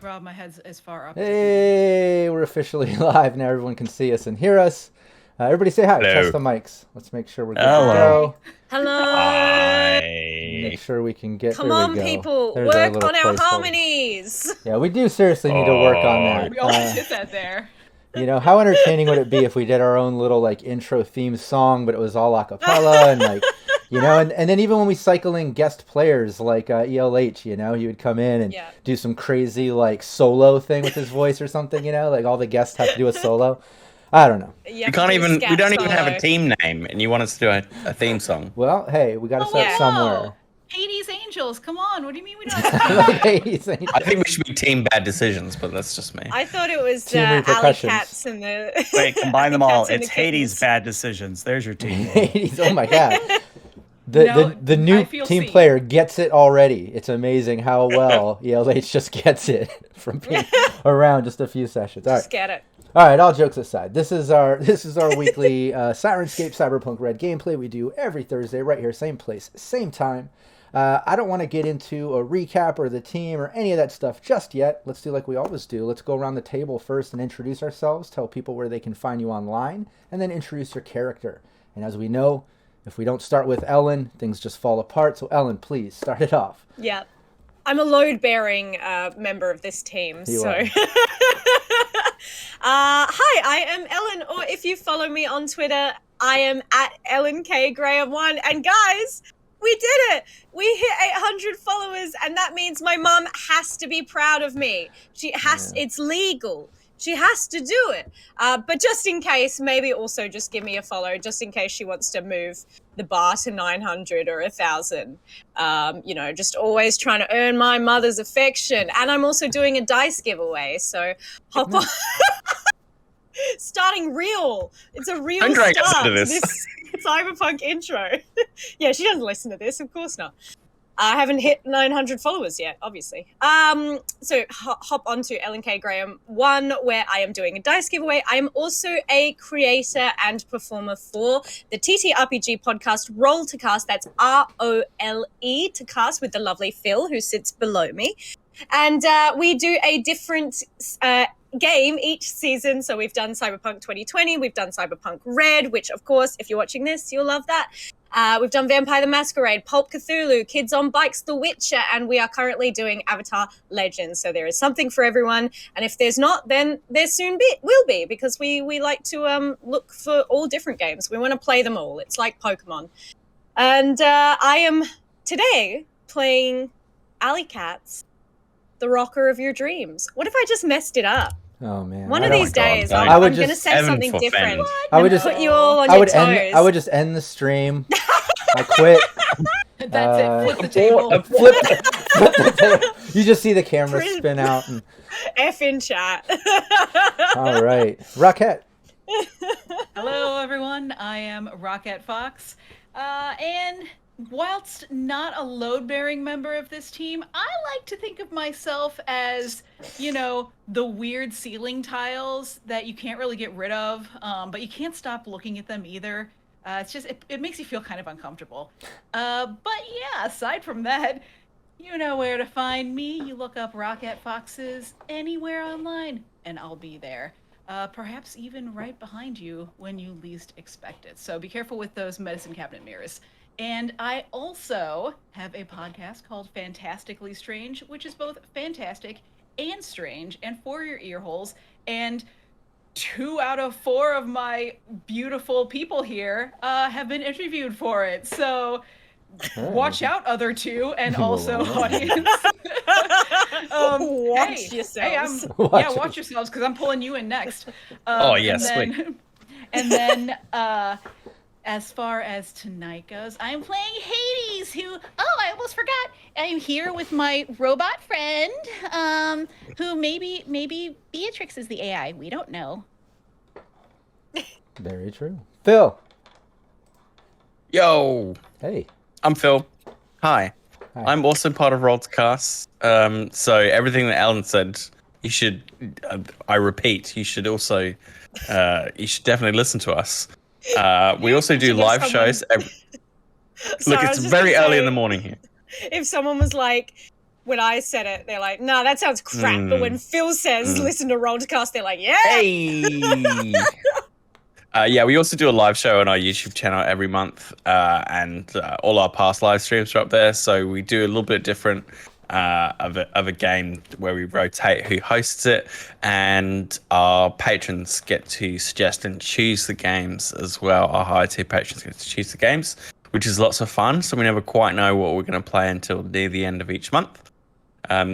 Rob, my head's as far up. Hey, we're officially live now. Everyone can see us and hear us. Everybody say hi. Hello. Test the mics. Let's make sure we're good to go. Hello. Hi. Make sure we can get. Come on, there we go. people. There's Work on our placeholder. harmonies. Yeah, we do seriously need to work on that. We always hit that there. You know, how entertaining would it be if we did our own little like intro theme song, but it was all a cappella and like, you know, and then even when we cycle in guest players like ELH, you know, he would come in and do some crazy like solo thing with his voice or something, you know, like all the guests have to do a solo. I don't know. We don't even have a team name, and you want us to do a theme song. Well, hey, we got to start somewhere. Hades Angels, come on. What do you mean we don't Hades Angels. I think we should be Team Bad Decisions, but that's just me. I thought it was Team Alley Repercussions. Cats and the... Wait, combine them all. Cats and It's the Hades Kittens. Bad Decisions. There's your team. Hades, oh my god. No, The new I feel team seen. player gets it already. It's amazing how well ELH just gets it from being around just a few sessions. All right. Just get it. All right, all jokes aside, this is our weekly Syrinscape Cyberpunk Red gameplay we do every Thursday right here, same place, same time. I don't want to get into a recap or the team or any of that stuff just yet. Let's do like we always do. Let's go around the table first and introduce ourselves, tell people where they can find you online, and then introduce your character. And as we know, if we don't start with Ellen, things just fall apart. So Ellen, please start it off. Yeah. I'm a load-bearing member of this team, You so... are. Hi, I am Ellen, or if you follow me on Twitter, I am at EllenKGraham1. And guys, we did it! We hit 800 followers, and that means my mom has to be proud of me. She has. It's legal. She has to do it. But just in case, maybe also just give me a follow, just in case she wants to move the bar to 900 or 1,000. You know, just always trying to earn my mother's affection. And I'm also doing a dice giveaway, so hop on. Starting real. It's a real Don't drag us start. into this. Cyberpunk intro. Yeah, she doesn't listen to this, of course not. I haven't hit 900 followers yet, obviously. So hop onto EllenKGraham1, where I am doing a dice giveaway. I am also a creator and performer for the TTRPG podcast Roll to Cast. That's ROLE to cast, with the lovely Phil, who sits below me. And we do a different game each season. So we've done Cyberpunk 2020, we've done Cyberpunk Red, which, of course, if you're watching this, you'll love that. We've done Vampire the Masquerade, Pulp Cthulhu, Kids on Bikes, The Witcher, and we are currently doing Avatar Legends. So there is something for everyone. And if there's not, then there soon will be, because we like to look for all different games. We want to play them all. It's like Pokemon. And I am today playing Alley Cats, the rocker of your dreams. What if I just messed it up? Oh man! One of these days, don't. I'm would going to just- say Heaven something different. forfend. I would and just- put you all on I your would toes. end. I would just end the stream. I quit. That's it. Flip the table. Flip the table. You just see the camera spin out. And... F in chat. All right, Rockette. Hello, everyone. I am Rockette Fox. And whilst not a load-bearing member of this team, I like to think of myself as, you know, the weird ceiling tiles that you can't really get rid of, but you can't stop looking at them either. It's just, it makes you feel kind of uncomfortable. But yeah, aside from that, You know where to find me. You look up Rockette Foxes anywhere online, and I'll be there. Perhaps even right behind you when you least expect it. So be careful with those medicine cabinet mirrors. And I also have a podcast called Fantastically Strange, which is both fantastic and strange and for your ear holes. And 2 out of 4 of my beautiful people here have been interviewed for it. So watch out, other two, and also audience. Watch yourselves. Watch yourselves, because I'm pulling you in next. Yes, and then, and then as far as tonight goes, I'm playing Hades, who, I almost forgot. I'm here with my robot friend, who maybe Beatrix is the AI. We don't know. Very true. Phil. Yo, Hey. I'm Phil. Hi. Hi. I'm also part of Rollcast. So everything that Ellen said, you should. I repeat, you should also. You should definitely listen to us. We also do live shows. Look, it's very early in the morning here. If someone was like, when I said it, they're like, "Nah, that sounds crap." But when Phil says, "Listen to Rollcast," they're like, "Yeah." Hey. Yeah, we also do a live show on our YouTube channel every month, and all our past live streams are up there. So we do a little bit different of a game where we rotate who hosts it, and our patrons get to suggest and choose the games as well. Our higher tier patrons get to choose the games, which is lots of fun. So we never quite know what we're going to play until near the end of each month.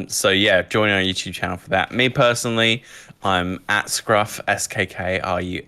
So yeah, join our YouTube channel for that. Me personally, I'm at Scruff, SKKRUF,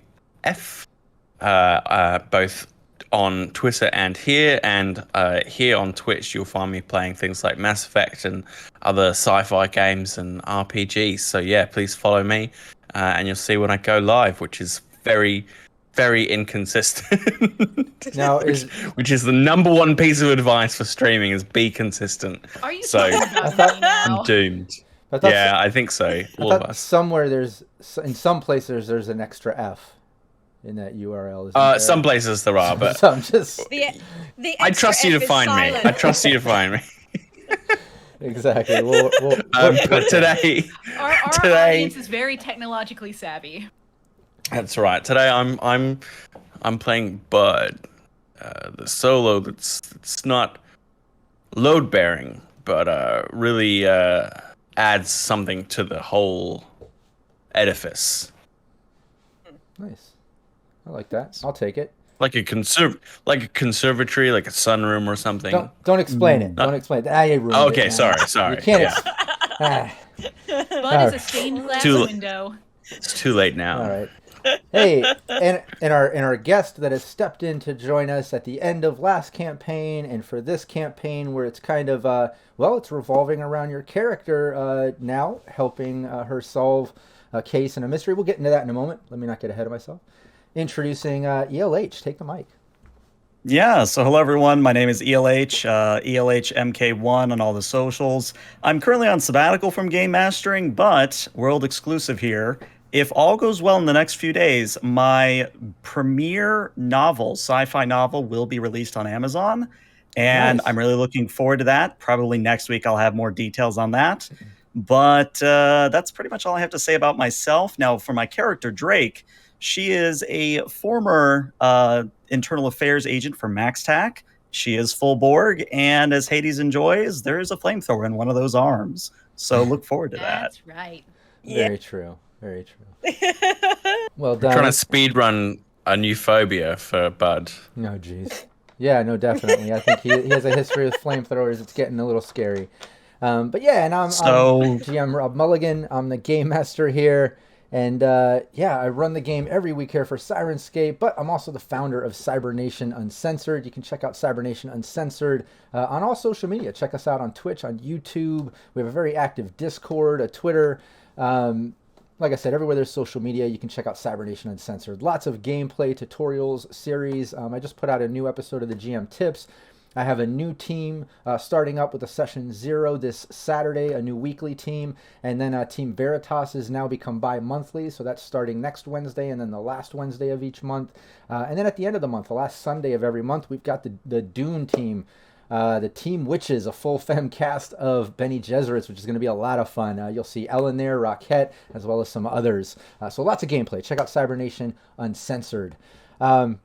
both on Twitter and here on Twitch. You'll find me playing things like Mass Effect and other sci-fi games and RPGs. So yeah, please follow me, and you'll see when I go live, which is very, very inconsistent. Now, which is the number one piece of advice for streaming, is be consistent. Are you So talking about me now? I'm doomed. I Yeah, I think so. All of us. somewhere in some places there's an extra F in that URL. Isn't there? Some places there are, but So I'm just The I trust you to find me. I trust you to find me. exactly. But today, Our today, audience is very technologically savvy. that's right. Today I'm playing Bud, the solo that's not load bearing, but really adds something to the whole edifice. nice. I like that. I'll take it. Like a conservatory, like a sunroom or something. Don't explain it. Don't explain it. You ruined it. Okay, sorry. You can't. Yeah. Bud is a stained glass Too- window. It's too late now. All right. Hey, and our guest that has stepped in to join us at the end of last campaign and for this campaign, where it's kind of it's revolving around your character now, helping her solve a case and a mystery. We'll get into that in a moment. Let me not get ahead of myself. Introducing ELH. Take the mic. Yeah, so hello everyone. My name is ELH, ELHMK1 on all the socials. I'm currently on sabbatical from game mastering, but world exclusive here. If all goes well in the next few days, my premiere novel, sci-fi novel, will be released on Amazon. And Nice. I'm really looking forward to that. Probably next week I'll have more details on that. But that's pretty much all I have to say about myself. Now, for my character, Drake, she is a former internal affairs agent for MaxTac. She is full Borg, and as Hades enjoys, there is a flamethrower in one of those arms. So look forward to that. That's right. Very true. Very true. Well done. Trying to speed run a new phobia for Bud. No, jeez. Yeah, no, definitely. I think he has a history with flamethrowers. It's getting a little scary. But yeah, and I'm GM Rob Mulligan. I'm the game master here. And I run the game every week here for Syrinscape, but I'm also the founder of Cybernation Uncensored. You can check out Cybernation Uncensored on all social media. Check us out on Twitch, on YouTube. We have a very active Discord, a Twitter. Like I said, everywhere there's social media, you can check out Cybernation Uncensored. Lots of gameplay, tutorials, series. I just put out a new episode of the GM Tips. I have a new team starting up with a session 0 this Saturday, a new weekly team, and then Team Veritas has now become bi-monthly, so that's starting next Wednesday and then the last Wednesday of each month. And then at the end of the month, the last Sunday of every month, we've got the Dune team the Team Witches, a full femme cast of Bene Gesserits, which is going to be a lot of fun. You'll see Ellen there, Rockette, as well as some others. So lots of gameplay. Check out Cybernation Uncensored. And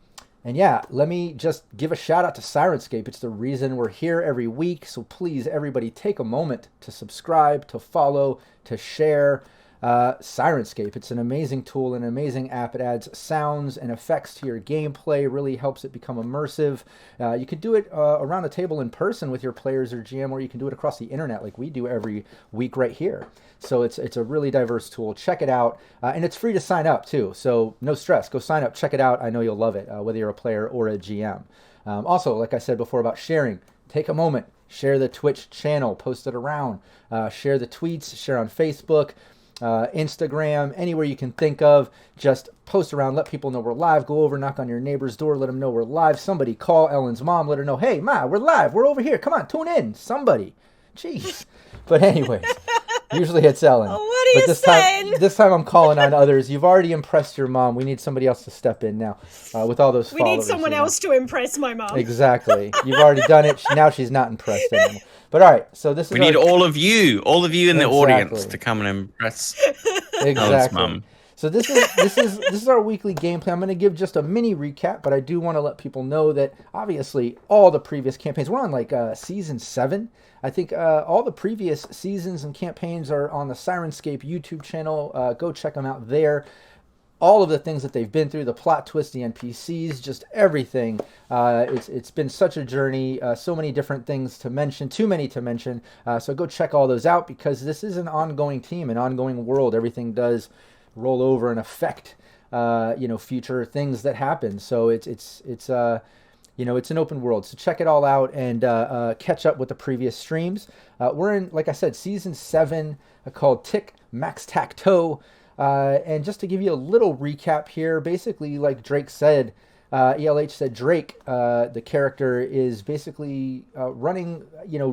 yeah, let me just give a shout out to Syrinscape. It's the reason we're here every week. So please, everybody, take a moment to subscribe, to follow, to share. Syrinscape. It's an amazing tool, an amazing app. It adds sounds and effects to your gameplay, really helps it become immersive. You could do it around a table in person with your players or GM, or you can do it across the internet like we do every week right here. So it's a really diverse tool. Check it out. And it's free to sign up too. So no stress. Go sign up. Check it out. I know you'll love it, whether you're a player or a GM. Also, like I said before about sharing, take a moment. Share the Twitch channel. Post it around. Share the tweets. Share on Facebook. Instagram, anywhere you can think of, just post around, let people know we're live. Go over, knock on your neighbor's door, let them know we're live. Somebody call Ellen's mom, let her know, hey Ma, we're live, we're over here, come on, tune in, somebody. Jeez. But anyways, usually it's Ellen. Oh, what are but you saying? This time I'm calling on others. You've already impressed your mom. We need somebody else to step in now with all those followers. We need someone else to impress my mom. Exactly. You've already done it. Now she's not impressed anymore. But all right, so this is we need all of you in the audience to come and impress Ellen's exactly. mum. So this is our weekly gameplay. I'm going to give just a mini recap, but I do want to let people know that obviously all the previous campaigns, we're on like season 7. I think all the previous seasons and campaigns are on the Syrinscape YouTube channel. Go check them out there. All of the things that they've been through, the plot twist, the NPCs, just everything. It's been such a journey, so many different things to mention, too many to mention. So go check all those out because this is an ongoing team, an ongoing world. Everything does roll over and affect, future things that happen. So it's an open world. So check it all out and catch up with the previous streams. We're in, like I said, season 7 called Tic MaxTac. And just to give you a little recap here, basically, like Drake said, ELH said Drake, the character, is basically running,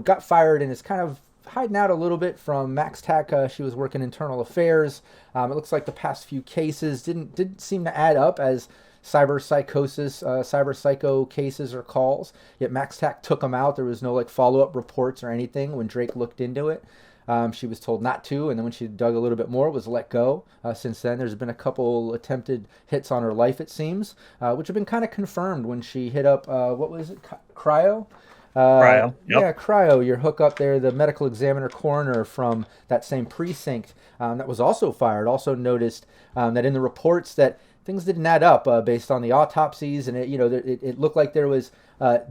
got fired and is kind of hiding out a little bit from MaxTac. She was working internal affairs. It looks like the past few cases didn't seem to add up as cyber psycho cases or calls. Yet MaxTac took them out. There was no follow-up reports or anything when Drake looked into it. She was told not to, and then when she dug a little bit more, was let go. Since then, there's been a couple attempted hits on her life, it seems, which have been kind of confirmed when she hit up, what was it, Cryo? Cryo, yep. Yeah, Cryo, your hookup there, the medical examiner coroner from that same precinct that was also fired, also noticed that in the reports that things didn't add up based on the autopsies, and it looked like there was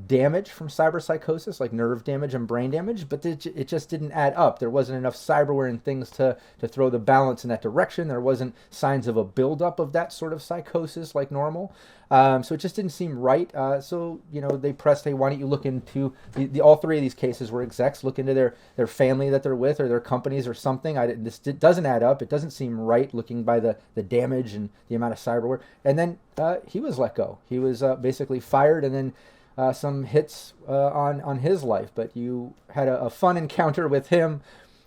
damage from cyberpsychosis, like nerve damage and brain damage, but it just didn't add up. There wasn't enough cyberware and things to throw the balance in that direction. There wasn't signs of a buildup of that sort of psychosis like normal. So it just didn't seem right. So they pressed, hey, why don't you look into all 3 of these cases were execs, look into their family that they're with or their companies or something. It doesn't add up. It doesn't seem right looking by the damage and the amount of cyberware. And then he was let go. He was basically fired, and then some hits on his life. But you had a fun encounter with him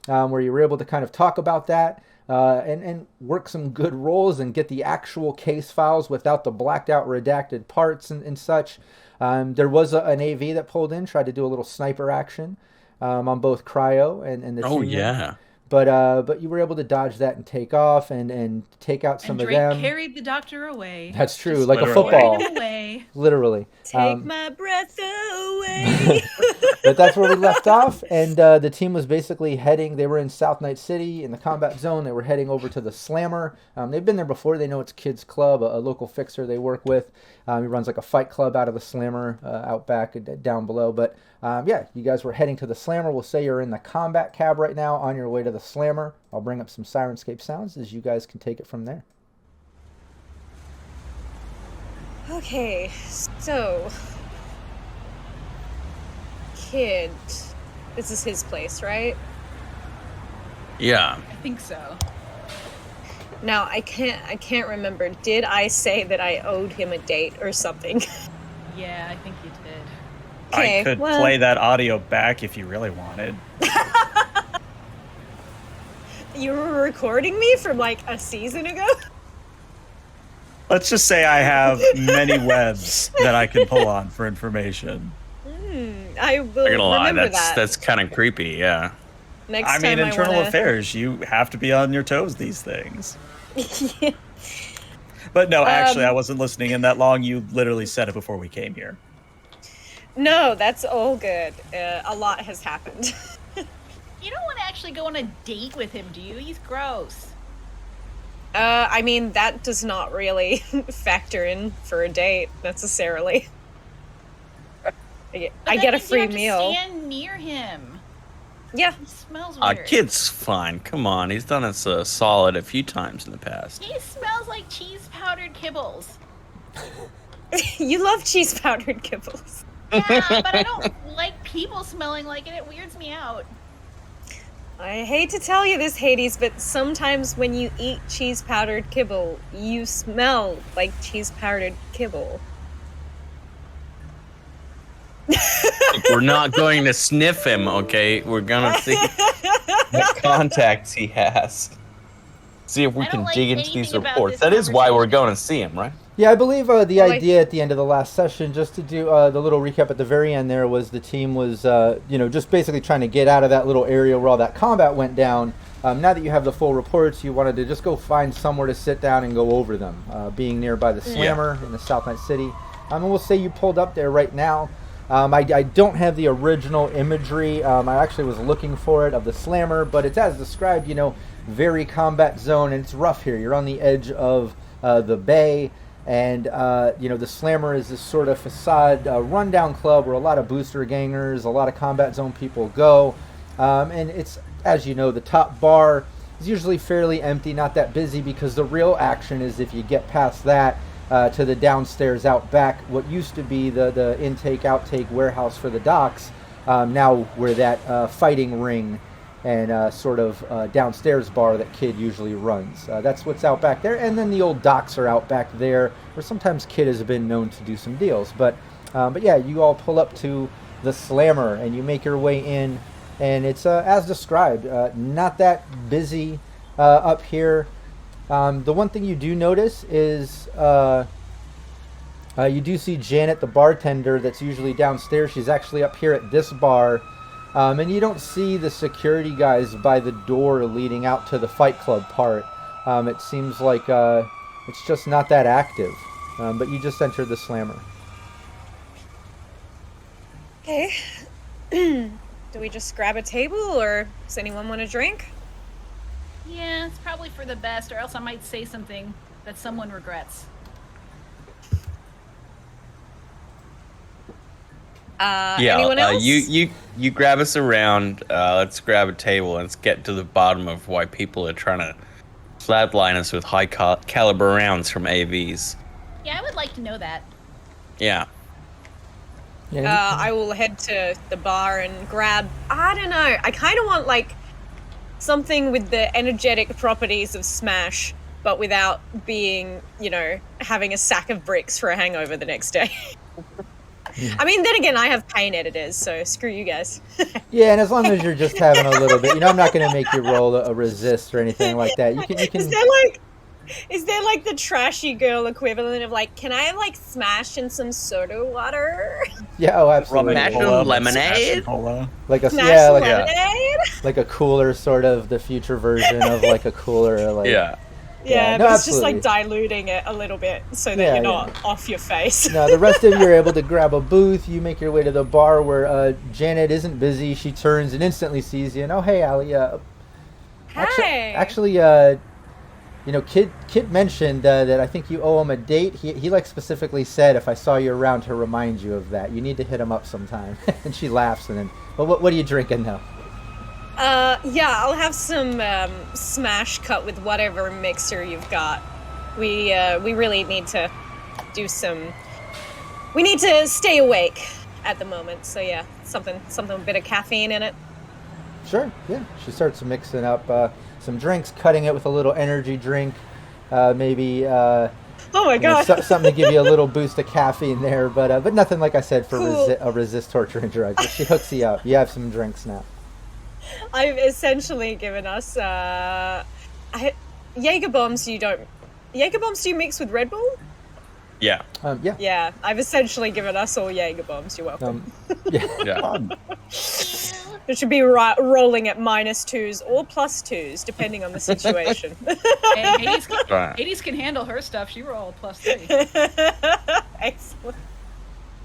where you were able to kind of talk about that. And work some good roles and get the actual case files without the blacked out redacted parts and such. There was an AV that pulled in, tried to do a little sniper action on both Cryo and the team. Yeah. But you were able to dodge that and take off and take out some and of Drake them. carried the doctor away. That's true, Just like a literally. football. carried him away. Literally. Take my breath away. But that's where we left off, and the team was basically heading. They were in South Night City in the combat zone. They were heading over to the Slammer. They've been there before. They know it's Kids Club, a local fixer they work with. He runs like a fight club out of the Slammer out back down below. But you guys were heading to the Slammer. We'll say you're in the combat cab right now on your way to the Slammer. I'll bring up some Syrinscape sounds as you guys can take it from there. Okay, so Kid, this is his place, right? Yeah. I think so. Now I can't remember. Did I say that I owed him a date or something? Yeah, I think you did. Okay, I could well- play that audio back if you really wanted. You were recording me from like a season ago? Let's just say I have many webs that I can pull on for information. I will I'm gonna lie, remember that. that's kind of creepy. Yeah. Next I mean, time internal wanna... affairs, you have to be on your toes these things. Yeah. But no, actually, I wasn't listening in that long. You literally said it before we came here. No, that's all good. A lot has happened. You don't want to actually go on a date with him, do you? He's gross. I mean, that does not really factor in for a date, necessarily. I get a free you have meal. To stand near him. Yeah. He smells weird. Kid's fine. Come on, he's done us a solid a few times in the past. He smells like cheese powdered kibbles. You love cheese powdered kibbles. Yeah, but I don't like people smelling like it. It weirds me out. I hate to tell you this, Hades, but sometimes when you eat cheese powdered kibble, you smell like cheese powdered kibble. We're not going to sniff him, okay? We're gonna see what contacts he has. See if we I can don't like dig into anything these about reports. this That is why we're conversation. going to see him, right? Yeah, I believe the Well, idea at the end of the last session, just to do the little recap at the very end there, was the team was, just basically trying to get out of that little area where all that combat went down. Now that you have the full reports, you wanted to just go find somewhere to sit down and go over them, being nearby the Slammer in the South Night City. And we'll say you pulled up there right now. I don't have the original imagery. I actually was looking for it of the Slammer, but it's as described, very combat zone, and it's rough here. You're on the edge of the bay. And, the Slammer is this sort of facade rundown club where a lot of booster gangers, a lot of combat zone people go. And it's, as you know, the top bar is usually fairly empty, not that busy, because the real action is if you get past that to the downstairs out back, what used to be the intake-outtake warehouse for the docks, now where that fighting ring and sort of downstairs bar that Kid usually runs. That's what's out back there. And then the old docks are out back there, where sometimes Kid has been known to do some deals. But yeah, you all pull up to the Slammer, and you make your way in, and it's as described. Not that busy up here. The one thing you do notice is you do see Janet, the bartender, that's usually downstairs. She's actually up here at this bar. And you don't see the security guys by the door leading out to the fight club part. It seems like it's just not that active. But you just entered the Slammer. Okay. Do we just grab a table, or does anyone want a drink? Yeah, it's probably for the best, or else I might say something that someone regrets. Anyone else? You grab us around. Let's grab a table and let's get to the bottom of why people are trying to flatline us with high caliber rounds from AVs. Yeah, I would like to know that. Yeah. I will head to the bar and grab, I don't know, I kind of want, like, something with the energetic properties of Smash, but without being, having a sack of bricks for a hangover the next day. I mean, then again, I have pain editors, so screw you guys. Yeah, and as long as you're just having a little bit, I'm not going to make you roll a resist or anything like that. You can. Is there like the trashy girl equivalent of like, can I have like Smash and some soda water? Yeah, oh, absolutely. Smash and lemonade? Like a Smash lemonade? like a cooler sort of the future version of like a cooler. Like, Yeah. Yeah, no, but it's absolutely. just like diluting it a little bit so that Yeah, you're not off your face. No, the rest of you are able to grab a booth. You make your way to the bar where Janet isn't busy. She turns and instantly sees you. And, oh, hey, Allie. Hey. Actually, Kid mentioned that I think you owe him a date. He like specifically said if I saw you around to remind you of that. You need to hit him up sometime. And she laughs and then, well, what are you drinking now? Yeah, I'll have some Smash cut with whatever mixer you've got. We really need to do some. We need to stay awake at the moment. So yeah, something with a bit of caffeine in it. Sure. Yeah. She starts mixing up some drinks, cutting it with a little energy drink, maybe. Oh my god! Something to give you a little boost of caffeine there, but nothing like I said for Cool. a resist torturing drug. But she hooks you up. You have some drinks now. I've essentially given us Jaeger bombs. Jaeger bombs do you mix with Red Bull? Yeah. Yeah. Yeah, I've essentially given us all Jaeger bombs. You're welcome. Yeah. Yeah. Fun. It should be rolling at -2s or +2s, depending on the situation. Hey, Right. Hades can handle her stuff. She rolled +3. Excellent.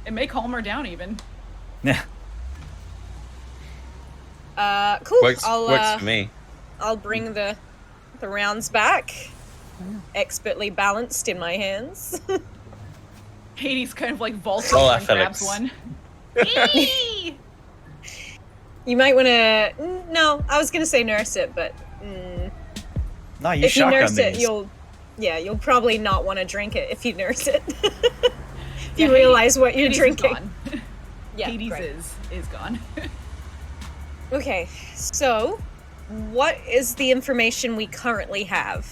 It may calm her down even. Yeah. Cool. Works for me. I'll bring the rounds back. Expertly balanced in my hands. Hades kind of like vaults Roll over and grabs athletics. one. Eee! You might want to. No, I was gonna say nurse it, but No, you if you shotgun nurse it, these. you'll probably not want to drink it if you nurse it. If Yeah, you realize what you're Hades drinking. Is gone. Yeah, Hades great. is gone. Okay, so what is the information we currently have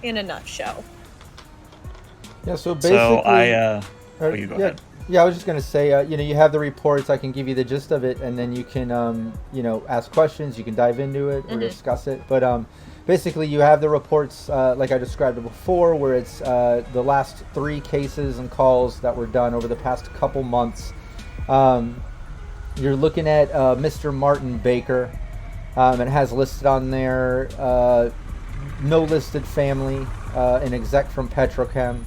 in a nutshell? Yeah. So basically, You go yeah, ahead. yeah. I was just gonna say, you have the reports. I can give you the gist of it, and then you can, ask questions. You can dive into it or discuss it. But basically, you have the reports, like I described it before, where it's the last 3 cases and calls that were done over the past couple months. You're looking at Mr. Martin Baker. It has listed on there no listed family, an exec from Petrochem.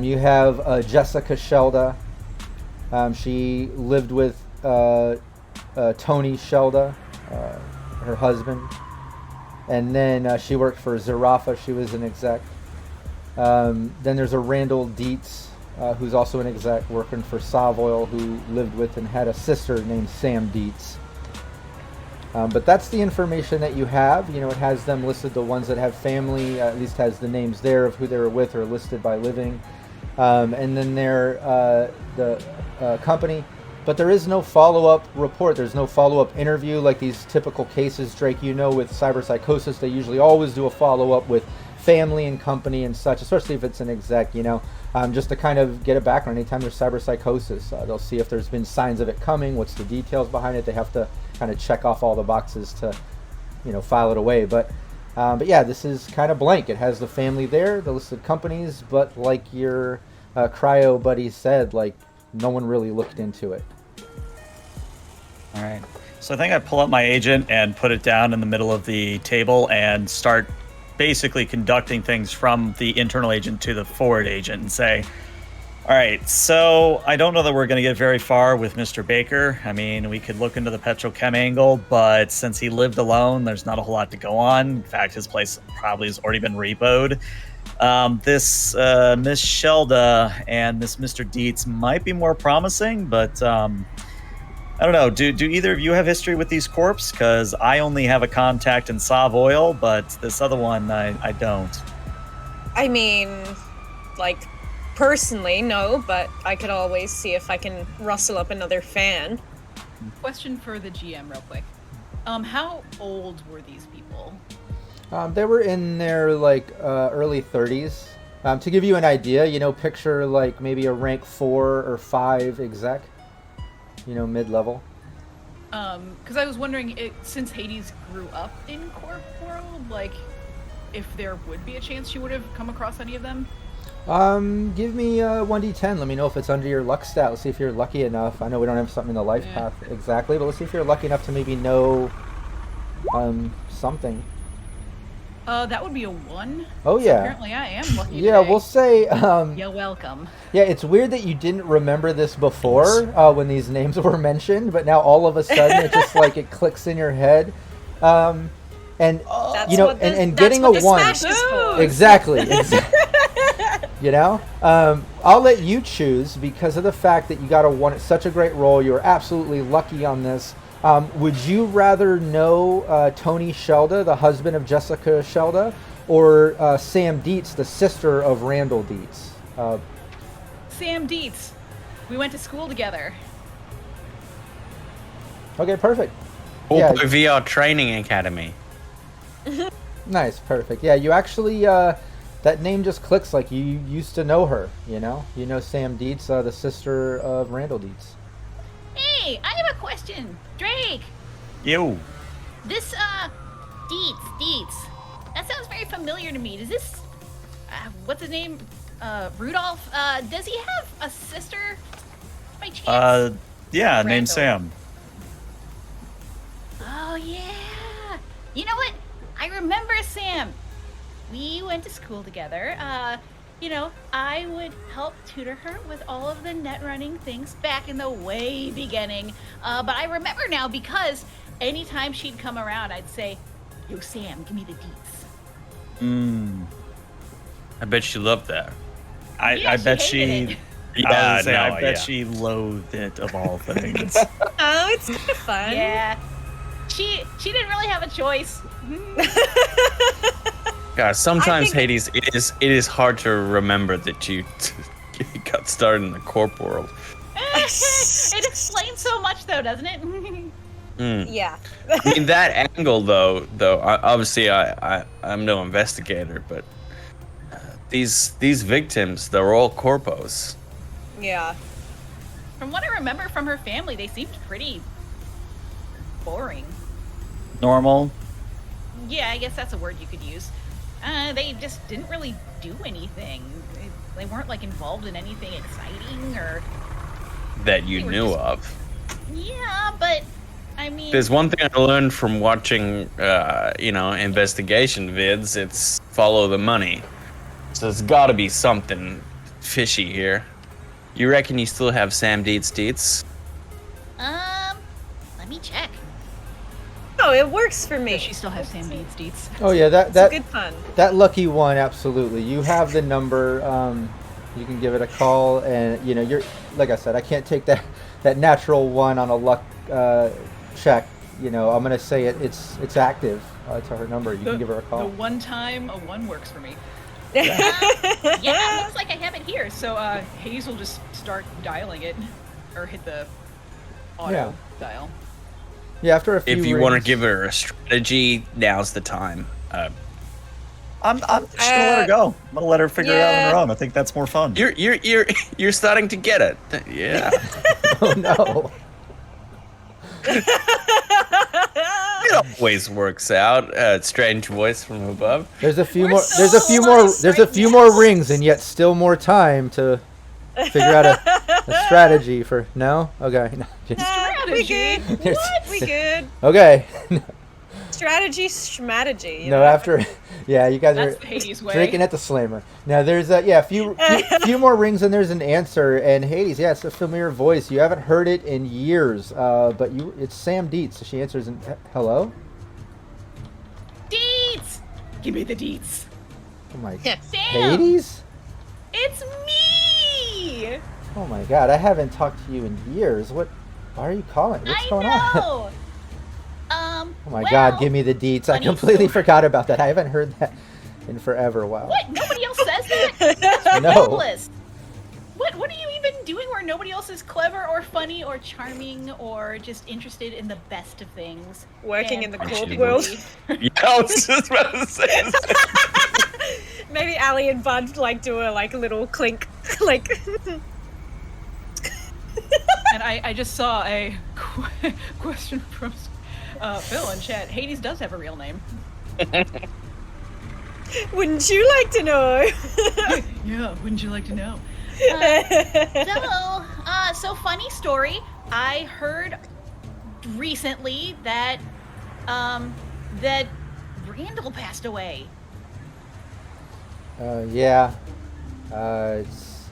You have Jessica Shelda. She lived with Tony Shelda, her husband. And then she worked for Zarafa. She was an exec. Then there's a Randall Dietz, who's also an exec working for Savoil, who lived with and had a sister named Sam Dietz. But that's the information that you have. It has them listed, the ones that have family, at least has the names there of who they were with or listed by living. And then the company. But there is no follow-up report. There's no follow-up interview like these typical cases, Drake. With cyberpsychosis, they usually always do a follow-up with family and company and such, especially if it's an exec, just to kind of get a background. Anytime there's cyberpsychosis, they'll see if there's been signs of it coming, what's the details behind it. They have to kind of check off all the boxes to, file it away. But yeah, this is kind of blank. It has the family there, the listed companies, but like your cryo buddy said, like no one really looked into it. All right. So I think I pull up my agent and put it down in the middle of the table and start basically conducting things from the internal agent to the forward agent and say, all right, so I don't know that we're going to get very far with Mr. Baker. I mean, we could look into the petrochem angle, but since he lived alone, there's not a whole lot to go on. In fact, his place probably has already been repoed. This Miss Shelda and this Mr. Dietz might be more promising, but I don't know. Do either of you have history with these corps? Because I only have a contact in Savoil, but this other one I don't. I mean, like, personally, no, but I could always see if I can rustle up another fan. Question for the GM real quick. How old were these people? They were in their early 30s. To give you an idea, picture like maybe a rank 4 or 5 exec. Mid-level. Because I was wondering, since Hades grew up in Corp World, if there would be a chance she would have come across any of them? Give me 1d10. Let me know if it's under your luck stat. Let's see if you're lucky enough. I know we don't have something in the life path exactly, but let's see if you're lucky enough to maybe know something. That would be a 1. Oh, So yeah. apparently I am lucky Yeah, today. we'll say... You're welcome. Yeah, it's weird that you didn't remember this before when these names were mentioned, but now all of a sudden it just it clicks in your head. And That's and that's getting what a the 1. smash is for. Exactly. I'll let you choose because of the fact that you got a 1. It's such a great roll. You were absolutely lucky on this. Would you rather know Tony Shelda, the husband of Jessica Shelda, or Sam Dietz, the sister of Randall Dietz? Sam Dietz. We went to school together. Okay, perfect. Or VR Training Academy. Nice, perfect. Yeah, you actually, that name just clicks like you used to know her, You know Sam Dietz, the sister of Randall Dietz. Hey, I have a question. Drake, You. this, Dietz. That sounds very familiar to me. Does this, what's his name? Rudolph, does he have a sister by chance? Yeah, named Randall. Sam. Oh, yeah. You know what? I remember Sam. We went to school together. I would help tutor her with all of the net running things back in the way beginning. But I remember now because anytime she'd come around, I'd say, "Yo, Sam, give me the deets." I bet she loved that. I bet she. hated it. I bet she loathed it of all things. Oh, it's kind of fun. Yeah. She didn't really have a choice. God, sometimes think- Hades, it is hard to remember that you got started in the corp world. It explains so much, though, doesn't it? Yeah. I mean, that angle, though, obviously I'm no investigator, but these victims, they're all corpos. Yeah. From what I remember from her family, they seemed pretty boring. Normal. Yeah, I guess that's a word you could use. They just didn't really do anything. They weren't like involved in anything exciting or. That you They were knew just- of. Yeah, but I mean. There's one thing I learned from watching, investigation vids. It's follow the money. So there's got to be something fishy here. You reckon you still have Sam Deets? Let me check. Oh, it works for me. Does she still have Sam Deets? Oh yeah, It's good fun. that lucky one, absolutely. You have the number. You can give it a call, and you're like I said. I can't take that natural one on a luck check. I'm gonna say it's active. It's her number. You can give her a The call. one time a one works for me. Yeah, it looks like I have it here. So Hayes will just start dialing it, or hit the auto Yeah. dial. Yeah, after a few. If you want to rings- give her a strategy, now's the time. I'm just gonna let her go. I'm gonna let her figure it out on her own. I think that's more fun. You're starting to get it. Yeah. Oh no. It always works out. Strange voice from above. There's a few We're more. There's a so few more. close There's a right few now. more rings, and yet still more time to figure out a strategy for. No. Okay. No, just- We good. What? We good. okay. Strategy. No, after. Yeah, you guys That's are the Hades way. drinking at the slammer. Now there's a few more rings, and there's an answer. And Hades, yeah, it's a familiar voice. You haven't heard it in years. But it's Sam Deets. So she answers in hello. Deets! Give me the Deets. Oh my. Yeah. Sam! Hades. It's me! Oh my God, I haven't talked to you in years. What? Why are you calling? What's going on? know. Oh my God, give me the deets. I funny completely story. forgot about that. I haven't heard that in forever. Wow. What? Nobody else says that? That's No. ridiculous. What are you even doing where nobody else is clever or funny or charming or just interested in the best of things? Working And in the corp probably- world. Yeah, I was just about to say. Maybe Ali and Bud do a little clink, And I just saw a question from Phil in chat. Hades does have a real name. Wouldn't you like to know? Yeah, wouldn't you like to know? So funny story. I heard recently that that Randall passed away. Yeah. It's.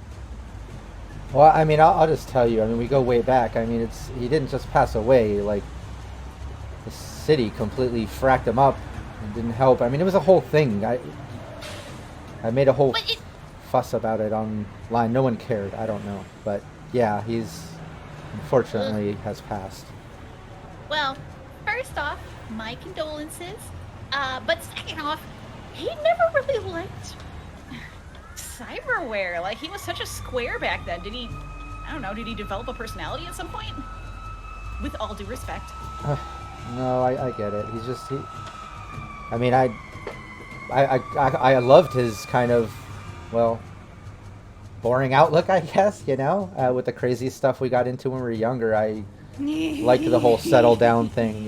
Well, I mean, I'll just tell you. I mean, we go way back. I mean, he didn't just pass away. Like, the city completely fracked him up and didn't help. I mean, it was a whole thing. I made a whole But it, fuss about it online. No one cared. I don't know, but yeah, he's unfortunately has passed. well, first off, my condolences. But second off, he never really liked cyberware. Like, he was such a square back then. Did he develop a personality at some point? With all due respect. No, I get it. He's just I mean, I loved his kind of, well, boring outlook, I guess. With the crazy stuff we got into when we were younger. I liked the whole settle down thing,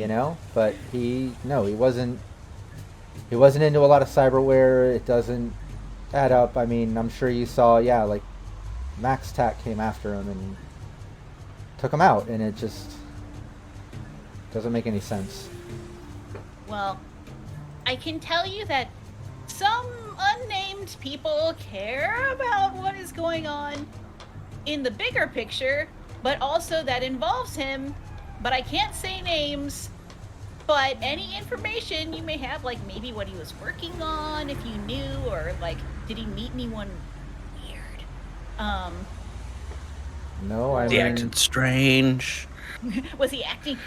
But he wasn't into a lot of cyberware. It doesn't add up. I mean, I'm sure you saw, yeah, like MaxTac came after him and took him out, and it just doesn't make any sense. Well, I can tell you that some unnamed people care about what is going on in the bigger picture, but also that involves him. But I can't say names. But any information you may have, like maybe what he was working on, if you knew, or like, did he meet anyone weird? No, I He mean, acted strange. Was he acting?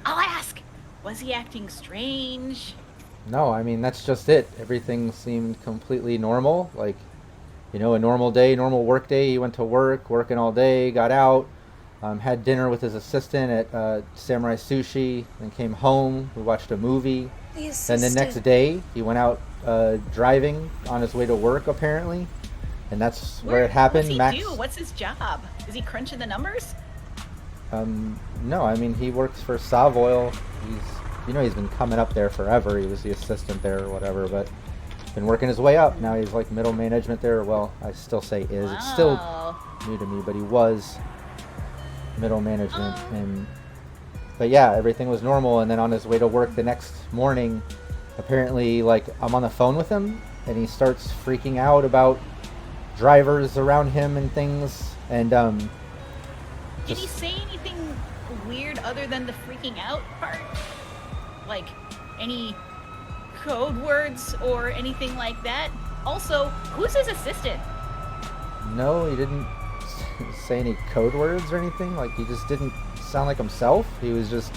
I'll ask. Was he acting strange? no, I mean, that's just it. Everything seemed completely normal. Like, you know, a normal day, normal work day. He went to work, working all day, got out, had dinner with his assistant at Samurai Sushi, then came home. We watched a movie. Then the next day, he went out driving on his way to work, apparently. And that's where it happened. What's he do? What's his job? Is he crunching the numbers? No, I mean, he works for Savoil. He's been coming up there forever. He was the assistant there or whatever, but been working his way up. Now he's like middle management there. Well, I still say is. It's still new to me, but he was middle management. But yeah, everything was normal. And then on his way to work the next morning, apparently, like, I'm on the phone with him, and he starts freaking out about drivers around him and things. And did he say anything weird other than the freaking out part? Like any code words or anything like that? Also, who's his assistant? No, he didn't say any code words or anything. Like, he just didn't sound like himself. He was just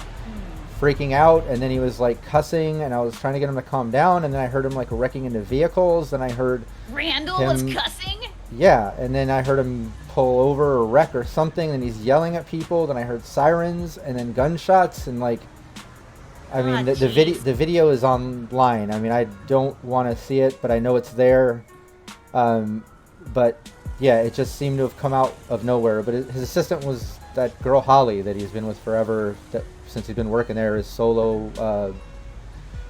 freaking out, and then he was like cussing, and I was trying to get him to calm down, and then I heard him like wrecking into vehicles. Then I heard Randall was cussing? Yeah, and then I heard him pull over or wreck or something, and he's yelling at people. Then I heard sirens and then gunshots, and like, I mean, the video is online. I mean, I don't want to see it, but I know it's there. But yeah, it just seemed to have come out of nowhere. But his assistant was that girl Holly that he's been with forever, since he's been working there, his solo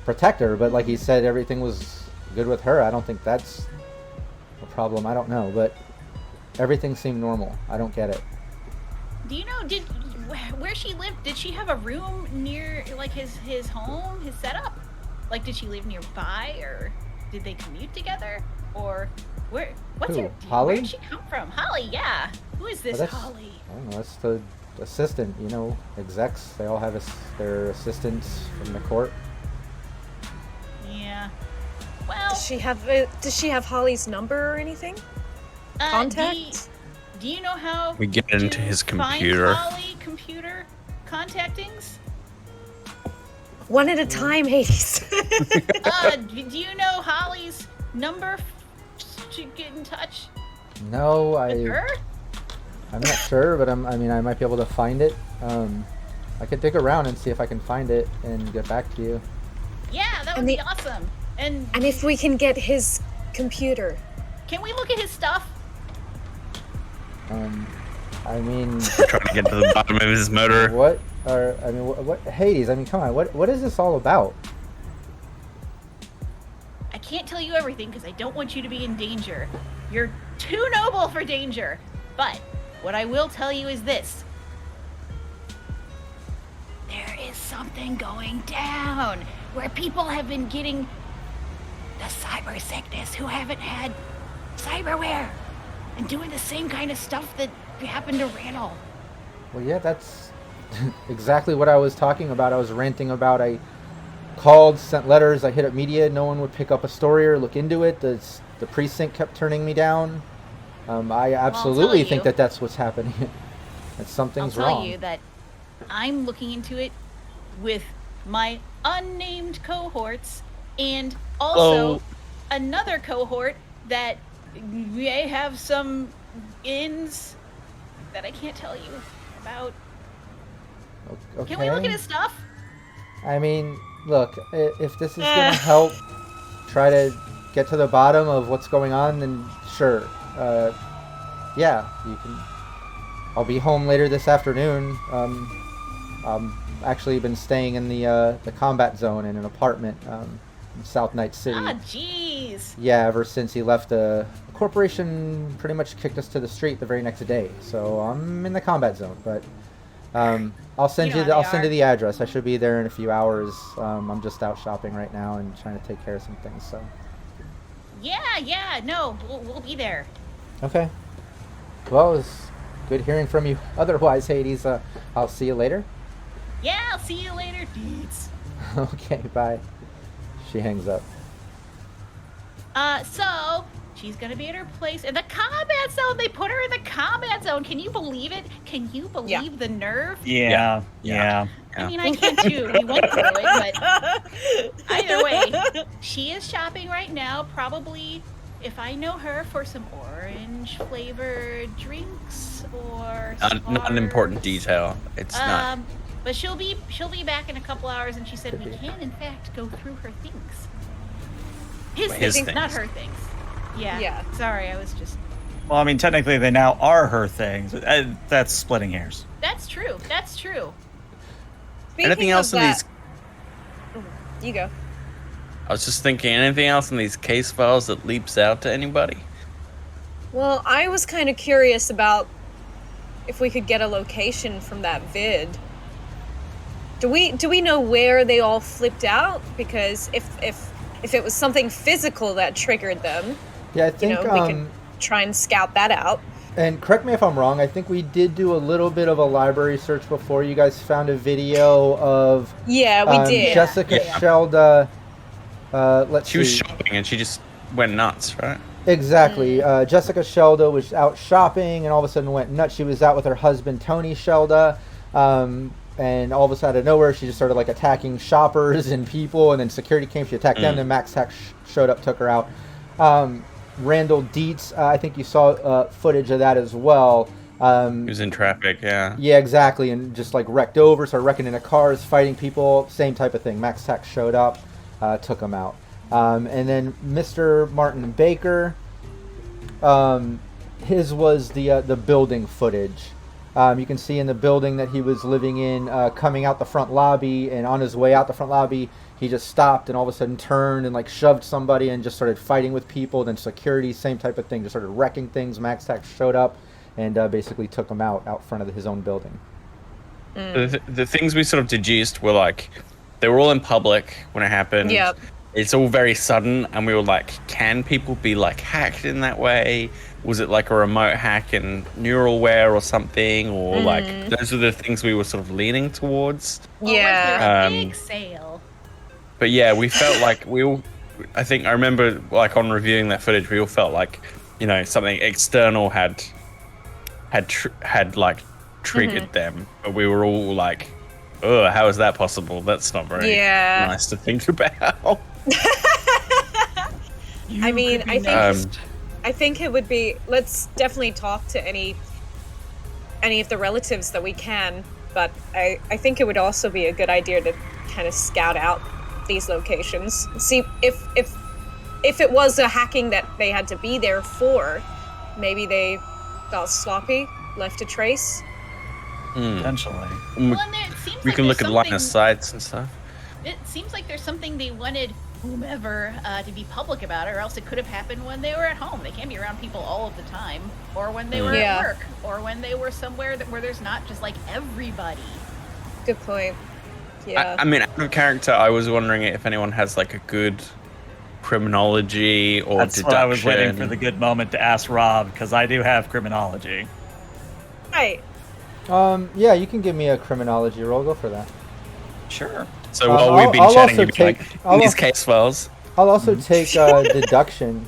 protector. But like he said, everything was good with her. I don't think that's a problem. I don't know, but everything seemed normal. I don't get it. Do you know, where she lived, did she have a room near, like, his home, his setup? Like, did she live nearby, or did they commute together? Or what's Who, her Holly? Where did she come from? Holly, yeah. Who is this Holly? I don't know, that's the assistant, you know, execs. They all have their assistants from the court. Yeah. Well, Does she have Holly's number or anything? Contact? Do you know how We get into his computer. Find Holly computer contactings? One at a time, Hades. Do you know Holly's number to get in touch No, with her? I'm not sure, but I mean, I might be able to find it. I could dig around and see if I can find it and get back to you. Yeah, that would be awesome. And if we can get his computer. can we look at his stuff? I mean, Trying to get to the bottom of his motor. what Hades? I mean, come on, what is this all about? I can't tell you everything because I don't want you to be in danger. You're too noble for danger. But what I will tell you is this. There is something going down where people have been getting the cyber sickness who haven't had cyberware and doing the same kind of stuff that happened to Randall. Well, yeah, that's exactly what I was talking about. I was ranting about. I called, sent letters, I hit up media. No one would pick up a story or look into it. The precinct kept turning me down. I absolutely think that that's what's happening. That something's wrong. I'll tell you that I'm looking into it with my unnamed cohorts and also another cohort that may have some ins that I can't tell you about. Okay. Can we look at his stuff? I mean, look, if this is going to help try to get to the bottom of what's going on, then sure. Yeah, you can. I'll be home later this afternoon. Actually been staying in the combat zone in an apartment in South Night City. Ah, jeez. days. Yeah, ever since he left, the corporation pretty much kicked us to the street the very next day. So I'm in the combat zone, but I'll send You know how I'll they send are. you the address. I should be there in a few hours. I'm just out shopping right now and trying to take care of some things. So Yeah, no, we'll be there. okay. Well, it was good hearing from you. Otherwise, Hades, I'll see you later. Yeah, I'll see you later, dudes. Okay, bye. She hangs up. So she's gonna be at her place in the combat zone. They put her in the combat zone. Can you believe it? Can you believe the nerve? Yeah. I mean, I can too. We went through it, but either way, she is shopping right now. Probably, if I know her, for some orange flavored drinks or Not an important detail. It's not. But she'll be back in a couple hours, and she said we can in fact go through her things. His things, things. not her things. Yeah. Yeah. Sorry, I was just. Well, I mean, technically they now are her things. That's splitting hairs. That's true. That's true. Speaking Anything else of in these? that- You go. I was just thinking, anything else in these case files that leaps out to anybody? Well, I was kind of curious about if we could get a location from that vid. Do we know where they all flipped out? Because if it was something physical that triggered them, Yeah, I think. we could try and scout that out. And correct me if I'm wrong. I think we did do a little bit of a library search before. You guys found a video of Yeah, we did. Jessica Shelda. Let's She was see. shopping and she just went nuts, right? Exactly. Jessica Shelda was out shopping and all of a sudden went nuts. She was out with her husband, Tony Shelda. And all of a sudden, out of nowhere, she just started like attacking shoppers and people. And then security came. She attacked them. Then MaxTac showed up, took her out. Randall Dietz, I think you saw footage of that as well. He was in traffic, yeah. Yeah, exactly. And just like wrecked over, started wrecking into cars, fighting people. Same type of thing. MaxTac showed up, took him out. And then Mr. Martin Baker, his was the building footage. You can see in the building that he was living in, coming out the front lobby, and on his way out the front lobby, he just stopped and all of a sudden turned and like shoved somebody and just started fighting with people. Then security, same type of thing, just started wrecking things. MaxTac showed up and basically took him out front of his own building. The things we sort of deduced were like, they were all in public when it happened. Yep. It's all very sudden, and we were like, can people be like hacked in that way? Was it like a remote hack in Neuralware or something? Or like, those are the things we were sort of leaning towards. Or Yeah. was there a big sale? But yeah, we felt like I think I remember like on reviewing that footage, we all felt like, something external had like triggered them. But we were all like, oh, how is that possible? That's not very nice to think about. I mean, could be I think it would be. Let's definitely talk to any of the relatives that we can. But I think it would also be a good idea to kind of scout out these locations, see if it was a hacking that they had to be there for. Maybe they got sloppy, left a trace. Potentially. Well, and it seems We like can there's look at line of something- sights and stuff. It seems like there's something they wanted whomever to be public about it, or else it could have happened when they were at home. They can't be around people all of the time, or when they were Yeah. at work, or when they were somewhere where there's not just like everybody. Good point. Yeah. I mean, out of character, I was wondering if anyone has like a good criminology or That's deduction. what I was waiting for the good moment to ask Rob, because I do have criminology. Right. Yeah, you can give me a criminology roll. Go for that. Sure. So while we've been I'll chatting, also you'd be take- like, I'll these also- case files. I'll also take deduction.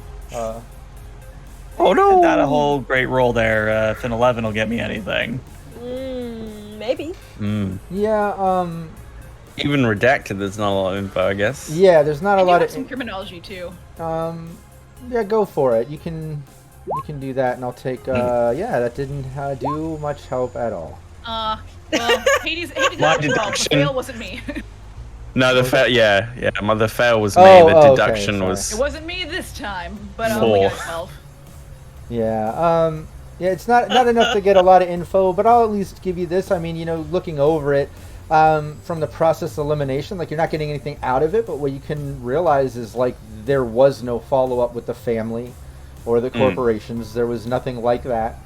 Oh no! Not a whole great roll there. If an 11 will get me anything. Maybe. Yeah. Even redacted, there's not a lot of info, I guess. Yeah. There's not a I do lot have of. some criminology too. Yeah, go for it. You can do that, and I'll take. Yeah, that didn't do much help at all. Well, Hades My got 12. The deduction. fail wasn't me. No, the fail. Yeah. The fail was me. Oh, The okay, deduction sorry. was. It wasn't me this time, but I only got 12. Yeah. Yeah. It's not enough to get a lot of info, but I'll at least give you this. I mean, looking over it, from the process elimination, like you're not getting anything out of it, but what you can realize is like there was no follow-up with the family or the corporations. There was nothing like that.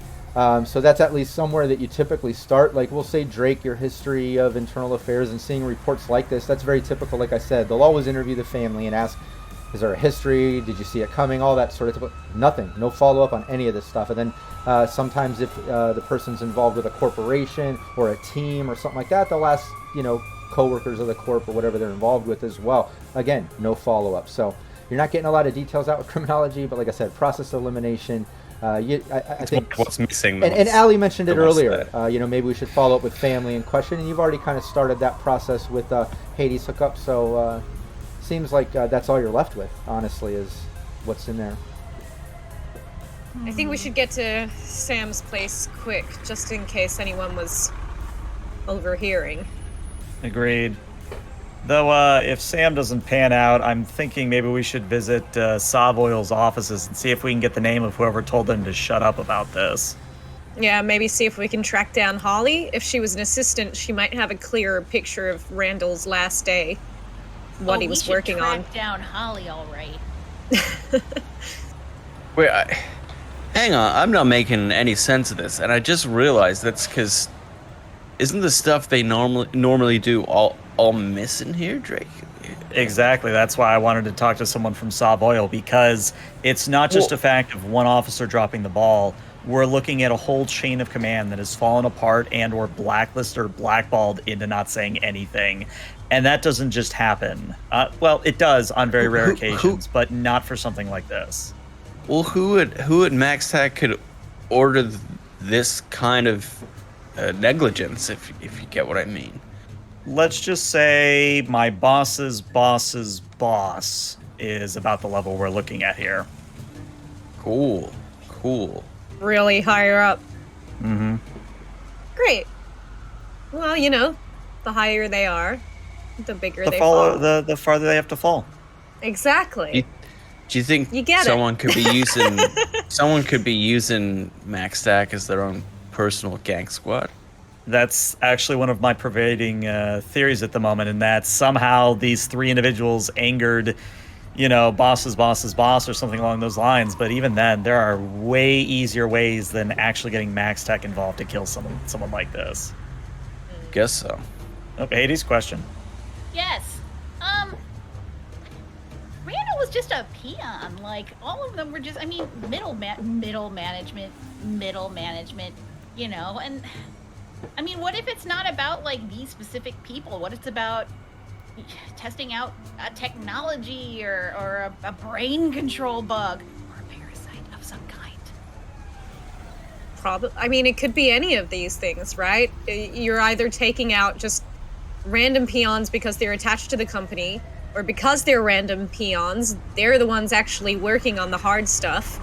So that's at least somewhere that you typically start. Like we'll say Drake, your history of internal affairs and seeing reports like this, that's very typical. Like I said, they'll always interview the family and ask, is there a history? Did you see it coming? All that sort of stuff. Nothing. No follow-up on any of this stuff. And then sometimes if the person's involved with a corporation or a team or something like that, they'll ask, co-workers of the corp or whatever they're involved with as well. Again, no follow-up. So you're not getting a lot of details out with criminology, but like I said, process elimination. I think what's missing. And Ali mentioned it earlier. Maybe we should follow up with family and question. And you've already kind of started that process with Hades hookup. So seems like that's all you're left with, honestly, is what's in there. I think we should get to Sam's place quick, just in case anyone was overhearing. Agreed. Though, if Sam doesn't pan out, I'm thinking maybe we should visit Savoyle's offices and see if we can get the name of whoever told them to shut up about this. Yeah, maybe see if we can track down Holly. If she was an assistant, she might have a clearer picture of Randall's last day, what he was working on. Track down Holly, all right. Wait, hang on. I'm not making any sense of this, and I just realized that's because isn't the stuff they normally do all missing here, Drake? Exactly. That's why I wanted to talk to someone from Savoyle, because it's not just a fact of one officer dropping the ball. We're looking at a whole chain of command that has fallen apart and or blacklisted or blackballed into not saying anything. And that doesn't just happen. Well, it does on very rare occasions, but not for something like this. Well, who at MaxTac could order this kind of negligence, if you get what I mean? Let's just say my boss's boss's boss is about the level we're looking at here. Cool. Really higher up. Mm-hmm. Great. Well, the higher they are, the bigger they fall. The farther they have to fall. Exactly. Do you think someone could be using MaxTac as their own personal gang squad? That's actually one of my pervading theories at the moment, in that somehow these three individuals angered, boss's boss's boss or something along those lines. But even then, there are way easier ways than actually getting MaxTac involved to kill someone like this. Guess so. Okay, Hades, question. Yes. Randall was just a peon. Like, all of them were just, middle management, and what if it's not about, like, these specific people? What it's about testing out a technology or a brain control bug or a parasite of some kind? Probably. It could be any of these things, right? You're either taking out just random peons because they're attached to the company, or because they're random peons, they're the ones actually working on the hard stuff.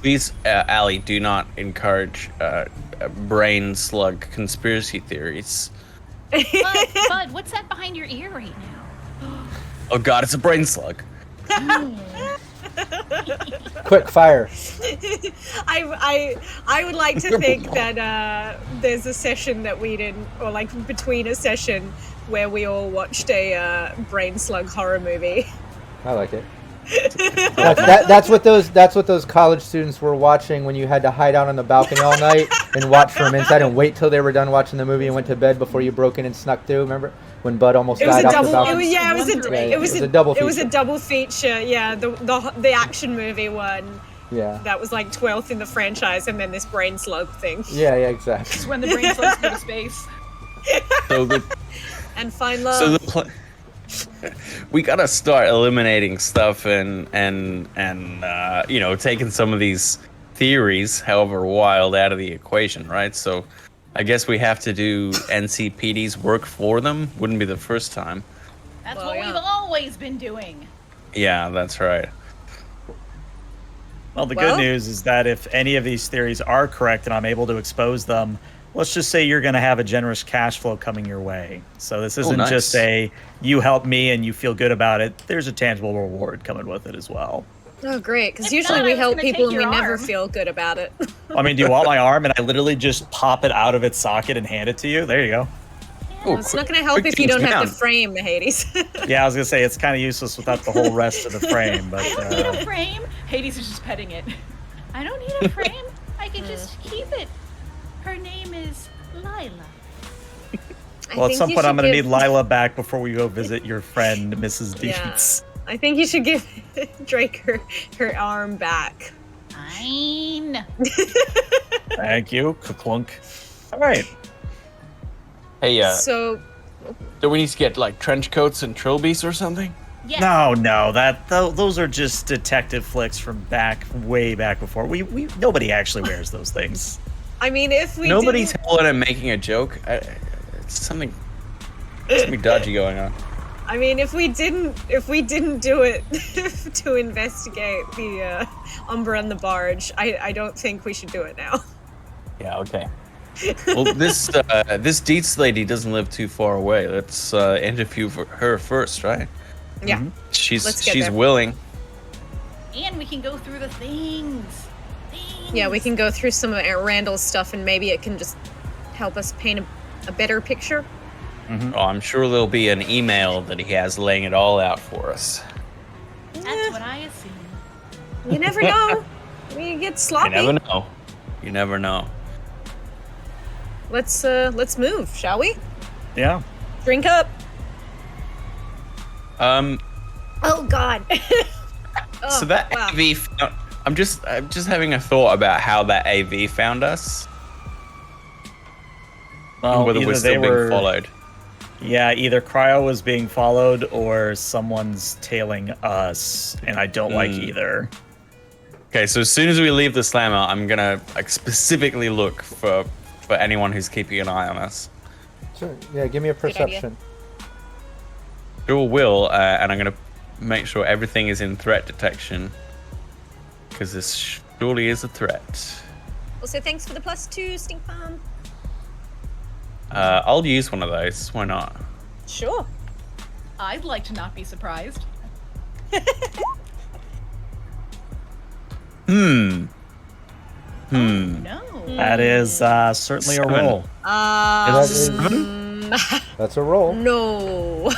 Please, Ali, do not encourage brain slug conspiracy theories. Bud, what's that behind your ear right now? Oh God, it's a brain slug. Quick fire. I would like to think that there's a session that we did, or like between a session where we all watched a brain slug horror movie. I like it. That's what those college students were watching when you had to hide out on the balcony all night and watch from inside and wait till they were done watching the movie and went to bed before you broke in and snuck through. Remember when Bud almost died off the balcony? It was a double feature. Yeah, the action movie one. Yeah. That was like 12th in the franchise, and then this brain slug thing. Yeah, exactly. It's when the brain slugs go to space. And find love. We gotta start eliminating stuff and taking some of these theories, however wild, out of the equation, right? So I guess we have to do NCPD's work for them. Wouldn't be the first time. That's what we've always been doing. Yeah, that's right. Well, the good news is that if any of these theories are correct and I'm able to expose them, let's just say you're going to have a generous cash flow coming your way. So this isn't just a, you help me and you feel good about it. There's a tangible reward coming with it as well. Oh, great. Because usually we help people and we never feel good about it. Do you want my arm? And I literally just pop it out of its socket and hand it to you? There you go. Oh, It's not going to help quick if you things don't have down. the frame, Hades. Yeah, I was gonna say it's kind of useless without the whole rest of the frame, but I don't need a frame. Hades is just petting it. I don't need a frame. I can just keep it. Her name is Lila. well, at some point I'm gonna need Lila. Lila back before we go visit your friend Mrs. Yeah. Deeds. I think you should give Drake her arm back. Fine. Thank you, Clunk. All right. Hey, So, do we need to get like trench coats and trilbies or something? Yes. No, those are just detective flicks from way back before. We nobody actually wears those things. I mean, if we Nobody's didn't, howling and making a joke. It's something dodgy going on. I mean, if we didn't do it to investigate the Umbra and the barge, I don't think we should do it now. Yeah. Okay. Well, this Dietz lady doesn't live too far away. Let's interview for her first, right? Yeah. Mhm. Let's get She's there. willing. And we can go through the things. Yeah, we can go through some of Aunt Randall's stuff, and maybe it can just help us paint a better picture. Oh, I'm sure there'll be an email that he has laying it all out for us. That's what I assume. You never know. We get You sloppy. never know. You never know. Let's move, shall we? Yeah. Drink up. Um. Oh God. So that wow. AV. I'm just having a thought about how that AV found us. Well, Whether we're either still they being were followed. Yeah, either Cryo was being followed or someone's tailing us, and I don't like either. Okay, so as soon as we leave the slammer, I'm gonna like specifically look for anyone who's keeping an eye on us. Sure. Yeah, give me a idea. perception. Sure will, and I'm gonna make sure everything is in threat detection because this surely is a threat. Also, thanks for the +2, Stink Bomb. I'll use one of those. Why not? Sure. I'd like to not be surprised. Hmm. No. That is certainly a 7. roll. That's a roll. No.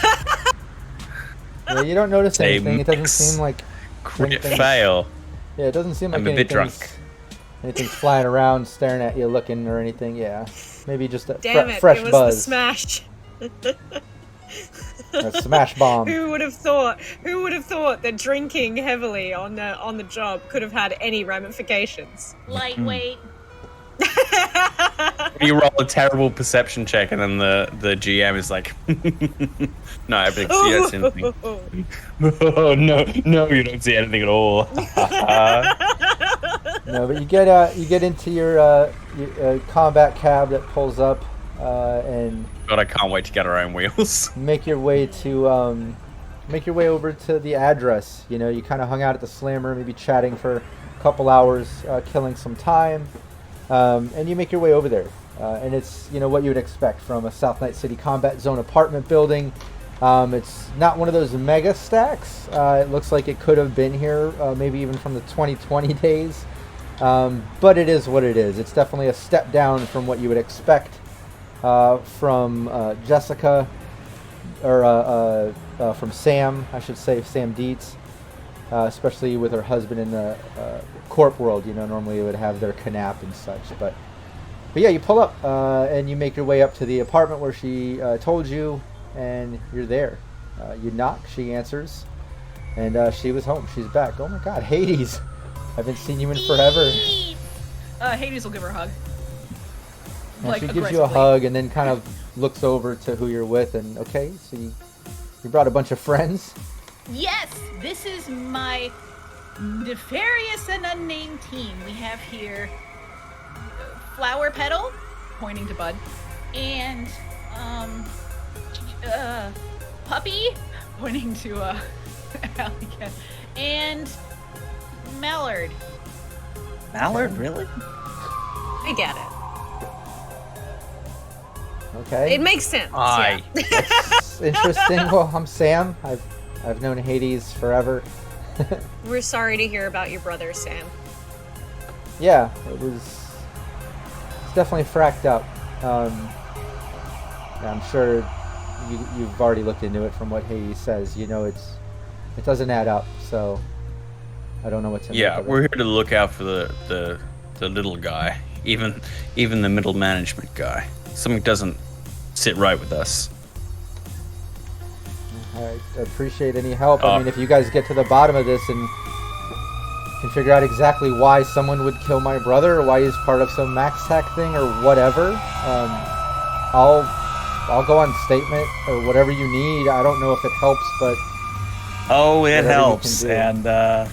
Yeah, you don't notice A anything. It doesn't mix. seem like Crit anything's- fail. Yeah, it doesn't seem like I'm a bit anything's flying around, staring at you, looking or anything. Yeah, maybe just a Damn it! fresh It was buzz, the smash. a smash bomb. Who would have thought? Who would have thought that drinking heavily on the job could have had any ramifications? Lightweight. You roll a terrible perception check, and then the GM is like, "No, I don't see anything." Oh no, you don't see anything at all. No, but you get into your combat cab that pulls up, and God, I can't wait to get our own wheels. make your way over to the address. You know, you kind of hung out at the slammer, maybe chatting for a couple hours, killing some time, and you make your way over there. And it's, you know, what you would expect from a South Night City Combat Zone apartment building. It's not one of those mega stacks. It looks like it could have been here, maybe even from the 2020 days. But it is what it is. It's definitely a step down from what you would expect from Jessica, or from Sam, I should say, Sam Dietz, especially with her husband in the corp world. You know, normally you would have their canap and such. But yeah, you pull up and you make your way up to the apartment where she told you, and you're there. You knock, she answers, and she was home. She's back. Oh my God, Hades! I haven't seen you in forever. Hades will give her a hug. And Like, she gives you a aggressively. hug and then kind of looks over to who you're with, and okay, so you brought a bunch of friends. Yes, this is my Nefarious and unnamed team. We have here Flower Petal, pointing to Bud, and Puppy, pointing to Alley, and Mallard. Mallard, really? I get it. Okay, It makes sense. Aye. Yeah. it's interesting. Well, I'm Sam. I've known Hades forever. We're sorry to hear about your brother, Sam. Yeah, it's definitely fracked up. I'm sure you've already looked into it from what Hades says. You know, it doesn't add up. So I don't know what to make of it. We're here to look out for the little guy, even the middle management guy. Something doesn't sit right with us. I appreciate any help. I mean, if you guys get to the bottom of this and can figure out exactly why someone would kill my brother, or why he's part of some MaxTac thing, or whatever, I'll go on statement or whatever you need. I don't know if it helps, but it helps. And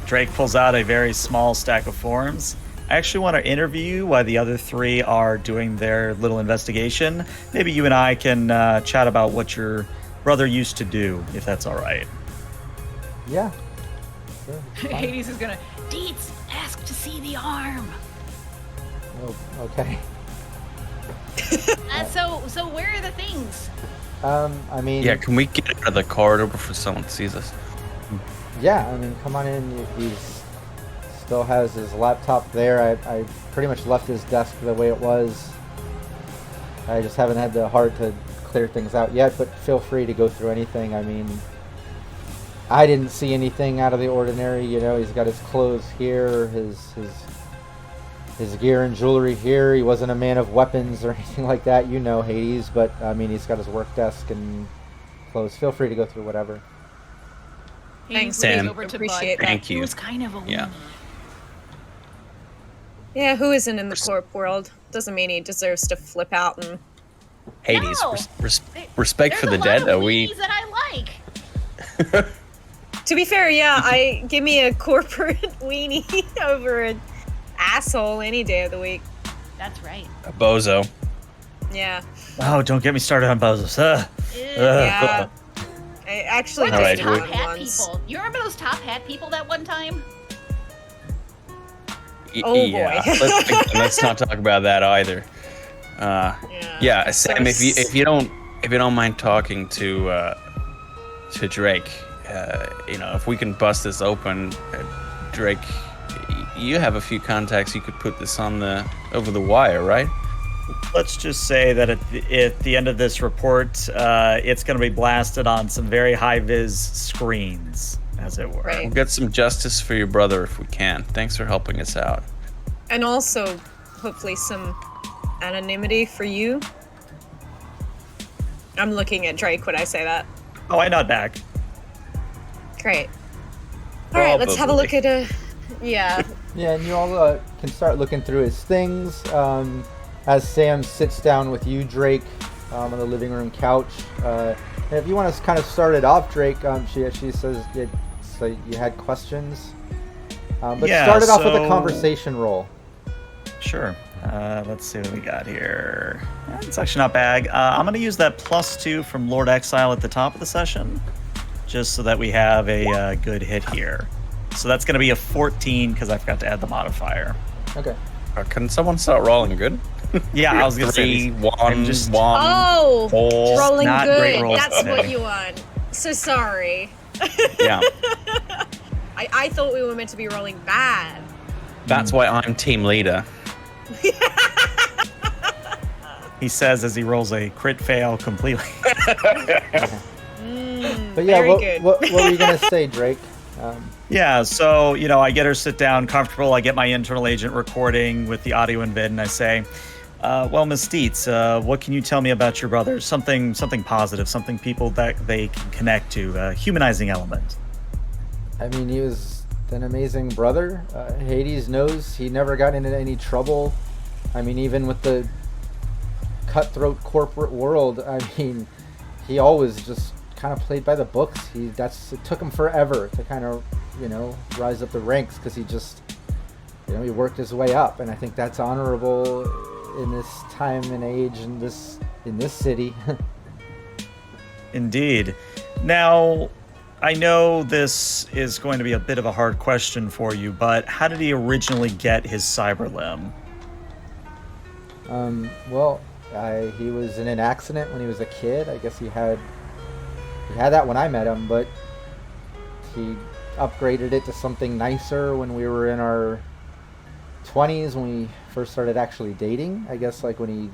Drake pulls out a very small stack of forms. I actually want to interview you while the other three are doing their little investigation. Maybe you and I can chat about what your brother used to do, if that's all right. Yeah. Sure, Hades is gonna. Deets, ask to see the arm. Oh, okay. So where are the things? I mean. Yeah, can we get out of the corridor before someone sees us? Yeah, I mean, come on in. He's still has his laptop there. I pretty much left his desk the way it was. I just haven't had the heart to clear things out yet, but feel free to go through anything. I mean, I didn't see anything out of the ordinary. You know, he's got his clothes here, his gear and jewelry here. He wasn't a man of weapons or anything like that, you know, Hades, but I mean, he's got his work desk and clothes. Feel free to go through whatever. Thanks, Sam. Over to Appreciate Bud. Thank He you. was kind of a weenie. Yeah, who isn't in the corp world? Doesn't mean he deserves to flip out and... Hades, No. respect for the There's dead. a lot Are of we? weenies that I like. To be fair, yeah, give me a corporate weenie over an asshole any day of the week. That's right. A bozo. Yeah. Oh, don't get me started on bozos. Yeah. I actually Or just those did top one hat once. people. You remember those top hat people that one time? Oh, Yeah. boy. Let's not talk about that either. Yeah, Sam, So if you don't mind talking to Drake, if we can bust this open, Drake, you have a few contacts. You could put this over the wire, right? Let's just say that at the end of this report, it's going to be blasted on some very high-vis screens, as it were. Right. We'll get some justice for your brother if we can. Thanks for helping us out. And also, hopefully, some anonymity for you. I'm looking at Drake when I say that. Oh, I nod back. Great. All right, let's have a look Probably. at Yeah. Yeah, and you all can start looking through his things. As Sam sits down with you, Drake, on the living room couch. And if you want to kind of start it off, Drake, she says so you had questions. But Yeah, start it off with a so- conversation roll. Sure. Let's see what we got here. It's actually not bad. I'm going to use that +2 from Lord Exile at the top of the session, just so that we have a good hit here. So that's going to be a 14 because I forgot to add the modifier. Okay. Can someone start rolling good? Yeah, I was going to say 3, 1, just- 1. Oh, 4. rolling not great good. rolls That's today. what you want. So sorry. Yeah, I thought we were meant to be rolling bad. that's why I'm team leader. He says as he rolls a crit fail completely. But yeah, Very good. what were you gonna say, Drake? Yeah, so, I get her sit down comfortable. I get my internal agent recording with the audio in bed, and I say, well, Miss Dietz, what can you tell me about your brother? Something positive, something people that they can connect to, a humanizing element. I mean, he was an amazing brother. Hades knows he never got into any trouble. I mean, even with the cutthroat corporate world, I mean, he always just kind of played by the books. It took him forever to kind of, rise up the ranks because he just, he worked his way up, and I think that's honorable in this time and age in this city. Indeed. Now, I know this is going to be a bit of a hard question for you, but how did he originally get his cyber limb? Well, he was in an accident when he was a kid. I guess he had that when I met him, but he upgraded it to something nicer when we were in our 20s, when we first started actually dating. I guess like when he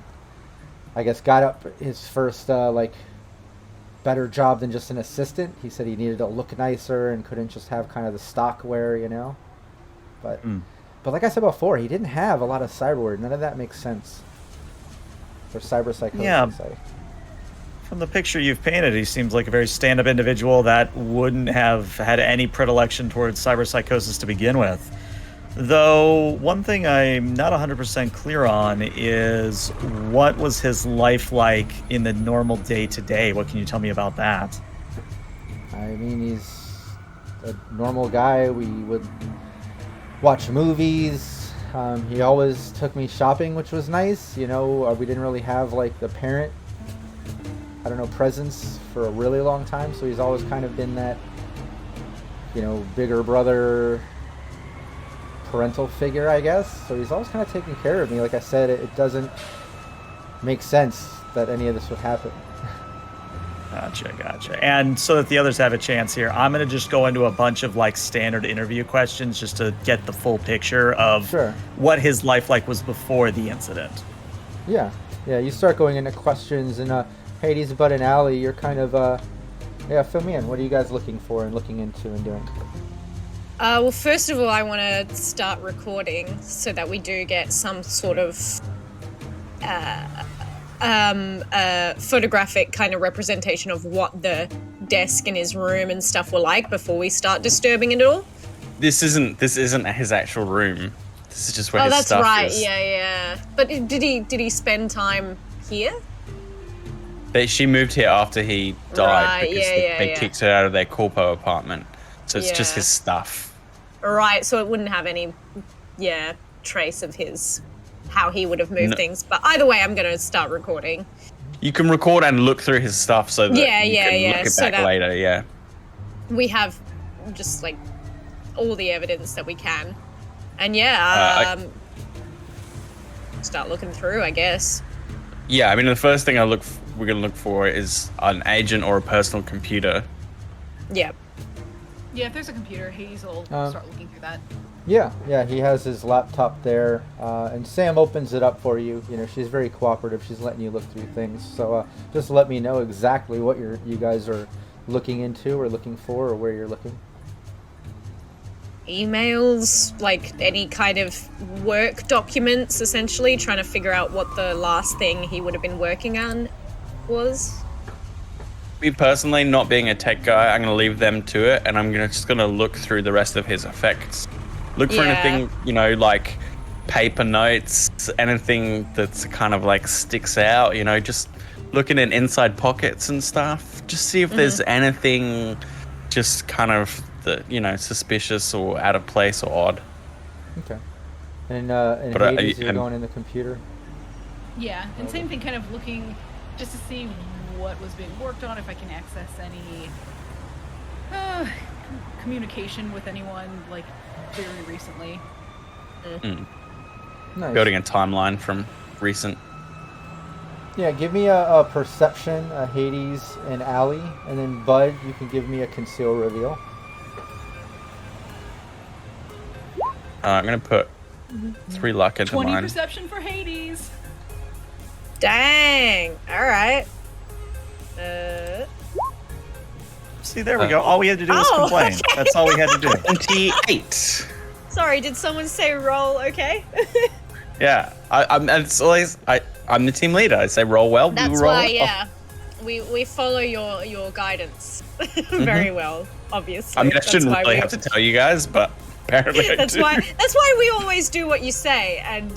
I guess, got up his first better job than just an assistant. He said he needed to look nicer and couldn't just have kind of the stock wear, But like I said before, he didn't have a lot of cyberware. None of that makes sense. For cyber psychosis. Yeah. From the picture you've painted, he seems like a very stand-up individual that wouldn't have had any predilection towards cyber psychosis to begin with. Though, one thing I'm not 100% clear on is what was his life like in the normal day-to-day? What can you tell me about that? I mean, he's a normal guy. We would watch movies. He always took me shopping, which was nice. We didn't really have, the parent, presence for a really long time. So he's always kind of been that, bigger brother, parental figure, I guess. So he's always kind of taking care of me. Like I said, it doesn't make sense that any of this would happen. Gotcha. And so that the others have a chance here, I'm going to just go into a bunch of standard interview questions just to get the full picture of what his life was before the incident. Yeah, you start going into questions, and Hades, Bud, and Allie, you're kind of, fill me in. What are you guys looking for and looking into and doing? Well, first of all, I want to start recording so that we do get some sort of photographic kind of representation of what the desk in his room and stuff were like before we start disturbing it all. This isn't his actual room. This is just where his stuff is. Oh, that's right. Yeah. But did he spend time here? She moved here after he died Right, because they kicked her out of their corpo apartment. So it's just his stuff. Right, so it wouldn't have any, trace of how he would have moved things. But either way, I'm going to start recording. You can record and look through his stuff so that you can look it back later, We have just, all the evidence that we can. And, start looking through, I guess. Yeah, I mean, the first thing we're going to look for is an agent or a personal computer. Yep. Yeah, if there's a computer, Hades will start looking through that. Yeah, he has his laptop there, and Sam opens it up for you. She's very cooperative. She's letting you look through things. So just let me know exactly what you guys are looking into or looking for or where you're looking. Emails, any kind of work documents, essentially, trying to figure out what the last thing he would have been working on was. Me personally, not being a tech guy, I'm going to leave them to it, and I'm just going to look through the rest of his effects. Look for anything, like paper notes, anything that's kind of sticks out, just looking in inside pockets and stuff. Just see if there's anything just kind of, suspicious or out of place or odd. Okay. And Hades, you're going in the computer? Yeah, and same thing, kind of looking just to see what was being worked on, if I can access any communication with anyone, very recently. Nice. Building a timeline from recent. Yeah, give me a perception, Hades and Allie, and then Bud, you can give me a conceal reveal. I'm going to put 3 luck into 20 mine. perception for Hades. Dang. All right. See, there we go. All we had to do was complain. Okay. That's all we had to do. 28. Sorry, did someone say roll okay? Yeah, I'm the team leader. I say roll well. That's we roll why, well. yeah. We follow your guidance very well, obviously. I mean, I That's shouldn't why really have to tell you guys, but apparently I That's do. why we always do what you say, and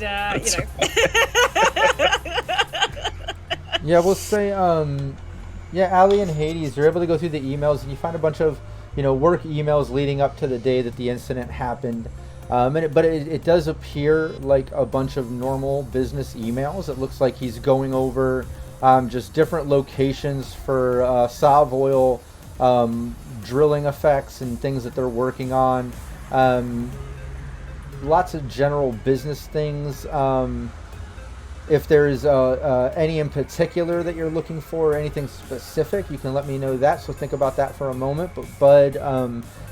Yeah, we'll say, Allie and Hades, you're able to go through the emails, and you find a bunch of, work emails leading up to the day that the incident happened. But it does appear like a bunch of normal business emails. It looks like he's going over just different locations for salve oil drilling effects and things that they're working on. Lots of general business things. If there's any in particular that you're looking for, or anything specific, you can let me know that. So think about that for a moment. But Bud,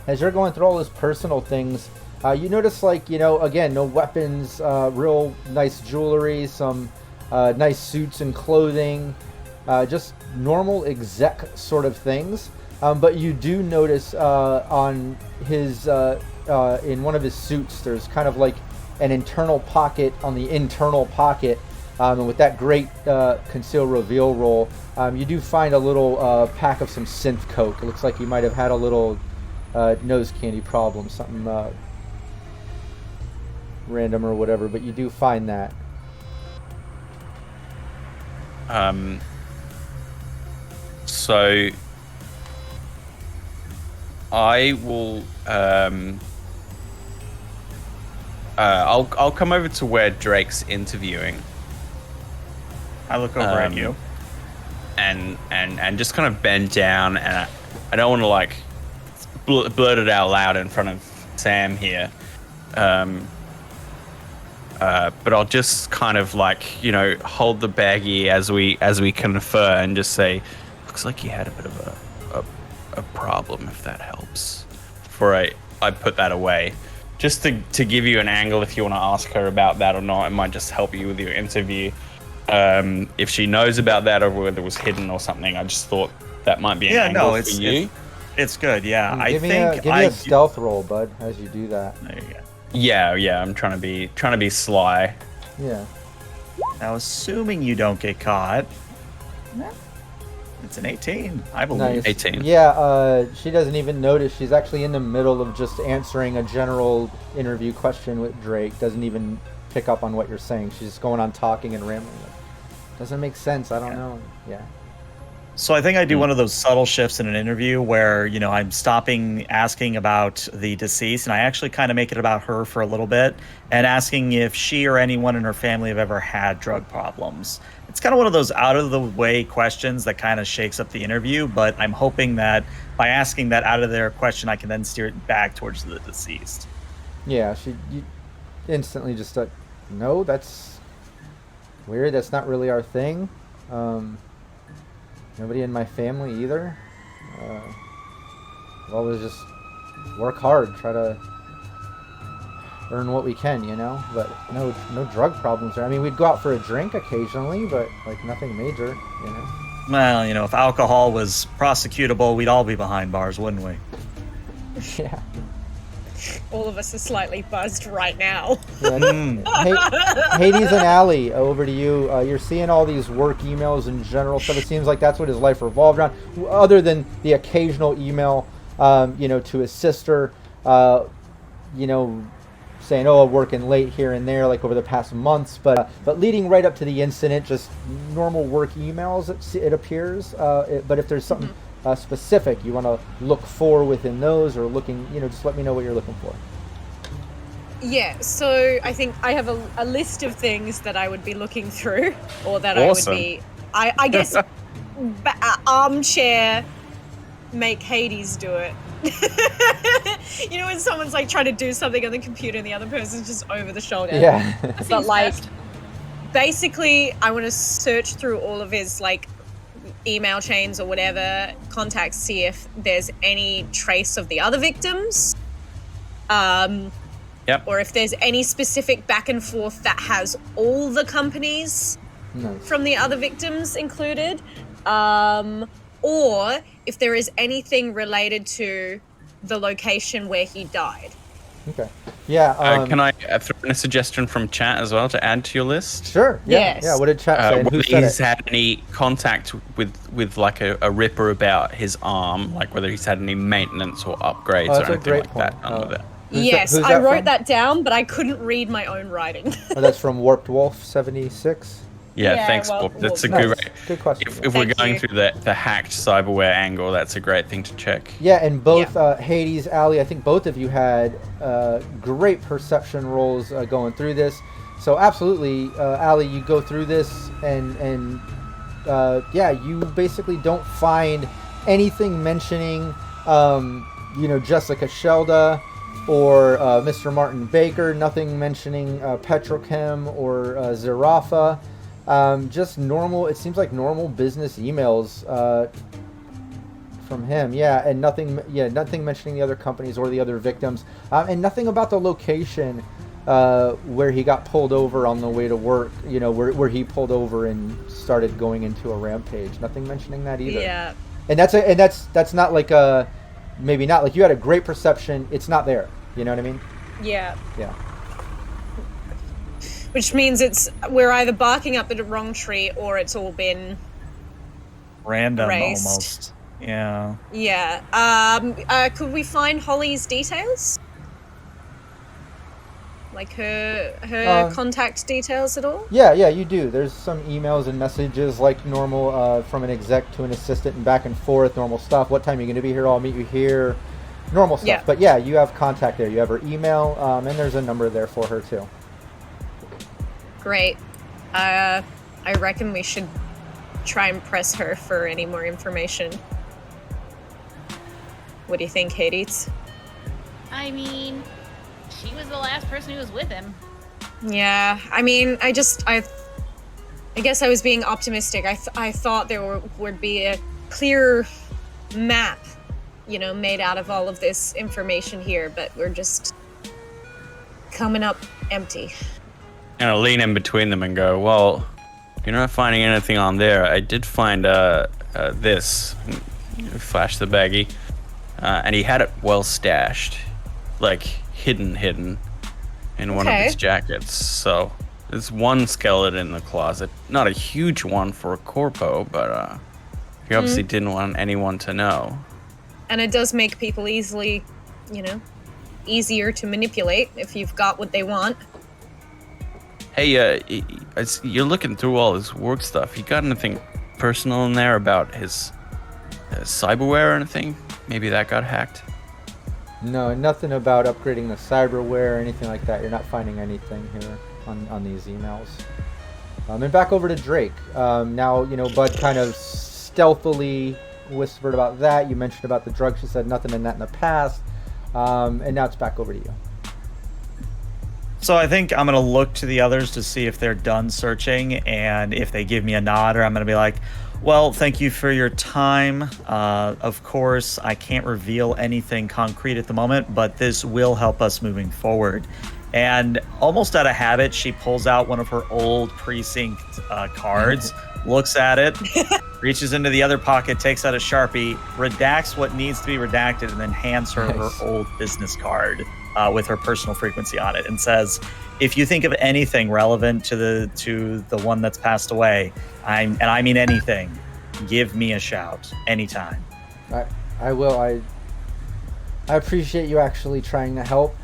as you're going through all those personal things, you notice, again, no weapons, real nice jewelry, some nice suits and clothing, just normal exec sort of things. But you do notice on his in one of his suits, there's kind of like an internal pocket on the internal pocket, and with that great conceal reveal roll, you do find a little pack of some synth coke. It looks like you might have had a little nose candy problem, something random or whatever, but you do find that. So I will I'll come over to where Drake's interviewing. I look over at you. And just kind of bend down, and I don't want to like blurt it out loud in front of Sam here. But I'll just kind of like, you know, hold the baggie as we confer and just say, looks like you had a bit of a problem, if that helps. Before I put that away. Just to give you an angle if you want to ask her about that or not. It might just help you with your interview. If she knows about that or whether it was hidden or something, I just thought that might be an angle for you. It's good, yeah. Give me a stealth roll, bud, as you do that. There you go. Yeah, I'm trying to be sly. Yeah. Now, assuming you don't get caught, it's an 18, I believe. Nice. 18. Yeah, she doesn't even notice. She's actually in the middle of just answering a general interview question with Drake. Doesn't even pick up on what you're saying. She's just going on talking and rambling. Doesn't make sense. I don't know. Yeah. So I think I do one of those subtle shifts in an interview where, you know, I'm stopping asking about the deceased, and I actually kind of make it about her for a little bit and asking if she or anyone in her family have ever had drug problems. It's kind of one of those out of the way questions that kind of shakes up the interview, but I'm hoping that by asking that out of their question, I can then steer it back towards the deceased. Yeah, you instantly just like, no, that's weird. That's not really our thing. Nobody in my family either. We always just work hard, try to earn what we can, you know. But no drug problems there. I mean, we'd go out for a drink occasionally, but like nothing major, you know. Well, you know, if alcohol was prosecutable, we'd all be behind bars, wouldn't we? Yeah. All of us are slightly buzzed right now. Yeah. Hades and Allie, over to you. You're seeing all these work emails and general stuff. It seems like that's what his life revolved around, other than the occasional email, you know, to his sister, you know, saying, "Oh, I'm working late here and there," like over the past months. But leading right up to the incident, just normal work emails. It appears. But if there's something specific you want to look for within those, or looking, you know, just let me know what you're looking for. Yeah, so I think I have a list of things that I would be looking through, or that Awesome. I would be, I guess, armchair, make Hades do it. You know, when someone's like trying to do something on the computer and the other person's just over the shoulder. Yeah. But like, basically, I want to search through all of his like email chains or whatever contacts, see if there's any trace of the other victims. Yep. Or if there's any specific back and forth that has all the companies Nice. from the other victims included. Or if there is anything related to the location where he died. Okay. Yeah. Can I throw in a suggestion from chat as well to add to your list? Sure. Yeah. Yes. Yeah. What did chat say? And who Whether said he's it? had any contact with like a ripper about his arm, like whether he's had any maintenance or upgrades Oh, that's or a anything great like that point. done with it. Yes, who's I that wrote from? that down, but I couldn't read my own writing. Oh, that's from Warped Wolf 76. Yeah, thanks, well, Bob. That's a Nice. good. Good question. If we're Thank going you. through the hacked cyberware angle, that's a great thing to check. Yeah, and both Hades, Allie, I think both of you had great perception rolls going through this. So absolutely, Allie, you go through this, and yeah, you basically don't find anything mentioning, you know, Jessica Shelda or Mr. Martin Baker. Nothing mentioning Petrochem or Zarafa. Just normal. It seems like normal business emails from him. Yeah, and nothing. Yeah, nothing mentioning the other companies or the other victims, and nothing about the location where he got pulled over on the way to work. You know, where he pulled over and started going into a rampage. Nothing mentioning that either. Yeah. And that's not like a, maybe not like you had a great perception. It's not there. You know what I mean? Yeah. Yeah. Which means we're either barking up the wrong tree or it's all been Random, erased. almost. Yeah. Yeah. Could we find Holly's details? Like her contact details at all? Yeah, you do. There's some emails and messages like normal from an exec to an assistant and back and forth, normal stuff. What time are you going to be here? I'll meet you here. Normal stuff. Yeah. But yeah, you have contact there. You have her email, and there's a number there for her too. Great. I reckon we should try and press her for any more information. What do you think, Hades? I mean, she was the last person who was with him. Yeah, I mean, I guess I was being optimistic. I thought there would be a clear map, you know, made out of all of this information here, but we're just coming up empty. And I'll lean in between them and go, well, you're not finding anything on there. I did find this. Flash the baggie. And he had it well stashed. Like, hidden in one of his jackets. So, there's one skeleton in the closet. Not a huge one for a corpo, but he obviously didn't want anyone to know. And it does make people easier to manipulate if you've got what they want. Hey, you're looking through all his work stuff. You got anything personal in there about his cyberware or anything? Maybe that got hacked? No, nothing about upgrading the cyberware or anything like that. You're not finding anything here on these emails. And back over to Drake. Now, you know, Bud kind of stealthily whispered about that. You mentioned about the drugs. She said nothing in that in the past. And now it's back over to you. So I think I'm going to look to the others to see if they're done searching, and if they give me a nod, or I'm going to be like, well, thank you for your time. Of course, I can't reveal anything concrete at the moment, but this will help us moving forward. And almost out of habit, she pulls out one of her old precinct cards, looks at it, reaches into the other pocket, takes out a Sharpie, redacts what needs to be redacted, and then hands her her old business card with her personal frequency on it, and says, if you think of anything relevant to the one that's passed away, and I mean anything, give me a shout anytime. I will. I appreciate you actually trying to help.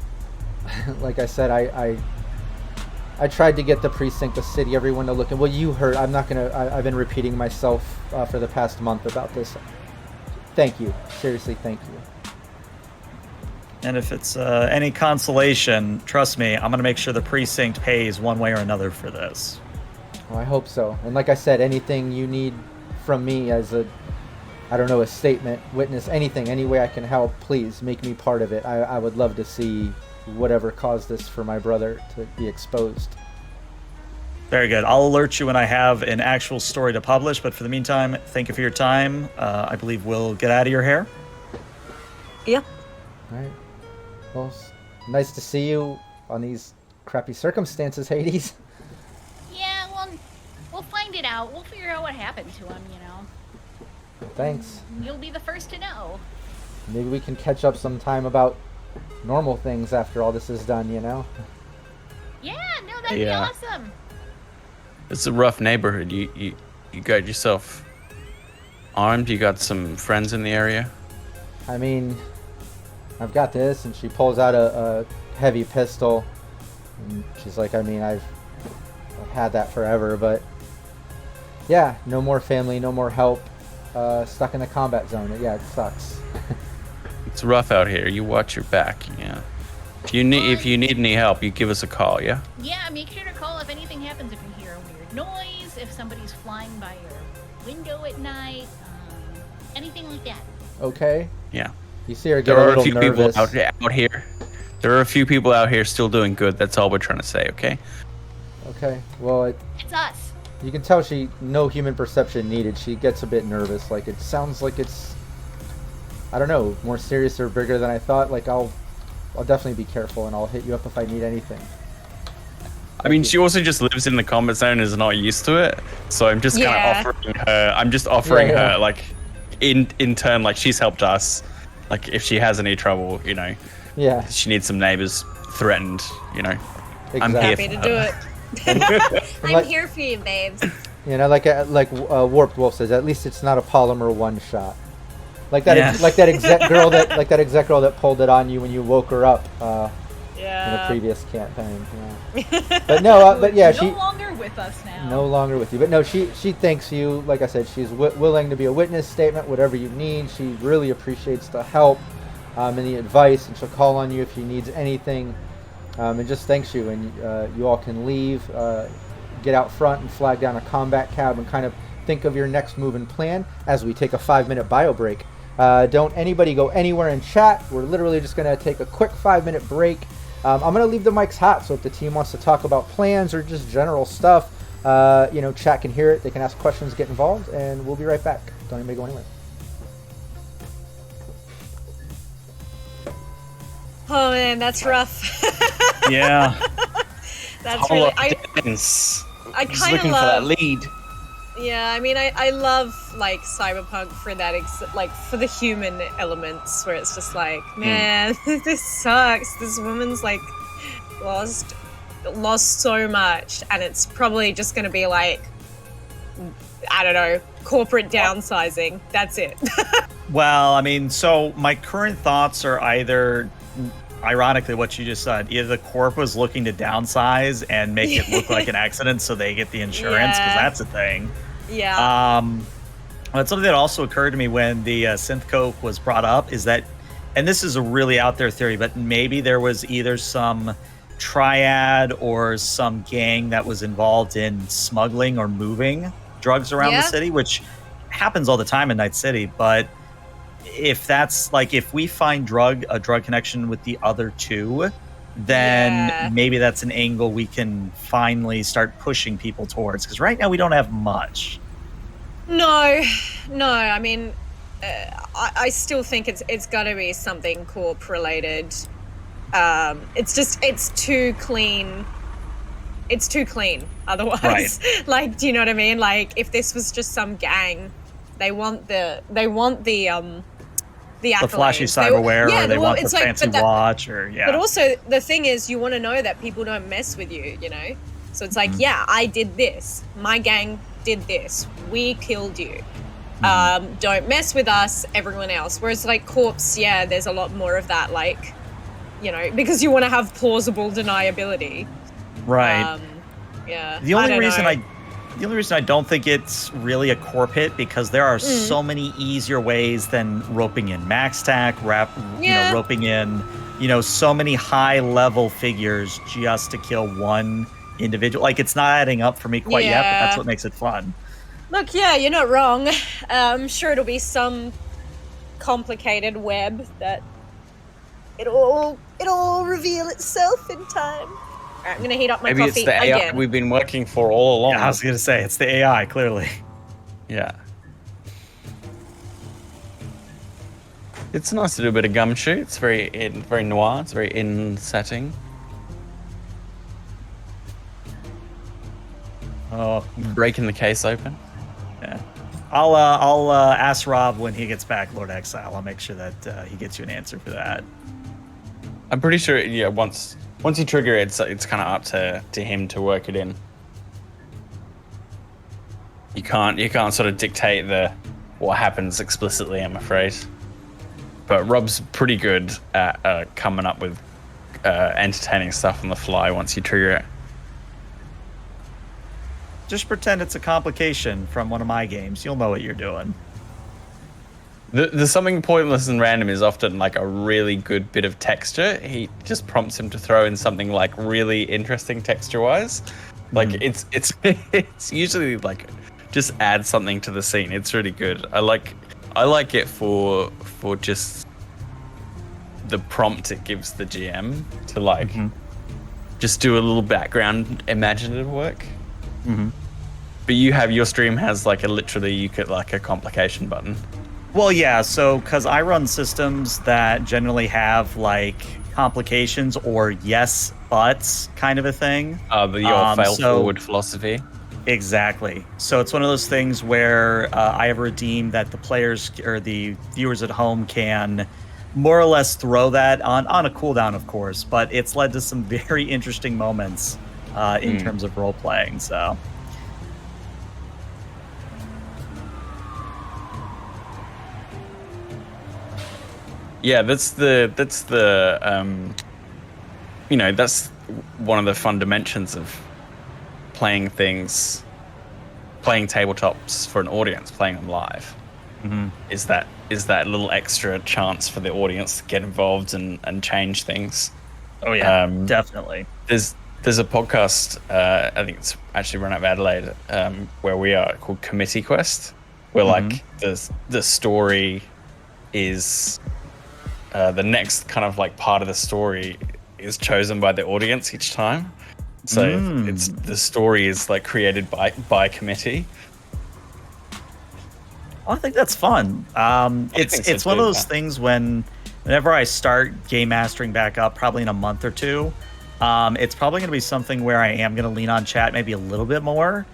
Like I said, I tried to get the precinct, the city, everyone to look. And well, you heard. I'm not gonna. I've been repeating myself for the past month about this. Thank you. Seriously, thank you. And if it's any consolation, trust me, I'm going to make sure the precinct pays one way or another for this. Well, I hope so. And like I said, anything you need from me as a statement, witness, anything, any way I can help, please make me part of it. I would love to see whatever caused this for my brother to be exposed. Very good. I'll alert you when I have an actual story to publish, but for the meantime, thank you for your time. I believe we'll get out of your hair. Yeah. All right. Well, nice to see you on these crappy circumstances, Hades. Yeah, well, we'll find it out. We'll figure out what happened to him, you know. Thanks. You'll be the first to know. Maybe we can catch up sometime about normal things after all this is done, you know? Yeah, no, that'd be awesome. It's a rough neighborhood. You got yourself armed? You got some friends in the area? I mean, I've got this, and she pulls out a heavy pistol. And she's like, I mean, I've had that forever, but yeah, no more family, no more help. Stuck in the combat zone. Yeah, it sucks. It's rough out here. You watch your back. Yeah. If you need any help, you give us a call. Yeah. Yeah, make sure to call if anything happens. If you hear a weird noise, if somebody's flying by your window at night, anything like that. Okay. Yeah. You see her get There a are little a few nervous. people out here. There are a few people out here still doing good. That's all we're trying to say. Okay. Okay. Well, It's us. you can tell no human perception needed. She gets a bit nervous. Like, it sounds like it's, I don't know, more serious or bigger than I thought. Like, I'll definitely be careful, and I'll hit you up if I need anything. I mean, she also just lives in the combat zone and is not used to it. So I'm just kind Yeah. of offering her. I'm just offering Yeah. her, like, in turn, like, she's helped us. Like, if she has any trouble, you know, Yeah, she needs some neighbors threatened, you know. I'm exactly. here Happy to do it. I'm like- here for you, babes. You know, like Warped Wolf says, at least it's not a polymer one shot. Like that, Yeah. like that exec girl that pulled it on you when you woke her up in a Yeah. previous campaign. Yeah. But no, but yeah, no she longer with us now. no longer with you. But no, she thanks you. Like I said, she's willing to be a witness statement, whatever you need. She really appreciates the help and the advice, and she'll call on you if she needs anything. And just thanks you, and you all can leave, get out front, and flag down a combat cab, and kind of think of your next move and plan as we take a 5-minute bio break. Don't anybody go anywhere in chat. We're literally just going to take a quick 5-minute break. I'm going to leave the mics hot, so if the team wants to talk about plans or just general stuff, chat can hear it. They can ask questions, get involved, and we'll be right back. Don't anybody go anywhere. Oh man, that's rough. Yeah. That's Whole really. lot of defense. I Just kind of looking for that love. lead. Yeah, I mean, I love like Cyberpunk for that, like for the human elements where it's just like, man, this sucks. This woman's like lost so much, and it's probably just gonna be like, I don't know, corporate downsizing. That's it. Well, I mean, so my current thoughts are either, ironically, what you just said, either the corp was looking to downsize and make it look like an accident so they get the insurance, because Yeah. that's a thing. Yeah. But something that also occurred to me when the synth was brought up is that, and this is a really out there theory, but maybe there was either some triad or some gang that was involved in smuggling or moving drugs around the Yeah. city, which happens all the time in Night City. But if that's like, if we find a drug connection with the other two, then Yeah. maybe that's an angle we can finally start pushing people towards, because right now we don't have much. No. I mean, I still think it's got to be something corp related. It's too clean. It's too clean. Otherwise, Right. like, do you know what I mean? Like, if this was just some gang, they want the The flashy accolades. cyberware, or they want the it's like, fancy but that- watch, or yeah. But also, the thing is, you want to know that people don't mess with you, you know? So it's like, yeah, I did this. My gang did this. We killed you. Don't mess with us, everyone else. Whereas, like, corpse, yeah, there's a lot more of that, like, you know, because you want to have plausible deniability. Right. Yeah. The only don't reason know. the only reason I don't think it's really a corp hit, because there are so many easier ways than roping in MaxTac, Yeah. roping in, so many high level figures just to kill one individual. Like, it's not adding up for me quite yet, but Yeah. that's what makes it fun. Look, yeah, you're not wrong. I'm sure it'll be some complicated web that it'll reveal itself in time. All right, I'm gonna heat up my Maybe coffee it's the AI again. we've been working for all along. Yeah, I was gonna say it's the AI, clearly. Yeah. It's nice to do a bit of gumshoe. It's very noir. It's very in setting. Oh, Breaking the case open. yeah. I'll ask Rob when he gets back, Lord Exile. I'll make sure that he gets you an answer for that. I'm pretty sure. Yeah. Once you trigger it, it's kind of up to him to work it in. You can't sort of dictate what happens explicitly, I'm afraid. But Rob's pretty good at coming up with entertaining stuff on the fly once you trigger it. Just pretend it's a complication from one of my games. You'll know what you're doing. The something pointless and random is often like a really good bit of texture. He just prompts him to throw in something like really interesting texture-wise. Like it's usually like just add something to the scene. It's really good. I like it for just the prompt it gives the GM to like just do a little background imaginative work. But your stream has like you could like a complication button. Well, yeah, so because I run systems that generally have like complications or yes buts kind of a thing. Your fail forward philosophy. Exactly. So it's one of those things where I have a redeem that the players or the viewers at home can more or less throw that on a cooldown, of course, but it's led to some very interesting moments in terms of role playing. So. Yeah, that's one of the fun dimensions of playing tabletops for an audience, playing them live. Mm-hmm. Is that little extra chance for the audience to get involved and change things. Oh yeah, definitely. There's a podcast, I think it's actually run out of Adelaide, where we are, called Committee Quest, where like the story is the next kind of like part of the story is chosen by the audience each time. So it's the story is like created by committee. I think that's fun. It's one of those things whenever I start game mastering back up, probably in a month or two, it's probably going to be something where I am going to lean on chat maybe a little bit more.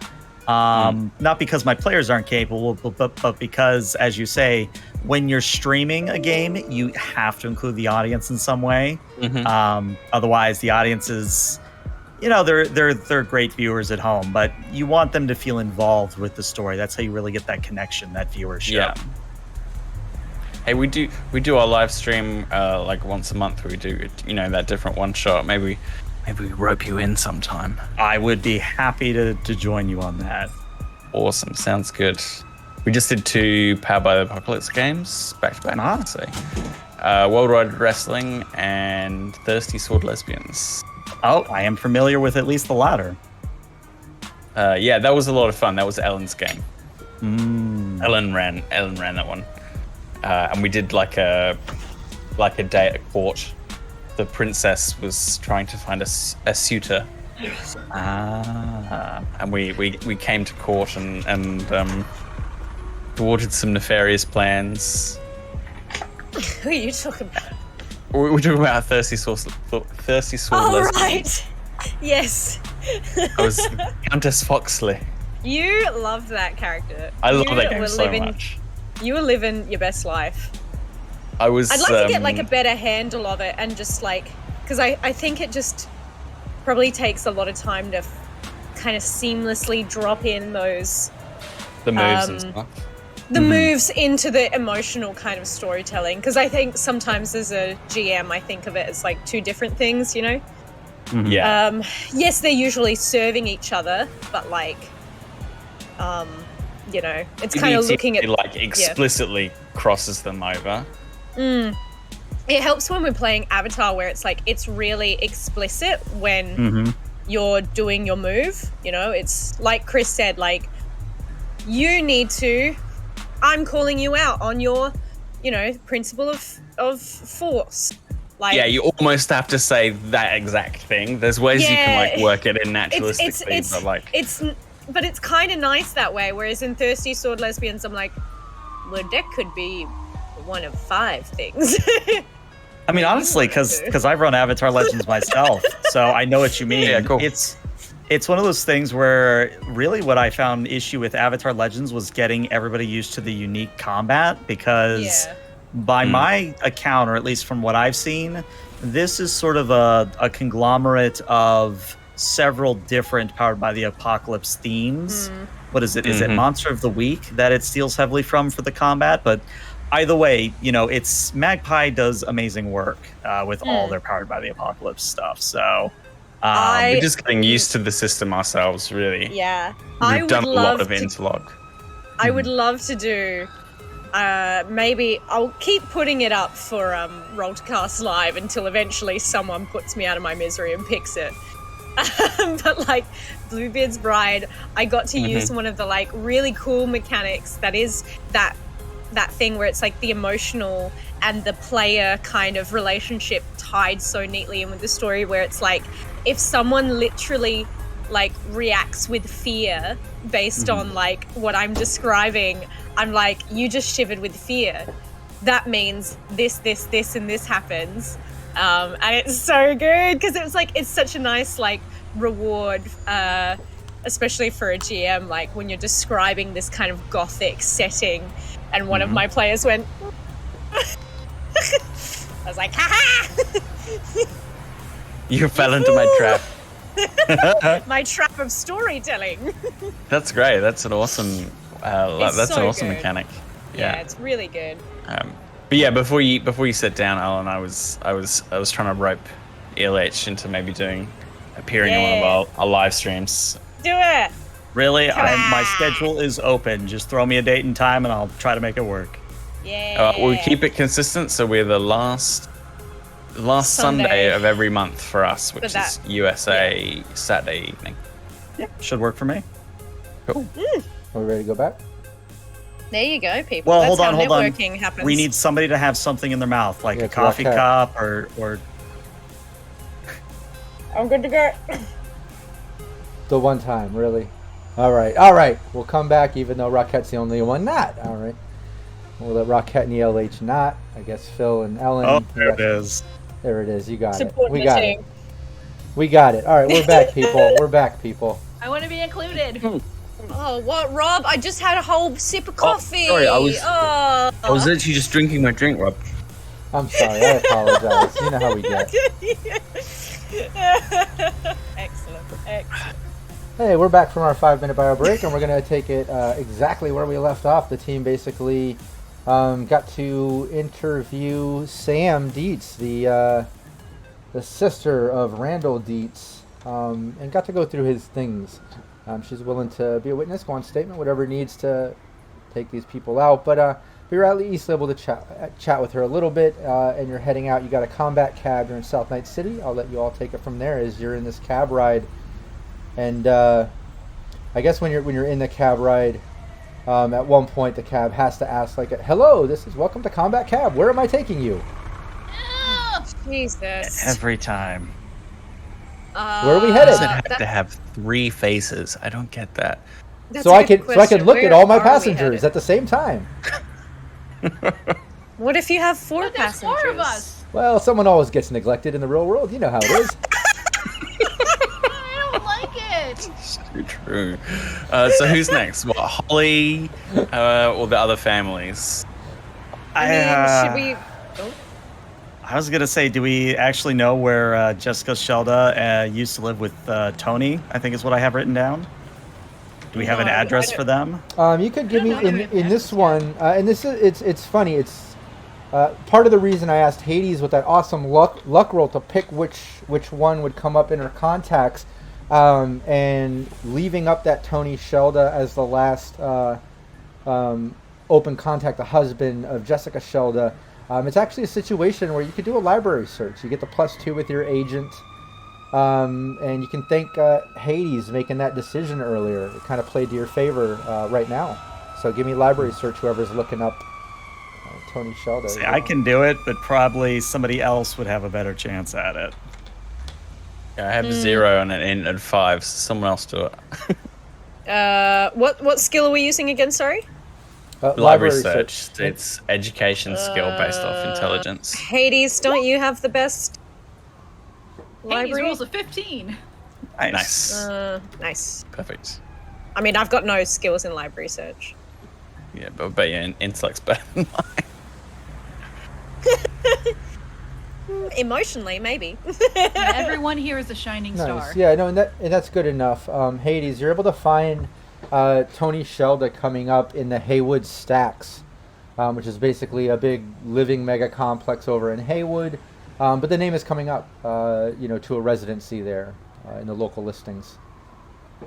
Not because my players aren't capable, but because, as you say, when you're streaming a game, you have to include the audience in some way. Otherwise, the audience is, they're great viewers at home, but you want them to feel involved with the story. That's how you really get that connection, that viewership. Yeah. Hey, we do our live stream like once a month. We do that different one shot. Maybe we rope you in sometime. I would be happy to join you on that. Awesome, sounds good. We just did 2 Powered by the Apocalypse games back to back. So, Worldwide Wrestling and Thirsty Sword Lesbians. Oh, I am familiar with at least the latter. Yeah, that was a lot of fun. That was Ellen's game. Ellen ran that one, and we did like a day at court. The princess was trying to find a suitor. And we came to court and thwarted some nefarious plans. Who are you talking about? We're talking about Thirsty Sword Lesbians. Right. Yes. I was Countess Foxley. You loved that character. I love that game so much. You were living your best life. I'd like to get like a better handle of it and just like, because I think it just probably takes a lot of time to kind of seamlessly drop in those the moves and stuff. The moves into the emotional kind of storytelling, because I think sometimes as a GM I think of it as like 2 different things, Yeah. Yes, they're usually serving each other, but like it's kind of looking at like explicitly crosses them over. It helps when we're playing Avatar, where it's like it's really explicit when you're doing your move. It's like Chris said, like you need to. I'm calling you out on your, principle of force. Like, yeah, you almost have to say that exact thing. There's ways you can like work it in naturalistically, but it's kind of nice that way. Whereas in Thirsty Sword Lesbians, I'm like, well, that could be one of 5 things. I mean, honestly, because I've run Avatar Legends myself, so I know what you mean. Yeah, cool. It's one of those things where really what I found issue with Avatar Legends was getting everybody used to the unique combat, because by my account, or at least from what I've seen, this is sort of a conglomerate of several different Powered by the Apocalypse themes. What is it? Is it Monster of the Week that it steals heavily from for the combat? But either way, it's Magpie does amazing work with all their Powered by the Apocalypse stuff. So we're just getting used to the system ourselves, really. Yeah, we've done a lot of interlog. I would love to do. Maybe I'll keep putting it up for Roll to Cast Live until eventually someone puts me out of my misery and picks it. But like Bluebeard's Bride, I got to use one of the like really cool mechanics that is that thing where it's like the emotional and the player kind of relationship tied so neatly in with the story, where it's like if someone literally like reacts with fear based on like what I'm describing, I'm like, you just shivered with fear. That means this, and this happens. And it's so good because it was like it's such a nice like reward, especially for a GM. Like when you're describing this kind of gothic setting, and one of my players went. I was like, ha ha! You fell into my trap. My trap of storytelling. That's great. That's an awesome. That's so an awesome good. mechanic. Yeah, it's really good. But yeah, before you sit down, Alan, I was trying to rope ELH into maybe appearing in one of our live streams. Do it. Really, my schedule is open. Just throw me a date and time, and I'll try to make it work. Yeah. We keep it consistent, so we're the last Sunday of every month for us, which is USA Saturday evening. Yeah, should work for me. Cool. Are we ready to go back? There you go, people. Well, That's hold on. how networking happens. We need somebody to have something in their mouth, like a coffee Rockette. cup or. I'm good to go. The one time, really. All right. We'll come back, even though Rockette's the only one not. All right. We'll let Rockette and ELH not. I guess Phil and Ellen. Oh, there it is. There it is. You got Support it. We the got team. it. We got it. All right, we're back, people. We're back, people. I want to be included. Oh, what, Rob? I just had a whole sip of coffee. sorry, I was- Oh. I was literally just drinking my drink, Rob. I'm sorry. I apologize. You know how we get. Excellent. Hey, we're back from our 5-minute bio break, and we're going to take it exactly where we left off. The team basically got to interview Sam Dietz, the sister of Randall Dietz, and got to go through his things. She's willing to be a witness, go on statement, whatever needs to take these people out. But we were at least able to chat with her a little bit, and you're heading out. You got a combat cab. You're in South Night City. I'll let you all take it from there as you're in this cab ride. And I guess when you're in the cab ride, at one point the cab has to ask like, "Hello, this is welcome to Combat Cab. Where am I taking you?" Jesus. Every time. Where are we headed? Does it have to have 3 faces? I don't get that. So I can look at all my passengers at the same time. What if you have 4 But there's passengers? 4 of us. Well, someone always gets neglected in the real world. You know how it is. I don't like it. It's too true. So who's next? What, Holly or the other families? I mean, should we? I was gonna say, do we actually know where Jessica Shelda used to live with Tony? I think is what I have written down. Do we have an No, address I for them? You could give me in this one, and this is it's funny. It's part of the reason I asked Hades with that awesome luck roll to pick which one would come up in her contacts, and leaving up that Tony Shelda as the last open contact, the husband of Jessica Shelda. It's actually a situation where you could do a library search. You get the +2 with your agent, and you can thank Hades making that decision earlier. It kind of played to your favor right now. So give me library search, whoever's looking up Tony Shelda. See, I can do it, but probably somebody else would have a better chance at it. Yeah, I have 0 and an int and 5, so someone else do it. What skill are we using again? Sorry. Library search. It's education skill based off intelligence. Hades, don't you have the best Hades library? rolls a 15. Nice. Nice. Perfect. I mean, I've got no skills in library search. Yeah, but yeah, intellect's better than mine. Emotionally, maybe. Everyone here is a shining star. Nice. Yeah, no, and that's good enough. Hades, you're able to find Tony Shelda coming up in the Haywood Stacks, which is basically a big living mega complex over in Haywood. But the name is coming up, to a residency there in the local listings.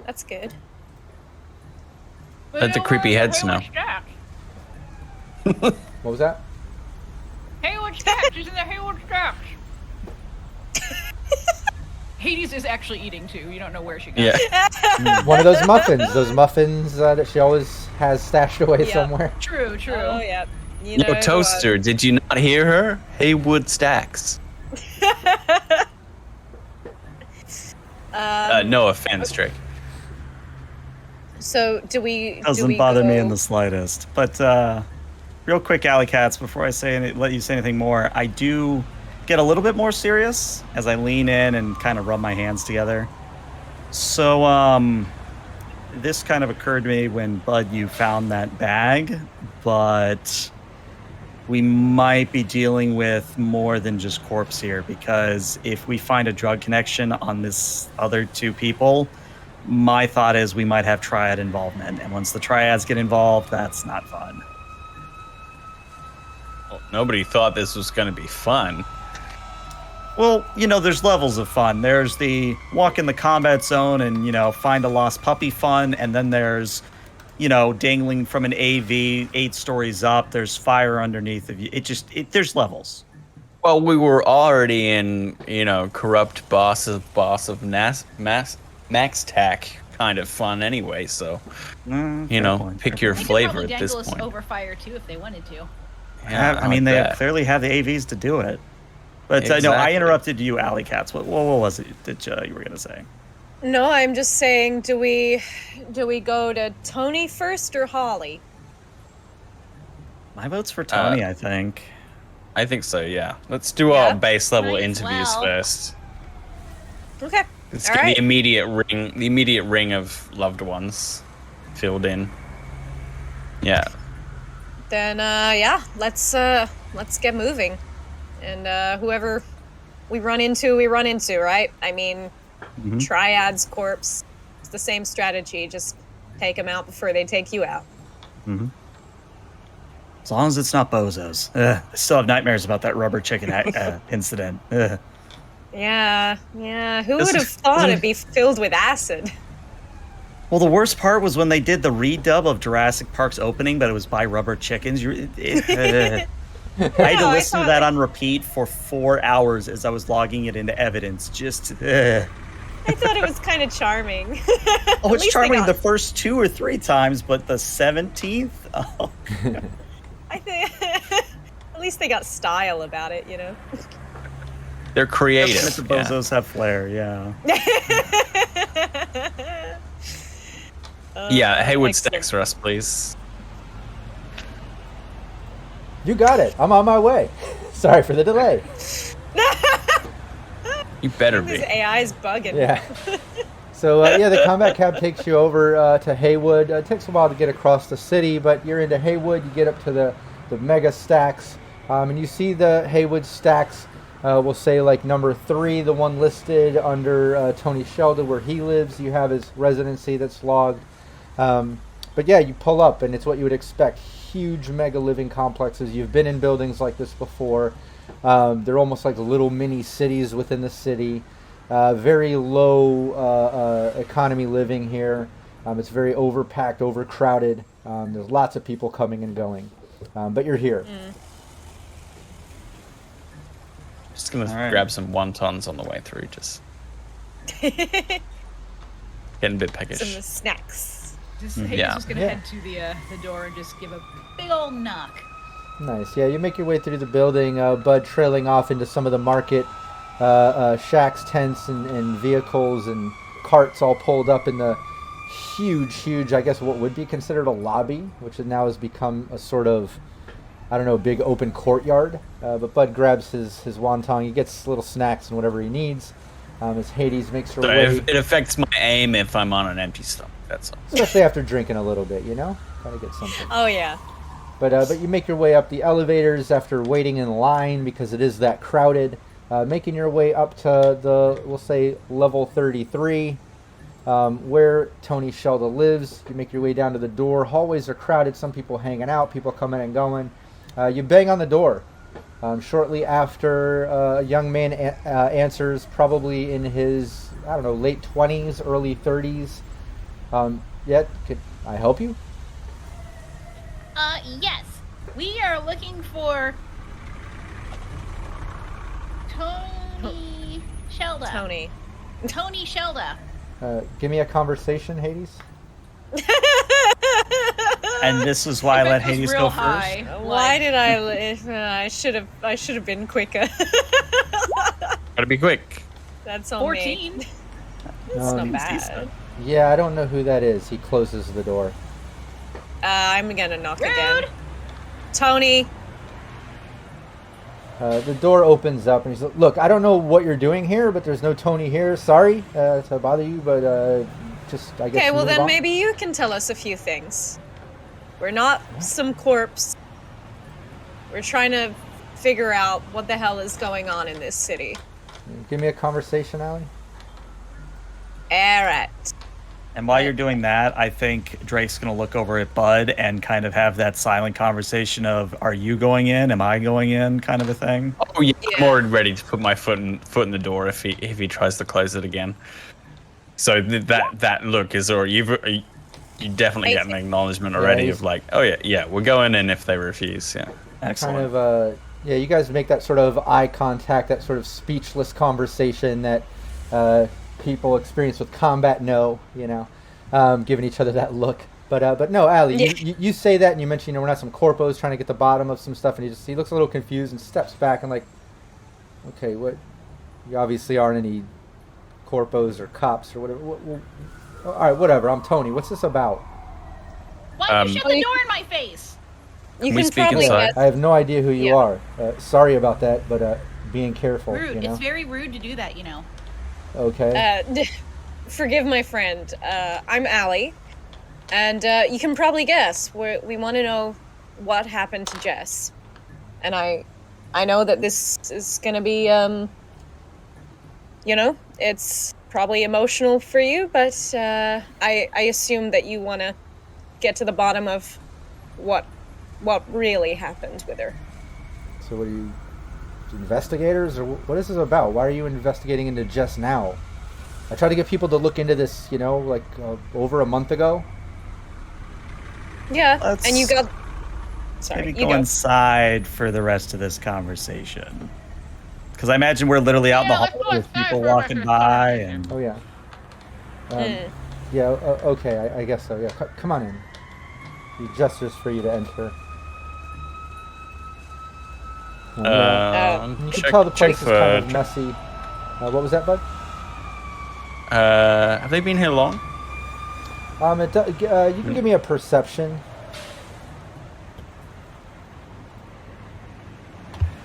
That's good. Let the creepy heads know. What was that? Haywood Stacks. She's in the Haywood Stacks. Hades is actually eating too. You don't know where she got it. Yeah. One of those muffins that she always has stashed away Yeah. somewhere. True. Oh, yeah. You Yo, know, Toaster, did you not hear her? Haywood Stacks. No offense, Drake. So, do we... Doesn't bother me in the slightest. But real quick, Alley Cats, before I let you say anything more, I do get a little bit more serious as I lean in and kind of rub my hands together. So, this kind of occurred to me when, Bud, you found that bag, but we might be dealing with more than just corpse here, because if we find a drug connection on this other two people, my thought is we might have triad involvement. And once the triads get involved, that's not fun. Well, nobody thought this was going to be fun. Well, there's levels of fun. There's the walk in the combat zone and, find a lost puppy fun. And then there's, dangling from an AV 8 stories up. There's fire underneath of you. There's levels. Well, we were already in, corrupt boss of MaxTac kind of fun anyway. So, pick your flavor at this point. Over fire too if they wanted to. Yeah, they clearly have the AVs to do it. But no, I Exactly. interrupted you, Alley Cats. What was it that you were going to say? No, I'm just saying, do we go to Tony first or Holly? My vote's for Tony, I think. I think so, yeah. Let's do our base level Might as interviews well. first. Okay. Let's All get right. the immediate ring of loved ones filled in. Yeah. Then let's get moving. And whoever we run into, right? I mean, Triad's corpse. It's the same strategy. Just take them out before they take you out. Mm-hmm. As long as it's not bozos. I still have nightmares about that rubber chicken incident. Yeah. Who would have thought it'd be filled with acid? Well, the worst part was when they did the redub of Jurassic Park's opening, but it was by Rubber Chickens. I had to listen to that on repeat for 4 hours as I was logging it into evidence. Just, I thought it was kind of charming. Oh, it's charming the first 2 or 3 times, but the 17th? Oh. I think at least they got style about it, They're creative. Mr. Bozos have flair, yeah. Yeah, Haywood excellent. stacks for us, please. You got it. I'm on my way. Sorry for the delay. You better This be. AI's bugging. Yeah. So, the combat cab takes you over to Haywood. It takes a while to get across the city, but you're into Haywood. You get up to the mega stacks, and you see the Haywood stacks. We'll say like number 3, the one listed under Tony Sheldon where he lives. You have his residency that's logged. But yeah, you pull up, and it's what you would expect. Huge mega living complexes. You've been in buildings like this before. They're almost like little mini cities within the city. Very low economy living here. It's very overpacked, overcrowded. There's lots of people coming and going. But you're here. Just gonna right. grab some wontons on the way through, just getting a bit peckish. Some snacks. Hayden's Yeah. just gonna head to the door and just give a big old knock. Nice. Yeah, you make your way through the building, Bud trailing off into some of the market shacks, tents, and vehicles and carts all pulled up in the huge, I guess what would be considered a lobby, which now has become a sort of, I don't know, big open courtyard. But Bud grabs his wonton. He gets little snacks and whatever he needs. As Hades makes her So way, it affects my aim if I'm on an empty stomach. That's all. especially after drinking a little bit, gotta get something. Oh yeah. But you make your way up the elevators after waiting in line because it is that crowded. Making your way up to we'll say, level 33, where Tony Sheldon lives. You make your way down to the door. Hallways are crowded. Some people hanging out, people coming and going. You bang on the door. Shortly after, a young man answers, probably in his, I don't know, late 20s, early 30s. Could I help you? Yes. We are looking for Tony Shelda. Tony Shelda. Give me a conversation, Hades. And this is why I let Effect was Hades real go high. first. Why did I should have been quicker. Gotta be quick. That's on 14. me. That's not bad. decent. Yeah, I don't know who that is. He closes the door. I'm gonna knock Rude. again. Tony. The door opens up, and he's like, "Look, I don't know what you're doing here, but there's no Tony here. Sorry to bother you, but just I guess." Okay, well move then on." maybe you can tell us a few things. We're not some corpse. We're trying to figure out what the hell is going on in this city. Give me a conversation, Allie. Alright. And while you're doing that, I think Drake's going to look over at Bud and kind of have that silent conversation of, are you going in? Am I going in? Kind of a thing. Oh yeah, I'm Yeah. already ready to put my foot in the door if he tries to close it again. So that look is already you definitely get an acknowledgement already he's- of like, oh yeah, we're going in if they refuse. Yeah. Excellent. Kind of, you guys make that sort of eye contact, that sort of speechless conversation that people experience with combat. Giving each other that look. But no, Allie, Yeah. you say that, and you mention we're not some corpos trying to get the bottom of some stuff, and he looks a little confused and steps back and like, okay, what? You obviously aren't any corpos or cops or whatever. All right, whatever. I'm Tony. What's this about? Why you shut the door in my face? You Can we can speak probably inside? guess. I have no idea who you Yeah. are. Sorry about that, but being careful. Rude. You know? It's very rude to do that, you know. Okay. Forgive my friend. I'm Allie. And you can probably guess. We want to know what happened to Jess. And I know that this is going to be, it's probably emotional for you, but I assume that you want to get to the bottom of what really happened with her. So what are you, investigators, or what is this about? Why are you investigating into Jess now? I tried to get people to look into this, over a month ago. Yeah, Let's and you got... Sorry, Maybe you go go. inside for the rest of this conversation. Because I imagine we're literally out in the Yeah, let's hall go with inside people for the rest walking of this by, conversation. and Oh yeah. Mm. Yeah. Okay. I guess so. Yeah. Come on in. He gestures for you to enter. And, you can tell the check place is kind of for. messy. What was that, bud? Have they been here long? You can give me a perception.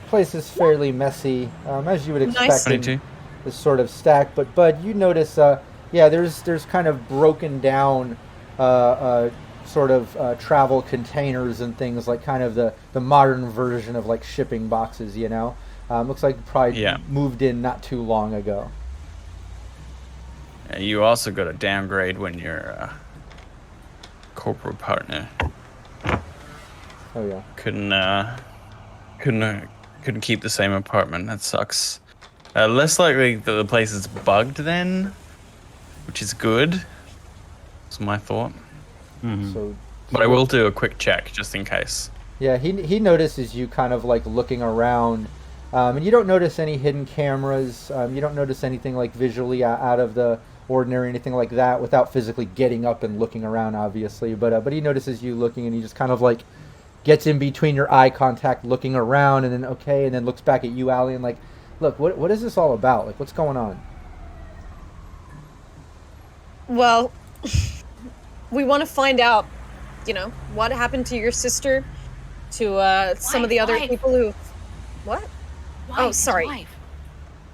Place is fairly messy, as you would expect. Nice. in 22. this sort of stack. But you notice, there's kind of broken down, sort of travel containers and things, like kind of the modern version of like shipping boxes. Looks like you probably Yeah. moved in not too long ago. You also got a downgrade when you're a corporate partner. Oh yeah. Couldn't keep the same apartment. That sucks. Less likely that the place is bugged then, which is good. That's my thought. So. But I will do a quick check just in case. Yeah, he notices you kind of like looking around, and you don't notice any hidden cameras. You don't notice anything like visually out of the ordinary, anything like that, without physically getting up and looking around, obviously. But he notices you looking, and he just kind of like gets in between your eye contact, looking around, and then looks back at you, Allie, and like, look, what is this all about? Like, what's going on? Well, we want to find out, what happened to your sister, to some of the other Wife. people who... What? Wife, his sorry. wife.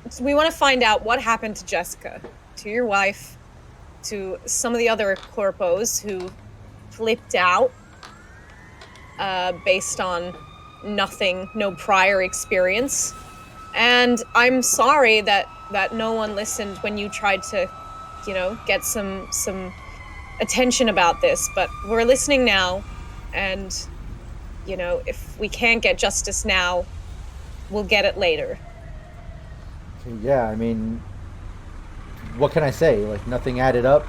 So we want to find out what happened to Jessica, to your wife, to some of the other corpos who flipped out based on nothing, no prior experience. And I'm sorry that no one listened when you tried to, get some attention about this, but we're listening now, and, if we can't get justice now, we'll get it later. Yeah, I mean, what can I say? Like, nothing added up.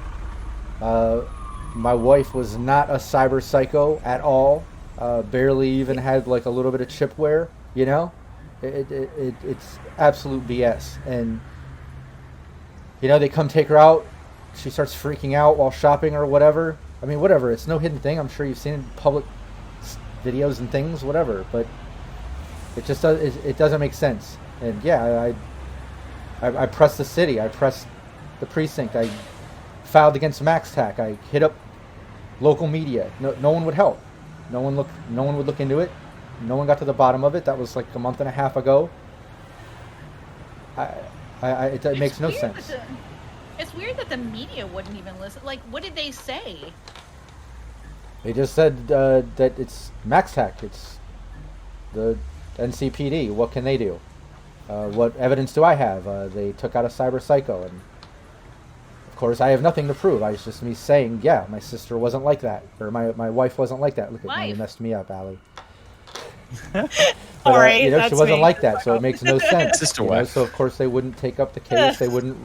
My wife was not a cyber psycho at all. Barely even had like a little bit of chipware, It's absolute BS. And, they come take her out. She starts freaking out while shopping or whatever. I mean, whatever. It's no hidden thing. I'm sure you've seen public videos and things, whatever. But it just it doesn't make sense. And yeah, I pressed the city. I pressed the precinct. I filed against MaxTac. I hit up local media. No one would help. No one would look into it. No one got to the bottom of it. That was like a month and a half ago. It makes no sense. It's weird that the media wouldn't even listen. Like, what did they say? They just said that it's MaxTac. It's the NCPD. What can they do? What evidence do I have? They took out a cyber psycho, and of course I have nothing to prove. It's just me saying, yeah, my sister wasn't like that, or my wife wasn't like that. Look at me, you messed me up, Allie. All right, she wasn't like that, so it makes no sense. Sister wife. So of course they wouldn't take up the case. They wouldn't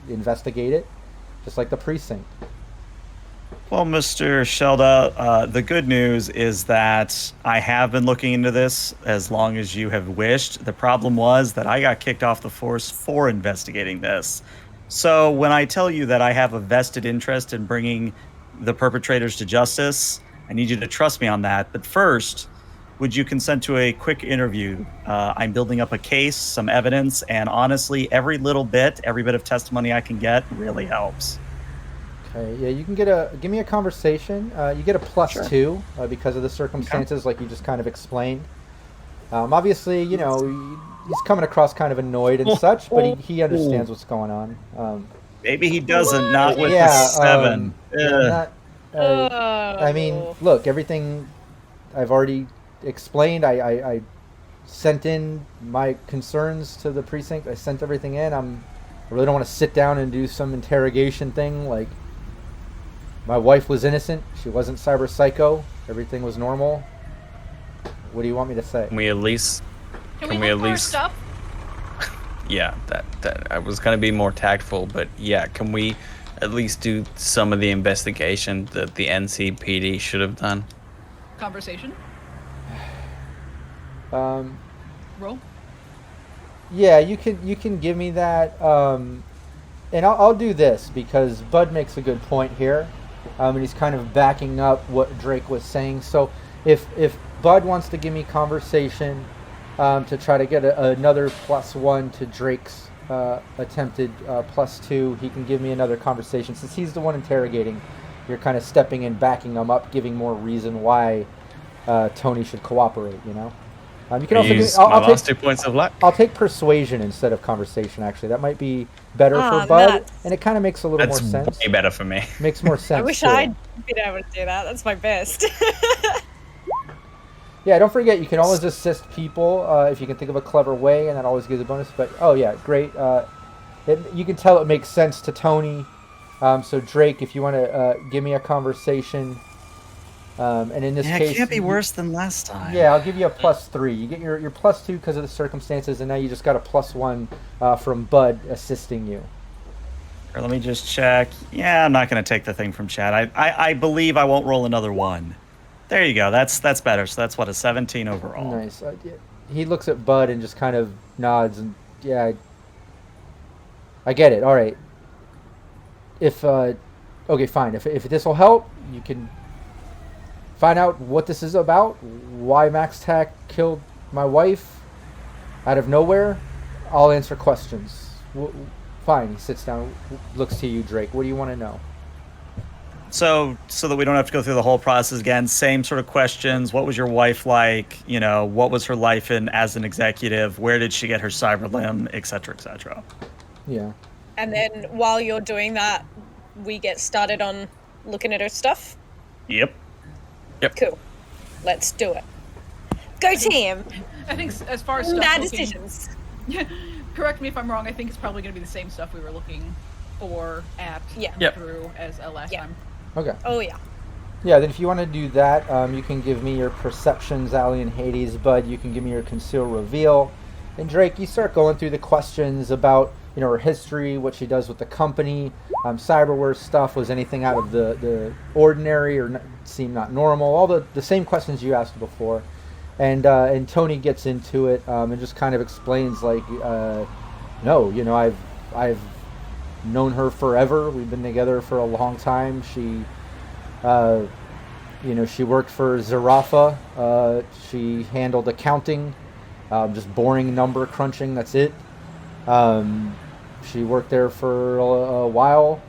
investigate it, just like the precinct. Well, Mr. Shelda, the good news is that I have been looking into this as long as you have wished. The problem was that I got kicked off the force for investigating this. So when I tell you that I have a vested interest in bringing the perpetrators to justice, I need you to trust me on that. But first, would you consent to a quick interview? I'm building up a case, some evidence, and honestly, every bit of testimony I can get really helps. Okay, yeah, you can give me a conversation. You get a +2 because of the circumstances, like you just kind of explained. Obviously, you know, he's coming across kind of annoyed and such, but he understands what's going on. Maybe he doesn't, not with Yeah, the 7. I mean, look, everything I've already explained. I sent in my concerns to the precinct. I sent everything in. I really don't want to sit down and do some interrogation thing. Like, my wife was innocent. She wasn't cyber psycho. Everything was normal. What do you want me to say? Can we at least? Can we look for stuff? Yeah, that I was gonna be more tactful, but yeah, can we at least do some of the investigation that the NCPD should have done? Conversation. Roll. Yeah, you can give me that, and I'll do this because Bud makes a good point here, and he's kind of backing up what Drake was saying. So if Bud wants to give me conversation to try to get another +1 to Drake's attempted +2, he can give me another conversation. Since he's the one interrogating, you're kind of stepping in, backing him up, giving more reason why Tony should cooperate, you know? You can also use my last 2 points of luck. I'll take persuasion instead of conversation, actually. That might be better for Bud, and it kind of makes a little more sense. That's way better for me. Makes more sense. I wish too. I'd been able to do that. That's my best. Yeah, don't forget, you can always assist people if you can think of a clever way, and that always gives a bonus. But, oh yeah, great. You can tell it makes sense to Tony. So, Drake, if you want to give me a conversation, and in this case... it can't be worse than last time. Yeah, I'll give you a +3. You get your +2 because of the circumstances, and now you just got a +1 from Bud assisting you. Or let me just check. Yeah, I'm not going to take the thing from Chad. I believe I won't roll another 1. There you go. That's better. So that's what, a 17 overall. Nice. Yeah. He looks at Bud and just kind of nods, and yeah, I get it. All right. If okay, fine. If this will help, you can find out what this is about. Why MaxTac killed my wife out of nowhere. I'll answer questions. Fine. He sits down, looks to you, Drake. What do you want to know? So that we don't have to go through the whole process again, same sort of questions. What was your wife like? You know, what was her life in as an executive? Where did she get her cyber limb, et cetera, et cetera? Yeah. And then while you're doing that, we get started on looking at her stuff? Yep. Cool. Let's do it. Go team! I think as far as stuff Bad looking, decisions. correct me if I'm wrong, I think it's probably going to be the same stuff we were looking for at through as last time. Okay. Oh, yeah. Yeah, then if you want to do that, you can give me your perceptions, Allie and Hades. Bud, you can give me your conceal reveal. And Drake, you start going through the questions about, you know, her history, what she does with the company, cyberware stuff. Was anything out of the ordinary or seemed not normal? All the same questions you asked before. And Tony gets into it and just kind of explains, like, no, you know, I've known her forever. We've been together for a long time. She, you know, she worked for Zarafa. She handled accounting, just boring number crunching. That's it. She worked there for a while.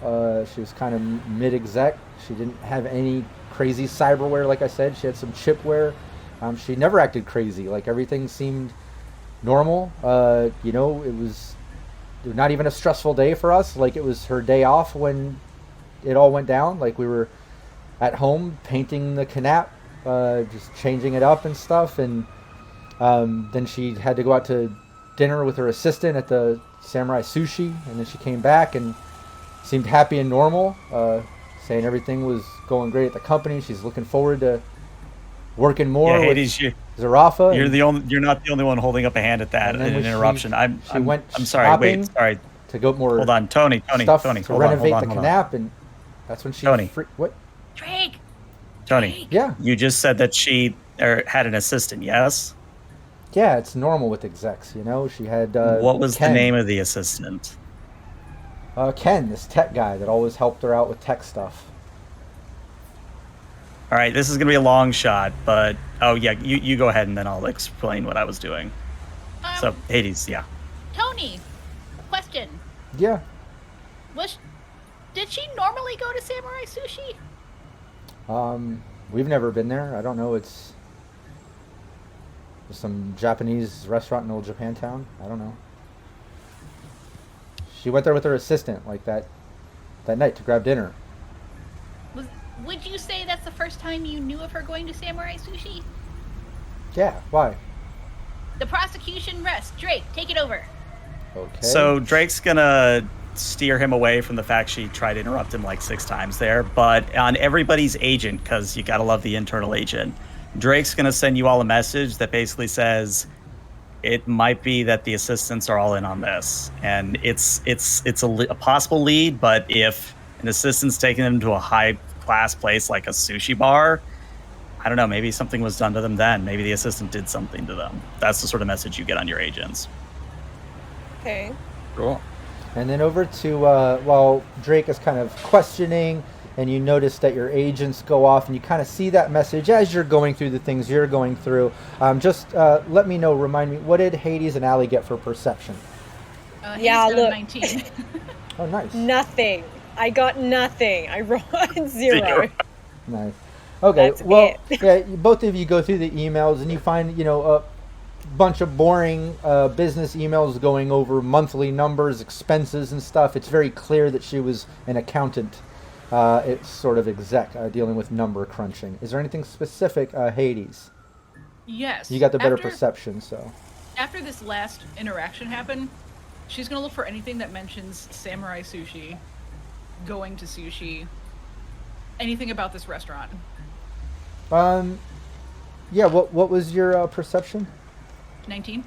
She was kind of mid-exec. She didn't have any crazy cyberware, like I said. She had some chipware, She never acted crazy. Like everything seemed normal. You know, it was not even a stressful day for us. Like it was her day off when it all went down. Like we were at home painting the canap, just changing it up and stuff. And then she had to go out to dinner with her assistant at the Samurai Sushi, and then she came back and seemed happy and normal, saying everything was going great at the company. She's looking forward to working more with Zarafa. You're not the only one holding up a hand at that. An interruption. I'm sorry. Wait, sorry. To go more. Hold on, Tony. Stuff to renovate the canap, and that's when she. Tony. What? Drake. Tony. Drake. Yeah. You just said that she had an assistant. Yes. Yeah, it's normal with execs. You know, she had. What was Ken. the name of the assistant? Ken, this tech guy that always helped her out with tech stuff. All right, this is gonna be a long shot, but you go ahead and then I'll explain what I was doing. So Hades, yeah. Tony, question. Yeah. Did she normally go to Samurai Sushi? We've never been there. I don't know. It's some Japanese restaurant in Old Japantown. I don't know. She went there with her assistant like that night to grab dinner. Would you say that's the first time you knew of her going to Samurai Sushi? Yeah, why? The prosecution rests. Drake, take it over. Okay. So Drake's gonna steer him away from the fact she tried to interrupt him like 6 times there, but on everybody's agent, because you gotta love the internal agent, Drake's gonna send you all a message that basically says it might be that the assistants are all in on this, and it's a possible lead, but if an assistant's taking them to a high class place like a sushi bar, I don't know, maybe something was done to them then. Maybe the assistant did something to them. That's the sort of message you get on your agents. Okay. Cool. And then over to while Drake is kind of questioning, and you notice that your agents go off, and you kind of see that message as you're going through the things you're going through. Just let me know, remind me, what did Hades and Allie get for perception? Yeah, Hades got a look. 19. Oh, nice. Nothing. I got nothing. I rolled 0. Nice. Okay, That's well, it. yeah, both of you go through the emails, and you find, you know, a bunch of boring business emails going over monthly numbers, expenses, and stuff. It's very clear that she was an accountant. It's sort of exec dealing with number crunching. Is there anything specific, Hades? Yes. You got the better perception, so. After this last interaction happened, she's gonna look for anything that mentions Samurai Sushi, going to sushi, anything about this restaurant. Yeah. What was your perception? 19.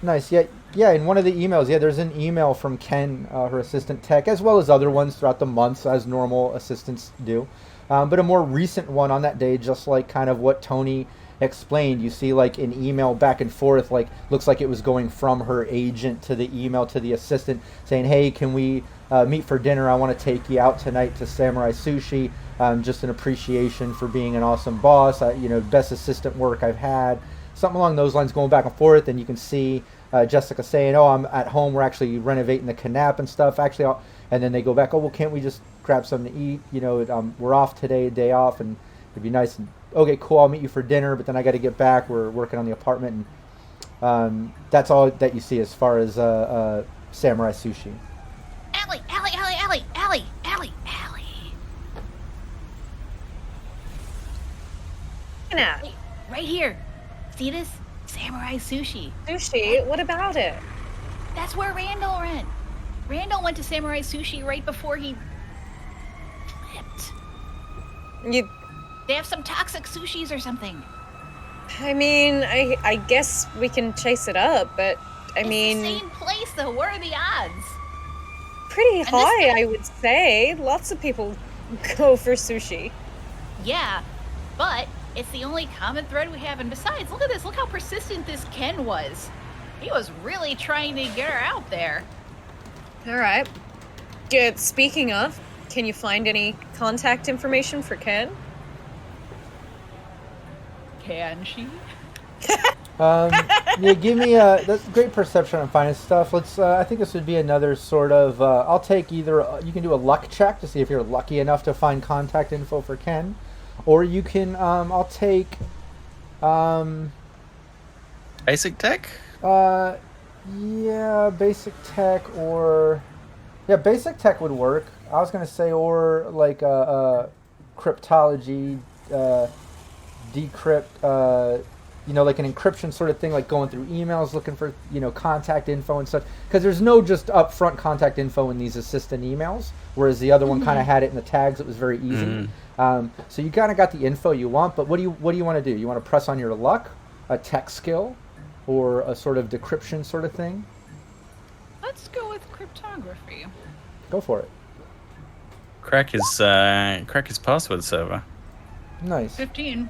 Nice. Yeah. In one of the emails, there's an email from Ken, her assistant tech, as well as other ones throughout the months, as normal assistants do. But a more recent one on that day, just like kind of what Tony explained. You see like an email back and forth, like looks like it was going from her agent to the email to the assistant, saying, "Hey, can we meet for dinner? I want to take you out tonight to Samurai Sushi. Just an appreciation for being an awesome boss. Best assistant work I've had." Something along those lines, going back and forth, and you can see Jessica saying, "Oh, I'm at home. We're actually renovating the canap and stuff." And then they go back, "Oh, well, can't we just grab something to eat? We're off today, day off, and it'd be nice." And okay, cool. I'll meet you for dinner, but then I got to get back. We're working on the apartment, and that's all that you see as far as Samurai Sushi. Allie. Nah. Wait, right here. See this? Samurai Sushi. Sushi? What about it? That's where Randall went. Randall went to Samurai Sushi right before he flipped. They have some toxic sushis or something. I mean, I guess we can chase it up, but It's the same place though. What are the odds? pretty this high, guy- I would say. Lots of people go for sushi. Yeah, but it's the only common thread we have. And besides, look at this. Look how persistent this Ken was. He was really trying to get her out there. All right. Good. Speaking of, can you find any contact information for Ken? Can she? Give me that's great perception on finance stuff. Let's. I think this would be another sort of. I'll take either. You can do a luck check to see if you're lucky enough to find contact info for Ken, or you can. I'll take Basic tech? Yeah, basic tech or... Yeah, basic tech would work. I was going to say, or like cryptology, decrypt, like an encryption sort of thing, like going through emails, looking for, contact info and such. Because there's no just upfront contact info in these assistant emails, whereas the other one kind of had it in the tags. It was very easy. So you kind of got the info you want, but what do you want to do? You want to press on your luck, a tech skill, or a sort of decryption sort of thing? Let's go with cryptography. Go for it. Crack his password server. Nice. 15.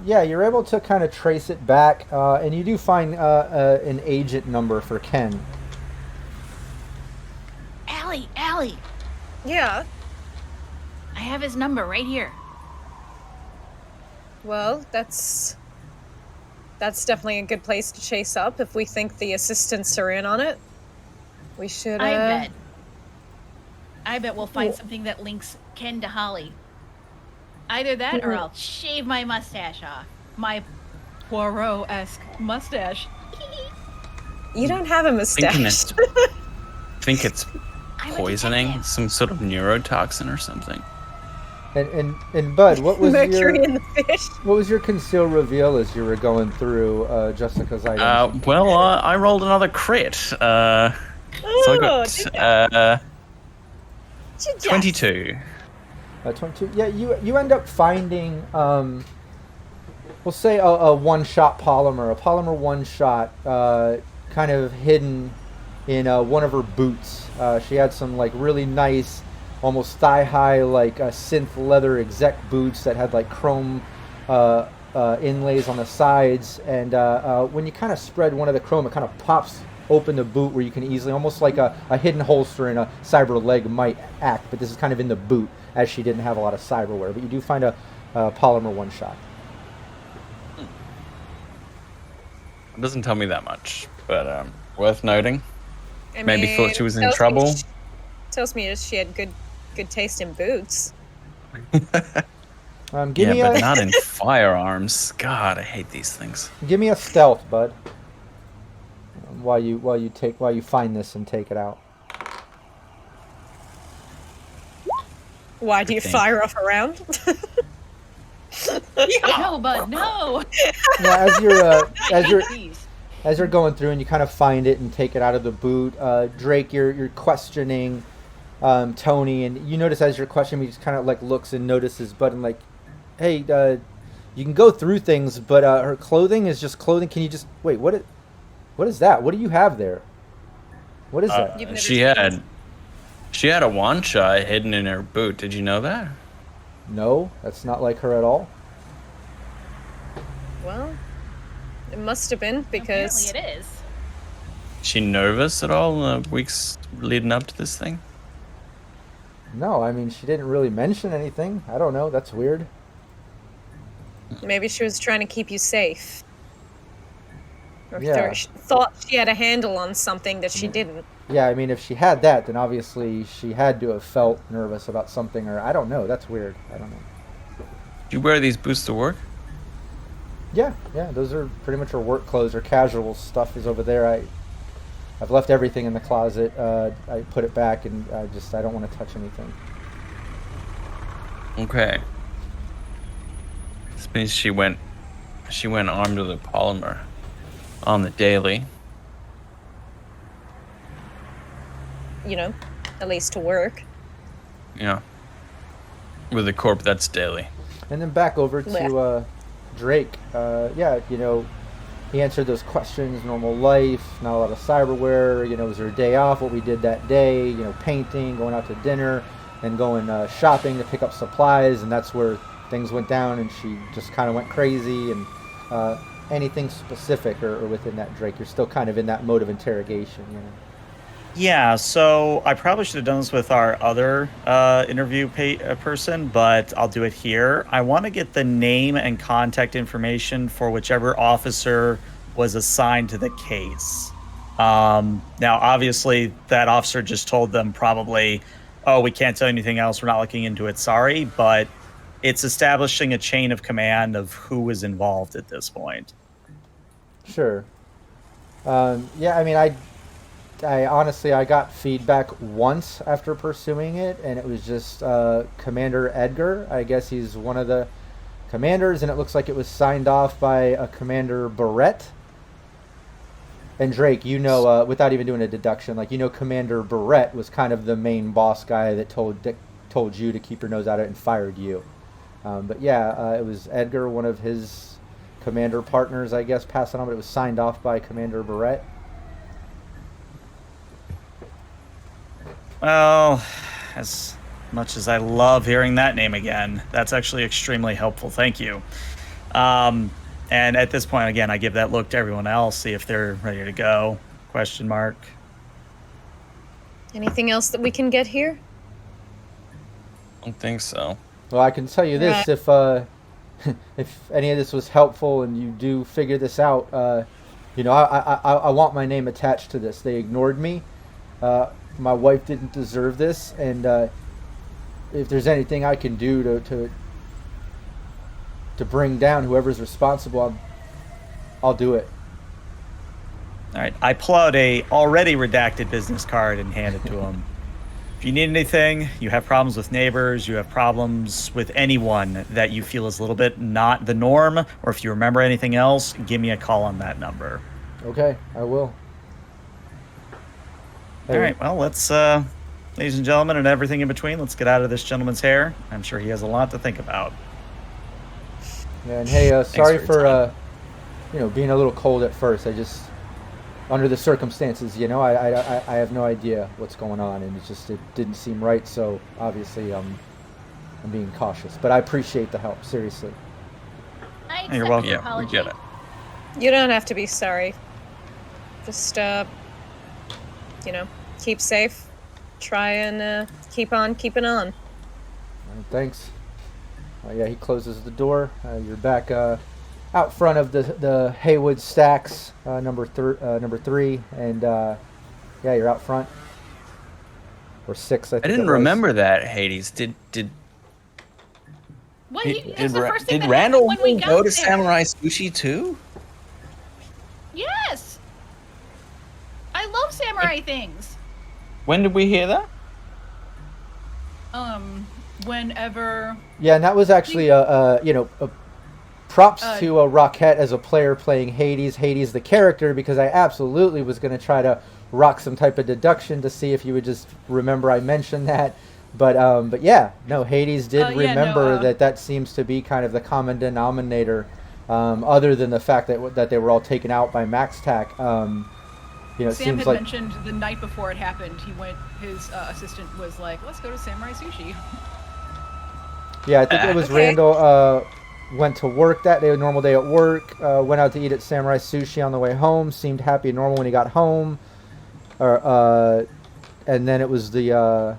Yeah, you're able to kind of trace it back, and you do find an agent number for Ken. Allie, Yeah. I have his number right here. Well, that's definitely a good place to chase up if we think the assistants are in on it. We should. I bet we'll find something that links Ken to Holly. Either that, or I'll shave my mustache off. My Poirot-esque mustache. You don't have a mustache. Think it's I'm a poisoning, detective. some sort of neurotoxin or something. And Bud, what was Mercury in the fish. what was your conceal reveal as you were going through Jessica's items? I rolled another crit. So I got 22. 22. Yeah, you end up finding, we'll say a one-shot polymer, a polymer one-shot, kind of hidden in one of her boots. She had some like really nice, almost thigh-high, like synth leather exec boots that had like chrome inlays on the sides, and when you kind of spread one of the chrome, it kind of pops open the boot where you can easily, almost like a hidden holster in a cyber leg might act, but this is kind of in the boot, as she didn't have a lot of cyberware. But you do find a polymer one-shot. It doesn't tell me that much, but worth noting. I Maybe mean, thought she was in tells me trouble. Tells me she had good taste in boots. Give me but a not in firearms. God, I hate these things. give me a stealth, Bud. While you find this and take it out. Why do you Good thing. fire off a round? No, bud, no. Yeah, I as you're hate these. as you're going through and you kind of find it and take it out of the boot, Drake, you're questioning Tony, and you notice as you're questioning, he just kind of like looks and notices Bud and like, hey, you can go through things, but her clothing is just clothing. Can you just wait? What is that? What do you have there? What is that? You've never She seen had a one shot hidden in her boot. Did you know that? No, that's not like her at all. Well, it must have been because Apparently it is. Is she nervous at all in the weeks leading up to this thing? No, I mean she didn't really mention anything. I don't know. That's weird. maybe she was trying to keep you safe. Or Yeah. thought she had a handle on something that she didn't. Yeah, I mean if she had that, then obviously she had to have felt nervous about something, or I don't know. That's weird. I don't know. Do you wear these boots to work? Yeah, those are pretty much her work clothes. Her casual stuff is over there. I've left everything in the closet. I put it back, and I don't want to touch anything. Okay. This means she went armed with a polymer on the daily. You know, at least to work. Yeah. With a corp that's daily. And then back over to Drake. He answered those questions: normal life, not a lot of cyberware. Was there a day off? What we did that day? Painting, going out to dinner, and going shopping to pick up supplies. And that's where things went down, and she just kind of went crazy. And anything specific or within that, Drake, you're still kind of in that mode of interrogation. Yeah, so I probably should have done this with our other interview person, but I'll do it here. I want to get the name and contact information for whichever officer was assigned to the case. Now, obviously, that officer just told them probably, oh, we can't tell you anything else. We're not looking into it. Sorry. But it's establishing a chain of command of who is involved at this point. Sure. Yeah, I mean, I honestly, I got feedback once after pursuing it, and it was just Commander Edgar. I guess he's one of the commanders, and it looks like it was signed off by a Commander Barrett. And Drake, you know, without even doing a deduction, like, you know, Commander Barrett was kind of the main boss guy that told you to keep your nose out of it and fired you. But yeah, it was Edgar, one of his commander partners, I guess, passed it on, but it was signed off by Commander Barrett. Well, as much as I love hearing that name again, that's actually extremely helpful. Thank you. And at this point, again, I give that look to everyone else, see if they're ready to go. Question mark. Anything else that we can get here? I don't think so. Well, I can tell you this: if any of this was helpful and you do figure this out, you know, I want my name attached to this. They ignored me. My wife didn't deserve this, and if there's anything I can do to bring down whoever's responsible, I'll do it. All right, I pull out a already redacted business card and hand it to him. If you need anything, you have problems with neighbors, you have problems with anyone that you feel is a little bit not the norm, or if you remember anything else, give me a call on that number. Okay, I will. All right, well, let's, ladies and gentlemen, and everything in between, let's get out of this gentleman's hair. I'm sure he has a lot to think about. Yeah, and hey, sorry for your for you know, being a little cold at first. I just, under the circumstances, you know, I have no idea what's going on, and it didn't seem right. So obviously, I'm being cautious. But I appreciate the help, seriously. I accept You're welcome. your Yeah, we apology. get it. You don't have to be sorry. Just, you know, keep safe. Try and keep on keeping on. Thanks. Yeah, he closes the door. You're back out front of the Haywood Stacks, number 3, and yeah, you're out front. Or 6, I think. I didn't it was. remember that, Hades. Did Well, did, that's the first thing did that Randall happened when we go got to there. Samurai Sushi too? Yes. I love samurai things. When did we hear that? Whenever Yeah, and that was actually props to Rockette as a player playing Hades the character, because I absolutely was going to try to rock some type of deduction to see if you would just remember I mentioned that. But yeah, no, Hades did remember that seems to be kind of the common denominator, other than the fact that they were all taken out by MaxTac. You know, it Sam seems had like mentioned the night before it happened, his assistant was like, "Let's go to Samurai Sushi." yeah, I think it was Okay. Randall went to work that day, a normal day at work. Went out to eat at Samurai Sushi on the way home. Seemed happy and normal when he got home. And then it was the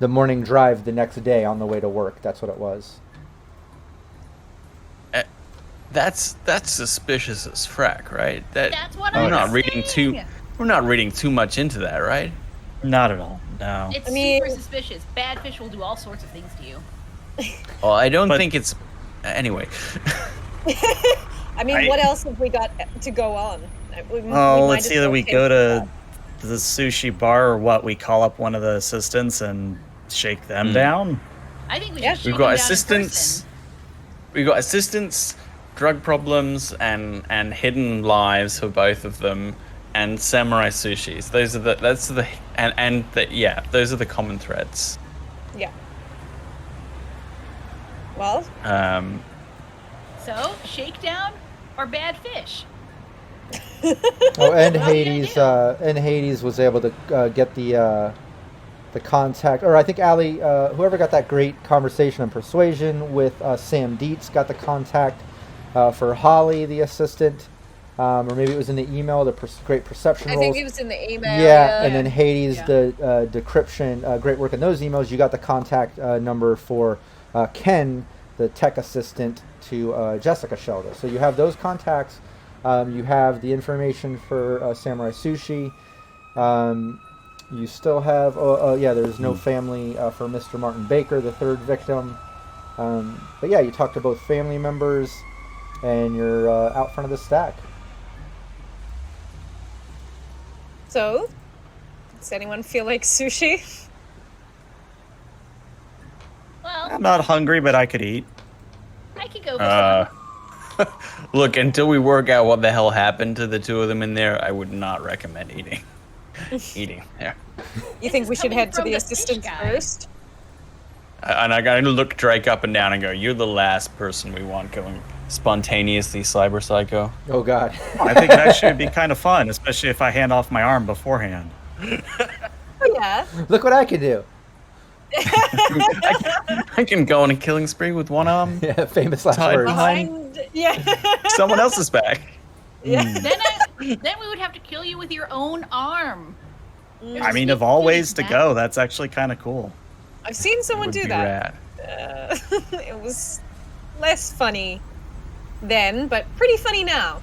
morning drive the next day on the way to work. That's what it was. That's suspicious as frack, right? That's what we're I'm not reading saying. we're not reading too much into that, right? Not at all, no. It's I mean- super suspicious. Bad fish will do all sorts of things to you. Well, I don't But- think it's anyway. I mean, what else have we got to go on? It's either we go to the sushi bar or what, we call up one of the assistants and shake them down. I think we Yeah. should We've shake got him down in assistants. person. We've got assistants, drug problems, and hidden lives for both of them, and samurai sushis. Those are those are the common threads. Yeah. Well, So, shakedown or bad fish? Oh, and What are you gonna Hades was able to get the contact, or I think Allie, whoever got that great conversation on persuasion with Sam Dietz, got the contact for Holly, the assistant, or maybe it was in the email. The great perception I rolls. think it was in the email. Yeah, and then Hades, Yeah. the decryption, great work in those emails. You got the contact number for Ken, the tech assistant to Jessica Shelda. So you have those contacts. You have the information for Samurai Sushi. You still have, there's no family for Mr. Martin Baker, the third victim. But yeah, you talk to both family members, and you're out front of the stack. So, does anyone feel like sushi? Well, I'm not hungry, but I could eat. I could go for some. Look, until we work out what the hell happened to the two of them in there, I would not recommend eating there. You think we should coming head to from the the assistant fish guy. first? And I gotta look Drake up and down and go, you're the last person we want going spontaneously cyber psycho. Oh God. I think that should be kind of fun, especially if I hand off my arm beforehand. Oh, yeah. Look what I can do. I can go on a killing spree with one arm. Yeah, famous last Tied words. behind Yeah. someone else's back. Yeah. Then we would have to kill you with your own arm. I mean, of all ways to go, that's actually kind of cool. I've seen someone Would do be that. rad. It was less funny then, but pretty funny now.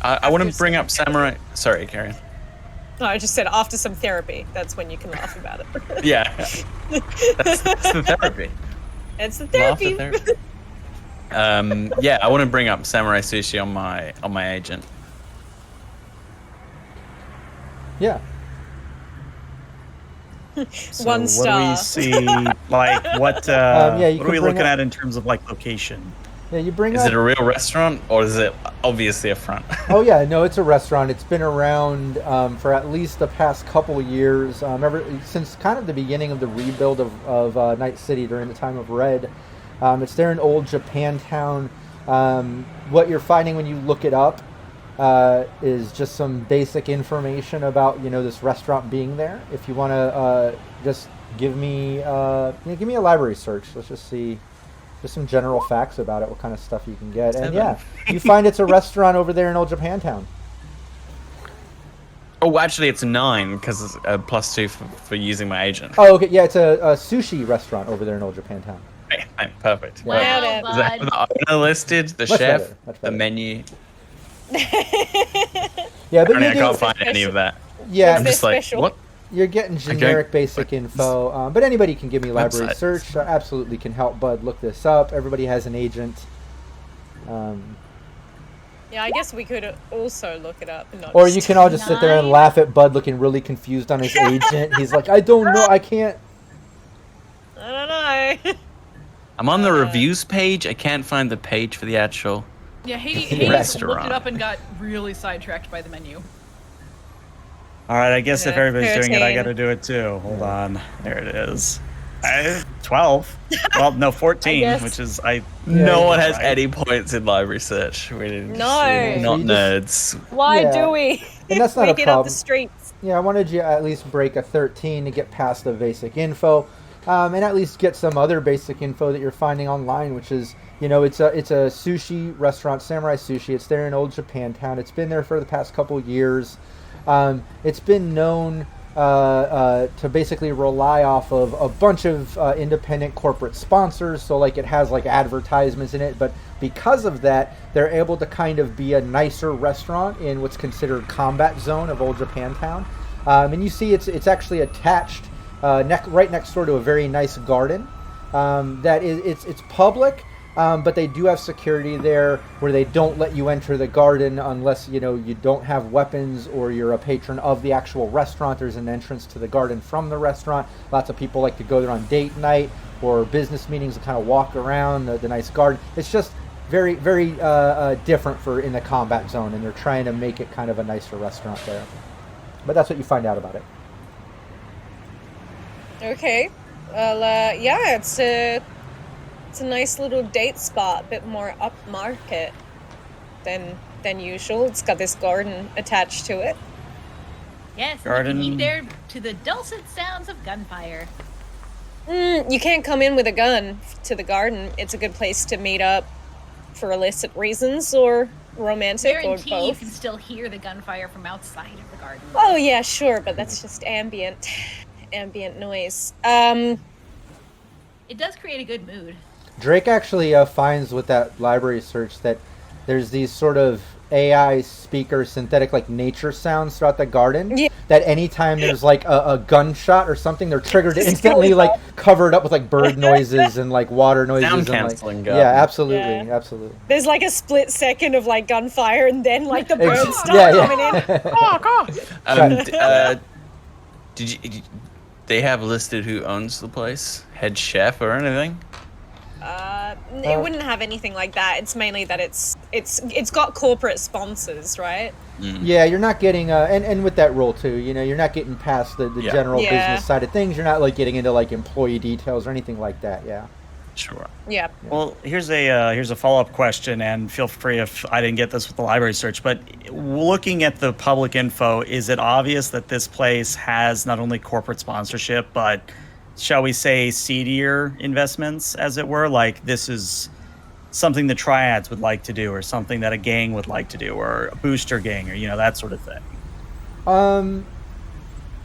I want to After bring some up samurai. Sorry, Karen. No, I just said after some therapy, that's when you can laugh about it. Yeah, that's the therapy. It's the Laughter therapy. therapy. Yeah, I want to bring up samurai sushi on my agent. Yeah. So One what star. do we see? Like what? You What are can we bring looking up- at in terms of like location? Yeah, you bring Is up. it a real restaurant or is it obviously a front? Oh yeah, no, it's a restaurant. It's been around for at least the past couple years, ever since kind of the beginning of the rebuild of Night City during the time of Red. It's there in old Japantown. What you're finding when you look it up is just some basic information about this restaurant being there. If you want to just give me give me a library search. Let's just see. Just some general facts about it, what kind of stuff you can get. And 7. yeah, you find it's a restaurant over there in Old Japantown. Oh, actually, it's 9 because it's +2 for using my agent. Oh, okay. Yeah, it's a sushi restaurant over there in Old Japantown. Hey, perfect. Wow, Yeah, Does that have bud. the owner listed, the Much chef, better, much the better. menu? Yeah, but I you can't do, find any of that. yeah, I'm just like, special. what? you're getting generic basic info. But anybody can give me library Website. search. Absolutely can help Bud look this up. Everybody has an agent. Yeah, I guess we could also look it up. And not Or just- you can all just sit there and 9. laugh at Bud looking really confused on his agent. He's like, I don't know, I can't. I don't know. I'm on the reviews page. I can't find the page for the actual. Yeah, Hades Restaurant. looked it up and got really sidetracked by the menu. All right, I guess if Yeah, everybody's doing it, I 13. got to do it too. Hold on, there it is. 12. Well, no, 14, guess. which is No yeah, one has right. any points in library search. We're No. not You nerds. Why Yeah. do we? And that's not we a get up problem. the streets. Yeah, I wanted you to at least break a 13 to get past the basic info, and at least get some other basic info that you're finding online, which is, it's a sushi restaurant, Samurai Sushi. It's there in Old Japantown. It's been there for the past couple years. It's been known to basically rely off of a bunch of independent corporate sponsors, so like it has like advertisements in it, but because of that, they're able to kind of be a nicer restaurant in what's considered combat zone of Old Japantown. And you see it's actually attached right next door to a very nice garden. That is it's public, but they do have security there where they don't let you enter the garden unless you don't have weapons or you're a patron of the actual restaurant. There's an entrance to the garden from the restaurant. Lots of people like to go there on date night or business meetings and kind of walk around the nice garden. It's just very, very different for in the combat zone, and they're trying to make it kind of a nicer restaurant there. But that's what you find out about it. Okay. Well, yeah, it's a nice little date spot, a bit more upmarket than usual. It's got this garden attached to it. Yes, and Garden. you can eat there to the dulcet sounds of gunfire. You can't come in with a gun to the garden. It's a good place to meet up for illicit reasons or romantic or Guarantee you both. can still hear the gunfire from outside of the garden. Oh yeah, sure, but that's just ambient noise. It does create a good mood. Drake actually finds with that library search that there's these sort of AI speaker synthetic like nature sounds throughout the garden. Yeah. that anytime there's like a gunshot or something, they're triggered instantly, like covered up with like bird noises and like water noises. Sound and, like, canceling gun. yeah, absolutely, Yeah. absolutely. There's like a split second of like gunfire, and then like the birds Ex- start yeah, coming in. Did you? They have listed who owns the place, head chef or anything? It wouldn't have anything like that. It's mainly that it's got corporate sponsors, right? Yeah, you're not getting and with that role too, you know, you're not getting past the Yeah. general Yeah. business side of things. You're not like getting into like employee details or anything like that. Yeah. Sure. Yeah. Well, here's a follow-up question, and feel free if I didn't get this with the library search, but looking at the public info, is it obvious that this place has not only corporate sponsorship, but shall we say seedier investments, as it were? Like this is something the triads would like to do, or something that a gang would like to do, or a booster gang, or that sort of thing.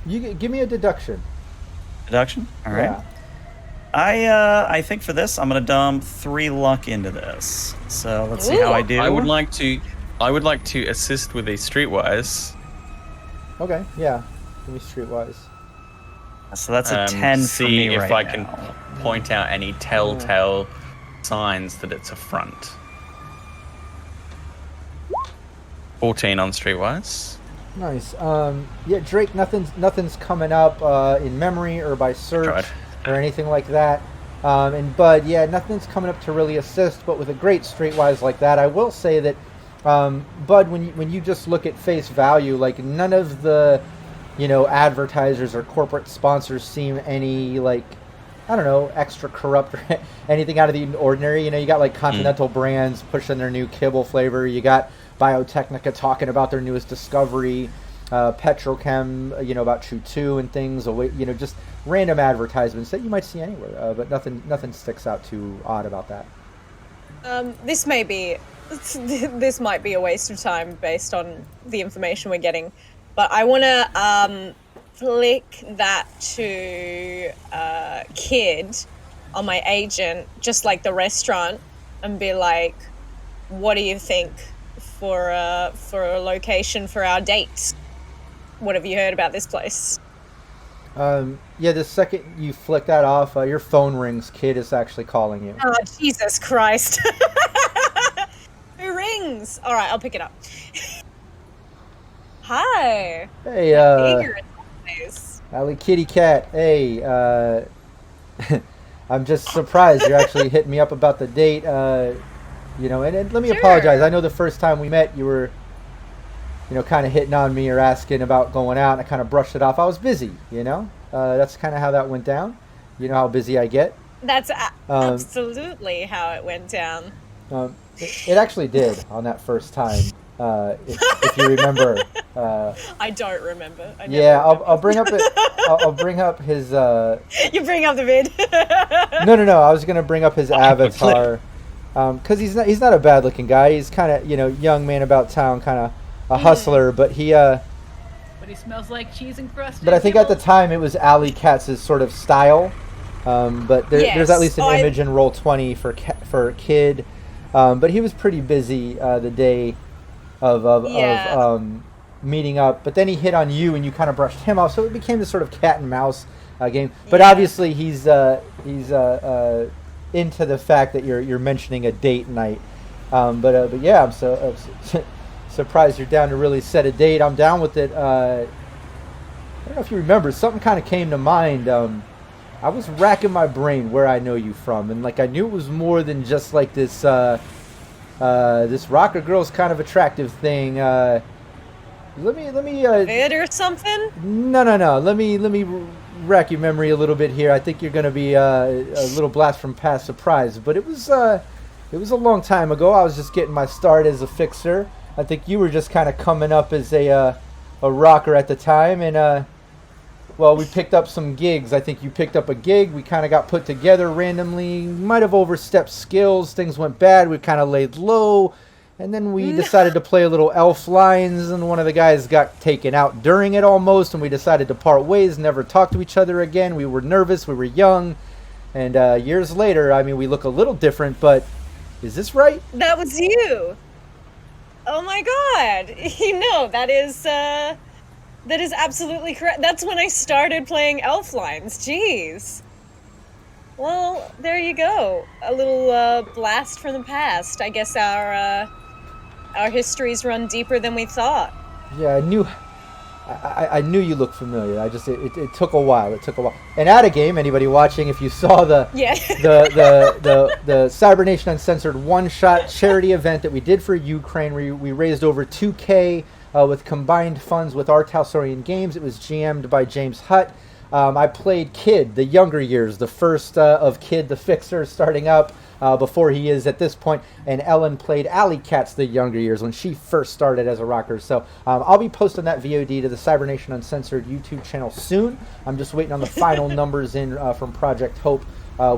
You give me a deduction. Deduction? All right. Yeah. I think for this, I'm gonna dump 3 luck into this. So let's see how I do. I would like to assist with a streetwise. Okay. Yeah. Give me streetwise. So that's a 10 for See me if right I now. can point out any telltale signs that it's a front. 14 on streetwise. Nice. Yeah, Drake. Nothing's coming up in memory or by search Tried. or anything like that. And Bud, yeah, nothing's coming up to really assist. But with a great streetwise like that, I will say that, Bud, when you just look at face value, like none of the, advertisers or corporate sponsors seem any like, I don't know, extra corrupt or anything out of the ordinary. You got like Continental Brands pushing their new kibble flavor. You got Biotechnica talking about their newest discovery. Petrochem, about Chew 2 and things. Just random advertisements that you might see anywhere. But nothing sticks out too odd about that. This might be a waste of time based on the information we're getting, but I want to flick that to Kid on my agent, just like the restaurant, and be like, "What do you think for a location for our dates? What have you heard about this place?" Yeah, the second you flick that off, your phone rings. Kid is actually calling you. Oh, Jesus Christ. Who rings? All right, I'll pick it up. Hi. Hey, Eager as always. Allie Kitty Cat. Hey, I'm just surprised you're actually hitting me up about the date. And let me apologize. I know the first time we met, you were, kind of hitting on me or asking about going out, and I kind of brushed it off. I was busy, That's kind of how that went down. You know how busy I get. That's absolutely how it went down. It actually did on that first time, if you remember. I don't remember. I never Yeah, remember. I'll bring up I'll bring up his. You bring up the vid. No. I was gonna bring up his avatar, because he's not a bad looking guy. He's kind of young man about town, kind of a hustler, but he. But he smells like cheese and crust. But I think at the time it was Alley Katz's sort of style. But there's at least an image in Roll20 for Kid. But he was pretty busy the day of meeting up. But then he hit on you, and you kind of brushed him off. So it became this sort of cat and mouse game. But obviously he's into the fact that you're mentioning a date night. But yeah, I'm so surprised you're down to really set a date. I'm down with it. I don't know if you remember, something kind of came to mind. I was racking my brain where I know you from, and like I knew it was more than just like this this rocker girl's kind of attractive thing. Let me Vid or something? No. Let me rack your memory a little bit here. I think you're gonna be a little blast from past surprise, but it was a long time ago. I was just getting my start as a fixer. I think you were just kind of coming up as a rocker at the time, and well, we picked up some gigs. I think you picked up a gig. We kind of got put together randomly. Might have overstepped skills. Things went bad. We kind of laid low. And then we decided to play a little elf lines, and one of the guys got taken out during it almost, and we decided to part ways, never talk to each other again. We were nervous. We were young. And years later, I mean, we look a little different, but is this right? That was you. Oh my god. That is That is absolutely correct. That's when I started playing elf lines. Jeez. Well, there you go. A little blast from the past. I guess our histories run deeper than we thought. Yeah, I knew you looked familiar. It took a while. It took a while. And at a game, anybody watching, if you saw the Yeah. the Cybernation Uncensored one-shot charity event that we did for Ukraine, we raised over 2K with combined funds with Our Talsorian Games. It was GM'd by James Hutt. I played Kid, the younger years, the first of Kid, the Fixer, starting up before he is at this point, and Ellen played Alley Cats, the younger years, when she first started as a rocker. So I'll be posting that VOD to the Cybernation Uncensored YouTube channel soon. I'm just waiting on the final numbers in from Project Hope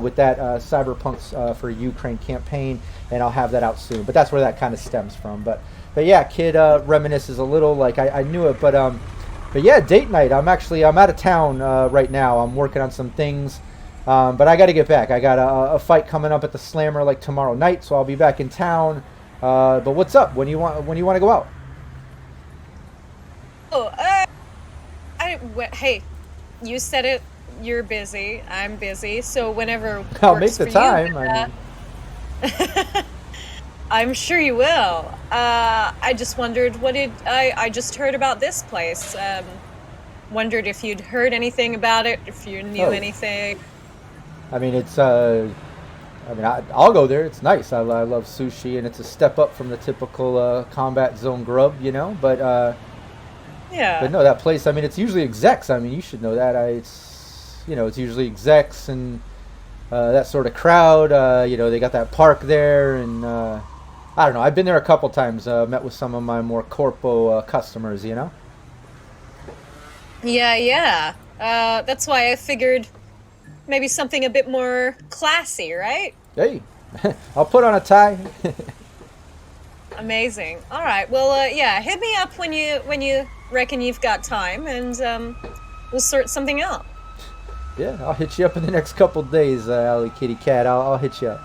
with that Cyberpunk for Ukraine campaign, and I'll have that out soon. But that's where that kind of stems from. But yeah, Kid reminisces a little, like I knew it, but yeah, date night. I'm out of town right now. I'm working on some things, but I got to get back. I got a fight coming up at the Slammer like tomorrow night, so I'll be back in town. But what's up? When you want to go out? Oh, hey, you said it. You're busy. I'm busy. So whenever I'll works make the for time. You, I mean, I'm sure you will. I just wondered, I just heard about this place. Wondered if you'd heard anything about it, if you knew anything. I mean, I'll go there. It's nice. I love sushi, and it's a step up from the typical combat zone grub, But yeah. But no, that place. I mean, it's usually execs. I mean, you should know that. It's usually execs and that sort of crowd. They got that park there, and I don't know. I've been there a couple times. Met with some of my more corpo customers. Yeah. That's why I figured maybe something a bit more classy, right? Hey, I'll put on a tie. Amazing. All right. Well, yeah. Hit me up when you reckon you've got time, and we'll sort something out. Yeah, I'll hit you up in the next couple days, Alley Kitty Cat. I'll hit you up.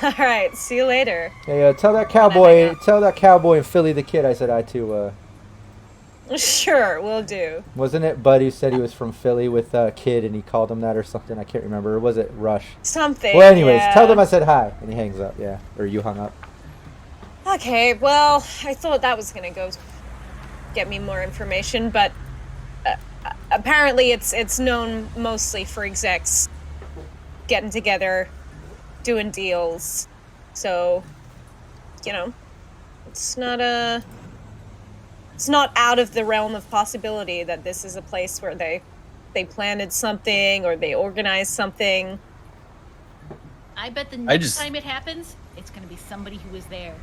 All right. See you later. Hey, tell that cowboy in Philly the Kid I said hi to. Sure, we'll do. Wasn't it Bud who said he was from Philly with Kid and he called him that or something? I can't remember. Or was it Rush? Something. Well, anyways, yeah. tell them I said hi, and he hangs up. Yeah, or you hung up. Okay. Well, I thought that was gonna go get me more information, but apparently it's known mostly for execs getting together, doing deals. So, it's not out of the realm of possibility that this is a place where they planted something or they organized something. I bet the next time it happens, it's going to be somebody who was there.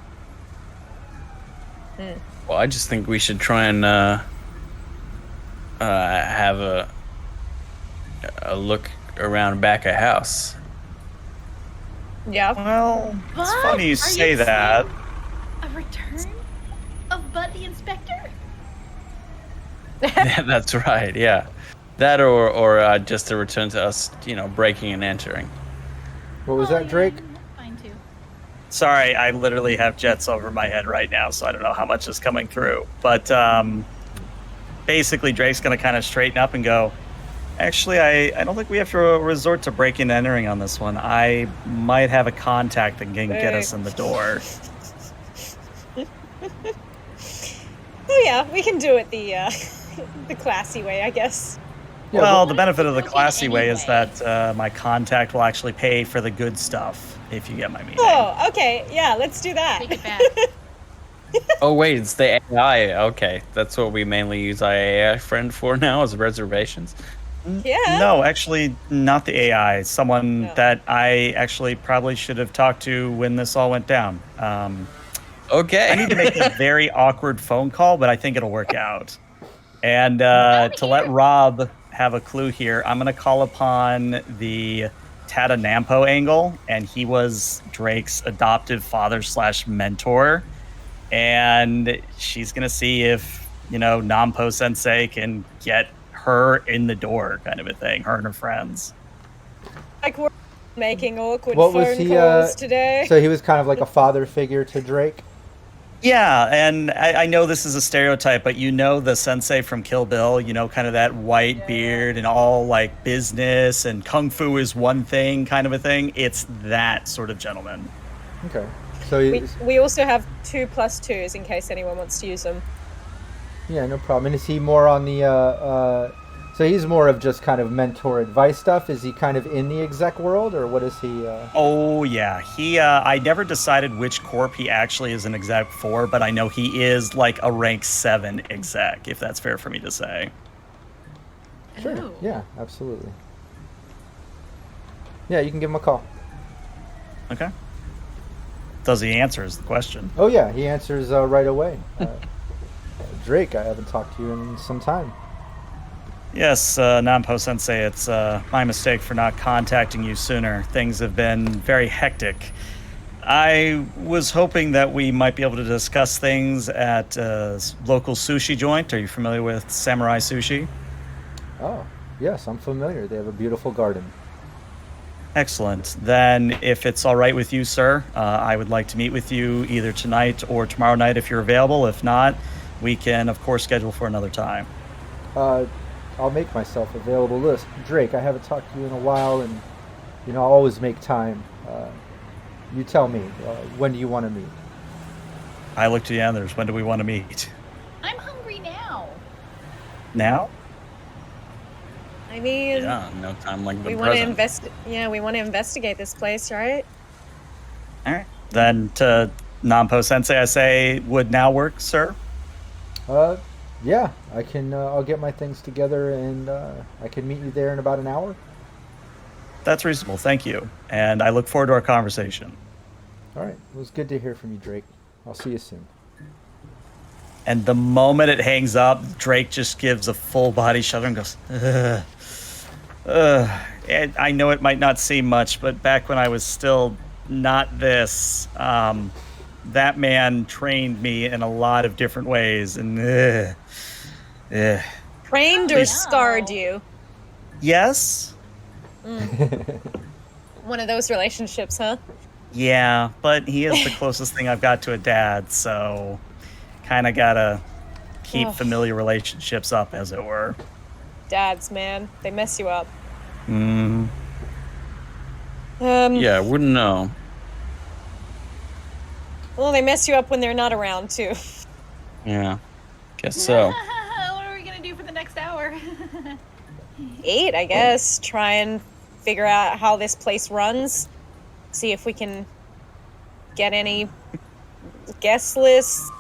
Well, I just think we should try and have a look around back of house. Yeah. Well, it's What? funny you Are say you that. A return of Bud the Inspector? Yeah, that's right. Yeah, that or just a return to us, breaking and entering. What was that, Drake? Fine too. Sorry, I literally have jets over my head right now, so I don't know how much is coming through. But basically, Drake's going to kind of straighten up and go, actually, I don't think we have to resort to breaking and entering on this one. I might have a contact that can get us in the door. Oh yeah, we can do it the classy way, I guess. Yeah, Well, the benefit of the Okay, classy way is anyway. that my contact will actually pay for the good stuff, if you get my meaning. Oh, okay. Yeah, let's do that. Take it back. Oh wait, it's the AI. Okay, that's what we mainly use our AI friend for now, is reservations. Yeah. No, actually, not the AI. Someone No. that I actually probably should have talked to when this all went down. Okay. I need to make a very awkward phone call, but I think it'll work out. And to let Rob have a clue here, I'm going to call upon the Tata Nampo angle, and he was Drake's adoptive father/mentor. And she's going to see if, Nampo Sensei can get her in the door, kind of a thing, her and her friends. Like we're making awkward What was phone he, calls today. So he was kind of like a father figure to Drake. Yeah, and I know this is a stereotype, but you know the sensei from Kill Bill, you know, kind of that white beard and all like business and kung fu is one thing kind of a thing. It's that sort of gentleman. Okay. So We also have 2+2s in case anyone wants to use them. yeah, no problem. And is he more on the so he's more of just kind of mentor advice stuff? Is he kind of in the exec world, or what is he? Oh yeah, he. I never decided which corp he actually is an exec for, but I know he is like a rank 7 exec, if that's fair for me to say. Sure. Ooh. Yeah, absolutely. Yeah, you can give him a call. Okay. Does he answer is the question. Oh yeah, he answers right away. Drake, I haven't talked to you in some time. Yes, Nampo Sensei, it's my mistake for not contacting you sooner. Things have been very hectic. I was hoping that we might be able to discuss things at a local sushi joint. Are you familiar with Samurai Sushi? Oh, yes, I'm familiar. They have a beautiful garden. Excellent. Then, if it's all right with you, sir, I would like to meet with you either tonight or tomorrow night if you're available. If not, we can, of course, schedule for another time. I'll make myself available. Listen, Drake, I haven't talked to you in a while, and you know, I'll always make time. You tell me, when do you want to meet? I look to the others. When do we want to meet? I'm hungry now. Now? I mean, Yeah, no time like the we want to present. we want to investigate this place, right? All right. Then to Nampo Sensei, I say, would now work, sir? Yeah, I can. I'll get my things together, and I can meet you there in about an hour. That's reasonable. Thank you. And I look forward to our conversation. All right. It was good to hear from you, Drake. I'll see you soon. And the moment it hangs up, Drake just gives a full body shudder and goes, ugh. And I know it might not seem much, but back when I was still not this, that man trained me in a lot of different ways. And Trained Oh, or no. scarred you? yes, One of those relationships, huh? yeah, but he is the closest thing I've got to a dad, so kind of gotta keep Ugh. familiar relationships up, as it were. Dads, man, they mess you up. Mm. Yeah, I wouldn't know. Well, they mess you up when they're not around too. Yeah, guess so. What are we gonna do for the next hour? Eat, I guess. Try and figure out how this place runs. See if we can get any guest lists.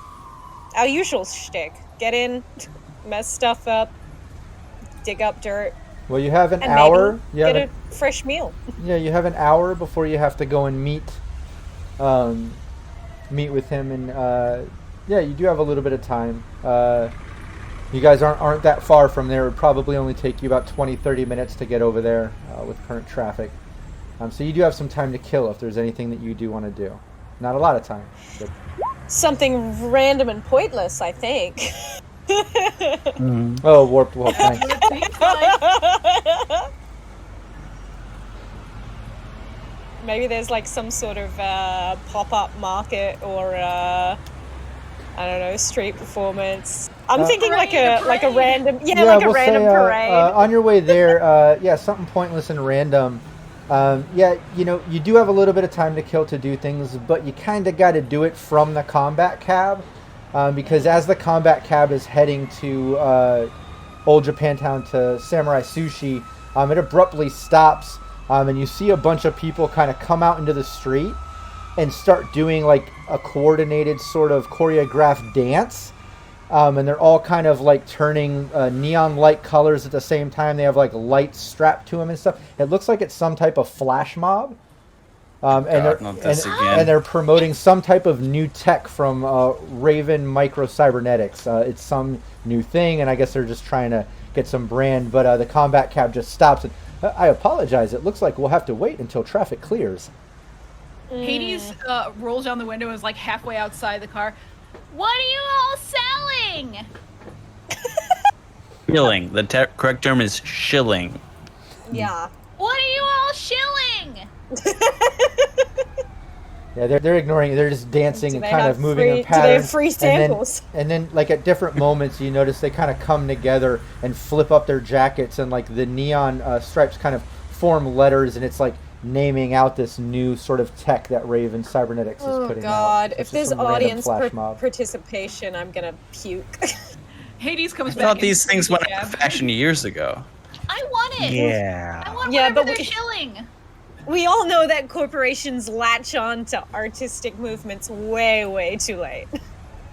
Our usual shtick. Get in, mess stuff up, dig up dirt, Well, you have an and hour. maybe You have get a fresh meal. Yeah, you have an hour before you have to go and meet with him, and yeah, you do have a little bit of time. You guys aren't that far from there. It would probably only take you about 20-30 minutes to get over there with current traffic. So you do have some time to kill if there's anything that you do want to do. Not a lot of time. But Something random and pointless, I think. oh, warped wolf. Nice. It seems like. Maybe there's like some sort of pop-up market or I don't know, street performance. I'm thinking like a parade. random, like a we'll random say, parade. on your way there, yeah, something pointless and random. Yeah, you know, you do have a little bit of time to kill to do things, but you kind of got to do it from the combat cab, because as the combat cab is heading to Old Japantown to Samurai Sushi, it abruptly stops, and you see a bunch of people kind of come out into the street and start doing like a coordinated sort of choreographed dance. And they're all kind of like turning neon light colors at the same time. They have like lights strapped to them and stuff. It looks like it's some type of flash mob. God, not this again. And they're promoting some type of new tech from Raven Micro Cybernetics. It's some new thing, and I guess they're just trying to get some brand. But the combat cab just stops. And I apologize. It looks like we'll have to wait until traffic clears. Hades rolls down the window and is like halfway outside the car. What are you all selling? Shilling. The correct term is shilling. Yeah. What are you all shilling? Yeah, they're ignoring it. They're just dancing Do and they kind have of moving in free- do they have patterns. free samples? And then, like at different moments, you notice they kind of come together and flip up their jackets, and like the neon stripes kind of form letters, and it's like naming out this new sort of tech that Raven Cybernetics is Oh putting God! out. If It's just there's some random audience flash mob. participation, I'm gonna puke. Hades comes I back. thought these and- things went Yeah. out of fashion years ago. I want it. I Yeah. want Yeah, whatever but they're we- shilling. We all know that corporations latch on to artistic movements way, way too late.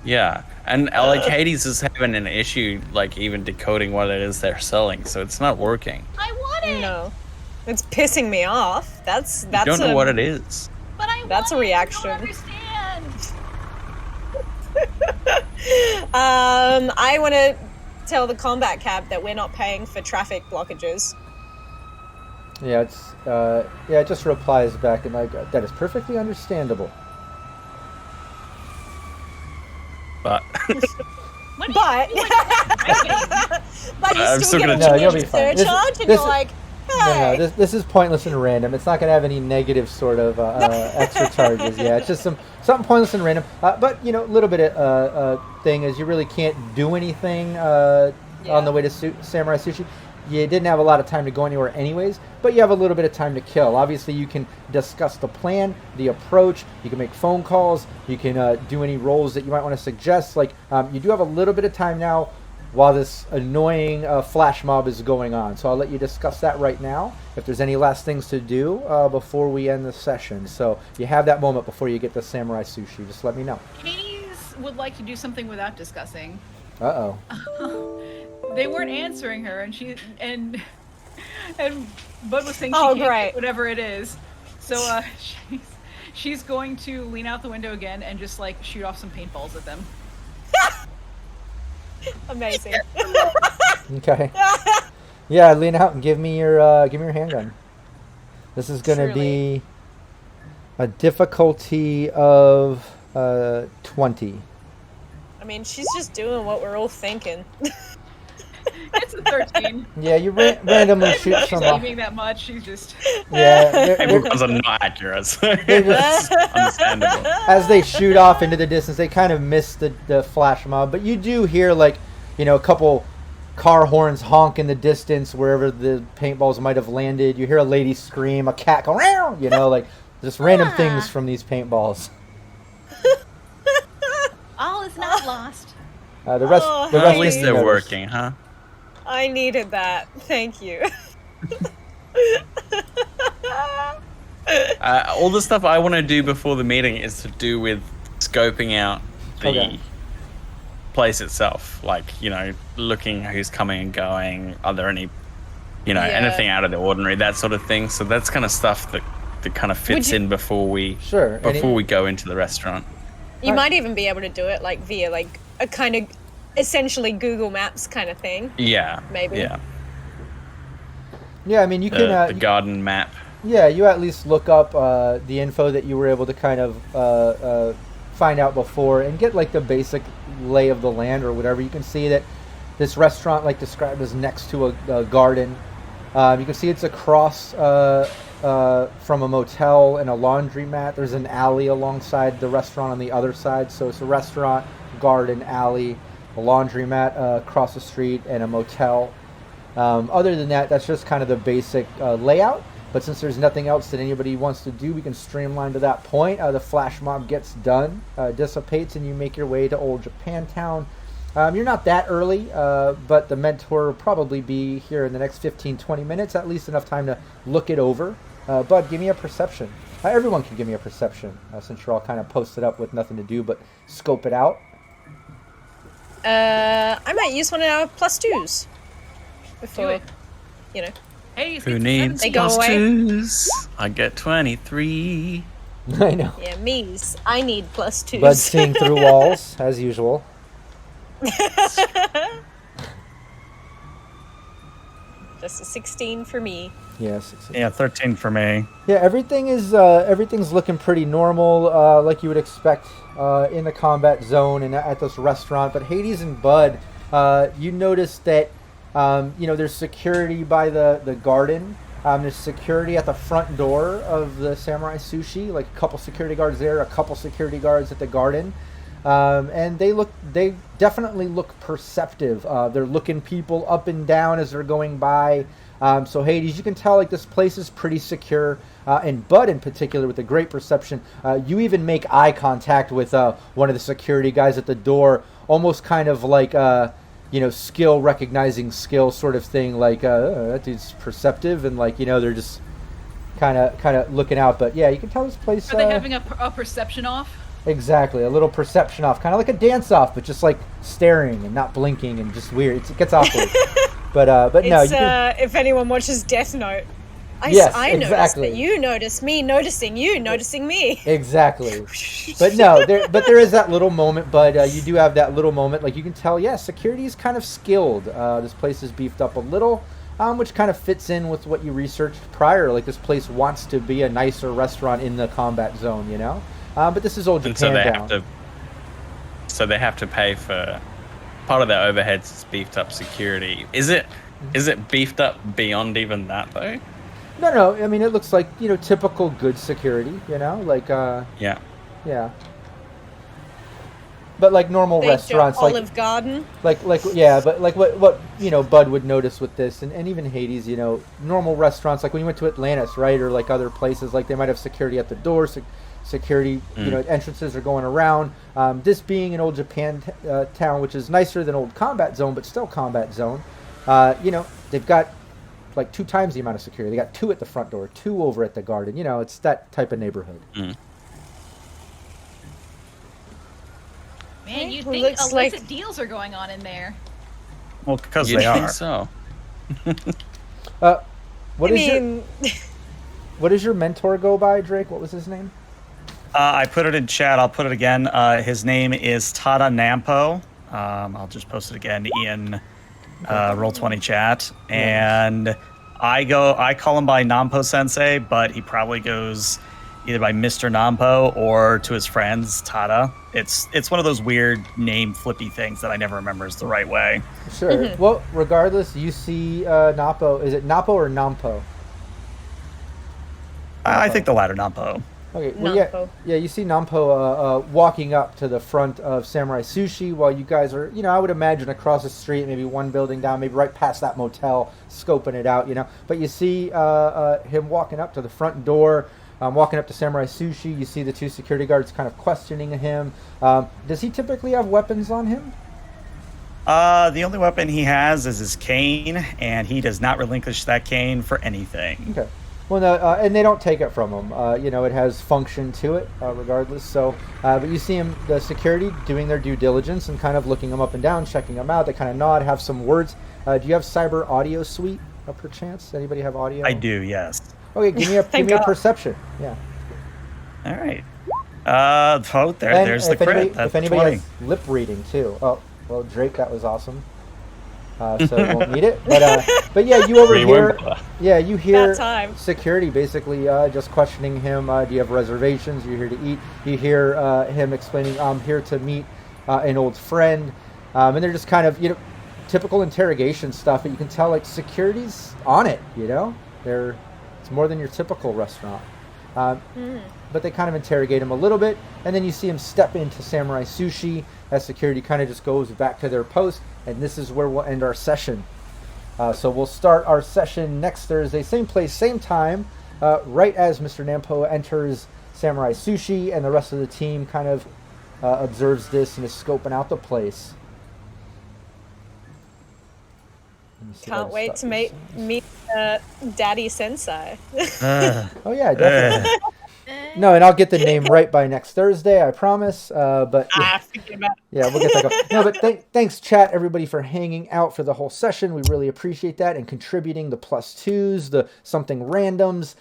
Yeah, and like Hades is having an issue, like even decoding what it is they're selling, so it's not working. I want it. No, it's pissing me off. That's You don't know a, what it is. But I That's want a it. I reaction. don't understand. I want to tell the combat cab that we're not paying for traffic blockages. Yeah, it just replies back and like that is perfectly understandable. But What do But, you, but you I'm still still get a gonna- No, you'll be community fine. This- surcharge, and this- you're like, No, hey. this is pointless and random. It's not going to have any negative sort of extra charges. Yeah, it's just something pointless and random. But a little bit of thing is you really can't do anything on the way to Samurai Sushi. You didn't have a lot of time to go anywhere anyways, but you have a little bit of time to kill. Obviously, you can discuss the plan, the approach. You can make phone calls. You can do any roles that you might want to suggest. Like you do have a little bit of time now while this annoying flash mob is going on. So I'll let you discuss that right now. If there's any last things to do before we end the session. So you have that moment before you get to Samurai Sushi. Just let me know. Hades would like to do something without discussing. Uh-oh. They weren't answering her, and Bud was saying she Oh, can't great. get whatever it is. So she's going to lean out the window again and just like shoot off some paintballs at them. Amazing. Okay. Yeah, lean out and give me your handgun. This is going to be a difficulty of 20. I mean, she's just doing what we're all thinking. It's a 13. Yeah, you randomly shoot She's some not off. aiming that much. She's just. Yeah, maybe because I'm not accurate. So They're just- it's understandable. as they shoot off into the distance, they kind of miss the flash mob, but you do hear like, a couple car horns honk in the distance wherever the paintballs might have landed. You hear a lady scream, a cat go around, like just random things from these paintballs. All is not lost. The rest, Oh, the At rest least you they're notice. working, huh? I needed that. Thank you. All the stuff I want to do before the meeting is to do with scoping out the Okay. place itself. Like, looking who's coming and going. Are there any, anything out of the ordinary, that sort of thing. So that's kind of stuff that kind of fits you- in before we Sure. we go into the restaurant. You might even be able to do it like via like a kind of essentially Google Maps kind of thing. Yeah. Maybe. Yeah. Yeah, I mean, you can. The garden map. Yeah, you at least look up the info that you were able to kind of find out before and get like the basic lay of the land or whatever. You can see that this restaurant, like described, is next to a garden. You can see it's across from a motel and a laundromat. There's an alley alongside the restaurant on the other side. So it's a restaurant, garden, alley, a laundromat across the street, and a motel. Other than that, that's just kind of the basic layout. But since there's nothing else that anybody wants to do, we can streamline to that point. The flash mob gets done, dissipates, and you make your way to Old Japantown. You're not that early, but the mentor will probably be here in the next 15-20 minutes, at least enough time to look it over. Bud, give me a perception. Everyone can give me a perception, since you're all kind of posted up with nothing to do but scope it out. I might use one of our +2s before, it. you know. Hades Who gets a needs 17. They go plus away. twos? I get 23. I know. Yeah, me's. I need +2s. Bud seeing through walls, as usual. Just a 16 for me. Yes. Yeah, 13 for me. Yeah, everything's looking pretty normal, like you would expect in the combat zone and at this restaurant. But Hades and Bud, you notice that there's security by the garden, There's security at the front door of the Samurai Sushi, like a couple security guards there, a couple security guards at the garden. And they definitely look perceptive. They're looking people up and down as they're going by. So Hades, you can tell like this place is pretty secure. And Bud in particular with a great perception. You even make eye contact with one of the security guys at the door, almost kind of like skill recognizing skill sort of thing. Like that dude's perceptive, and like they're just kind of looking out. But yeah, you can tell this place. Are they having a perception off? Exactly, a little perception off, kind of like a dance off, but just like staring and not blinking and just weird. It gets awkward. but no. If anyone watches Death Note, I noticed that you noticed me noticing you noticing me. Exactly. But no, there is that little moment. But you do have that little moment. Like you can tell, security is kind of skilled. This place is beefed up a little, which kind of fits in with what you researched prior. Like this place wants to be a nicer restaurant in the combat zone, But this is old Japan. So they have to pay for part of their overheads is beefed up security. Is it beefed up beyond even that though? No. I mean, it looks like typical good security. Yeah. But like normal restaurants, Olive Garden. But like what Bud would notice with this, and even Hades, normal restaurants like when you went to Atlantis, right, or like other places, like they might have security at the door. Security, entrances are going around. This being an old Japan town, which is nicer than old Combat Zone, but still Combat Zone. They've got like 2 times the amount of security. They got 2 at the front door, 2 over at the garden. It's that type of neighborhood. Man, you think illicit deals are going on in there? Well, because they are. So. What does your mentor go by, Drake? What was his name? I put it in chat. I'll put it again. His name is Tada Nampo. I'll just post it again in Roll20 chat. And I call him by Nampo Sensei, but he probably goes either by Mr. Nampo or to his friends, Tada. It's one of those weird name flippy things that I never remember is the right way. Sure. Mm-hmm. Well, regardless, you see Napo. Is it Napo or Nampo? I think the latter, Nampo. Okay, well, yeah, you see Nampo walking up to the front of Samurai Sushi while you guys are, I would imagine across the street, maybe one building down, maybe right past that motel, scoping it out, But you see him walking up to the front door, walking up to Samurai Sushi. You see the 2 security guards kind of questioning him. Does he typically have weapons on him? The only weapon he has is his cane, and he does not relinquish that cane for anything. Okay. Well, no, and they don't take it from him. It has function to it, regardless. So, but you see him, the security, doing their due diligence and kind of looking him up and down, checking him out. They kind of nod, have some words. Do you have Cyber Audio Suite, perchance? Anybody have audio? I do, yes. Okay, give me a perception. Yeah. All right. There's the crit. If anybody has lip reading too. Oh, well, Drake, that was awesome. So we won't need it. But yeah, you overhear. Yeah, you hear security basically just questioning him. Do you have reservations? You're here to eat. You hear him explaining, "I'm here to meet an old friend," and they're just kind of typical interrogation stuff. But you can tell like security's on it. It's more than your typical restaurant. But they kind of interrogate him a little bit, and then you see him step into Samurai Sushi as security kind of just goes back to their post, and this is where we'll end our session. So we'll start our session next Thursday, same place, same time, right as Mr. Nampo enters Samurai Sushi, and the rest of the team kind of observes this and is scoping out the place. Can't wait to meet Daddy Sensei. Oh yeah, definitely. No, and I'll get the name right by next Thursday, I promise. But yeah, we'll get that going. No, but thanks, chat, everybody, for hanging out for the whole session. We really appreciate that, and contributing the +2s, the something randoms,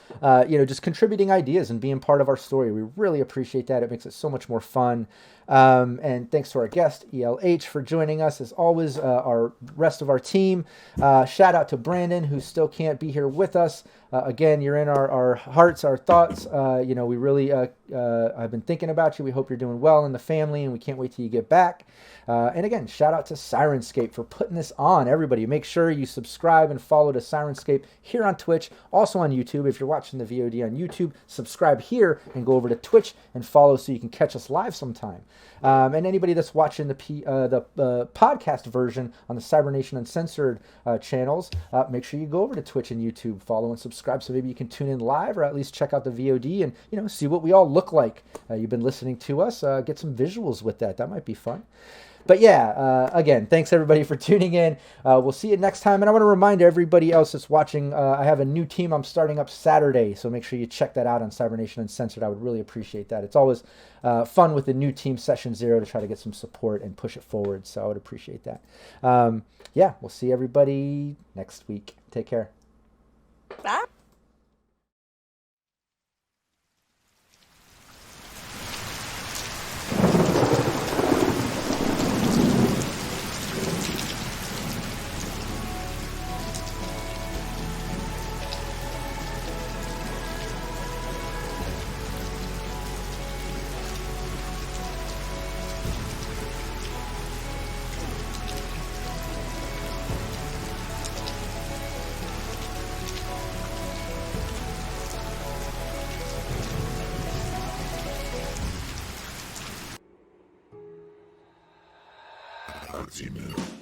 just contributing ideas and being part of our story. We really appreciate that. It makes it so much more fun. And thanks to our guest, ELH, for joining us, as always, our rest of our team. Shout out to Brandon, who still can't be here with us. Again, you're in our hearts, our thoughts. We really, I've been thinking about you. We hope you're doing well in the family, and we can't wait till you get back. And again, shout out to Syrinscape for putting this on. Everybody, make sure you subscribe and follow to Syrinscape here on Twitch, also on YouTube. If you're watching the VOD on YouTube, subscribe here and go over to Twitch and follow so you can catch us live sometime. And anybody that's watching the podcast version on the Cybernation Uncensored channels, make sure you go over to Twitch and YouTube, follow and subscribe, so maybe you can tune in live or at least check out the VOD and see what we all look like. You've been listening to us, get some visuals with that. That might be fun. But yeah, again, thanks everybody for tuning in. We'll see you next time. And I want to remind everybody else that's watching, I have a new team I'm starting up Saturday. So make sure you check that out on Cybernation Uncensored. I would really appreciate that. It's always fun with the new team Session 0 to try to get some support and push it forward. So I would appreciate that. Yeah, we'll see everybody next week. Take care. Bye. Ultimate.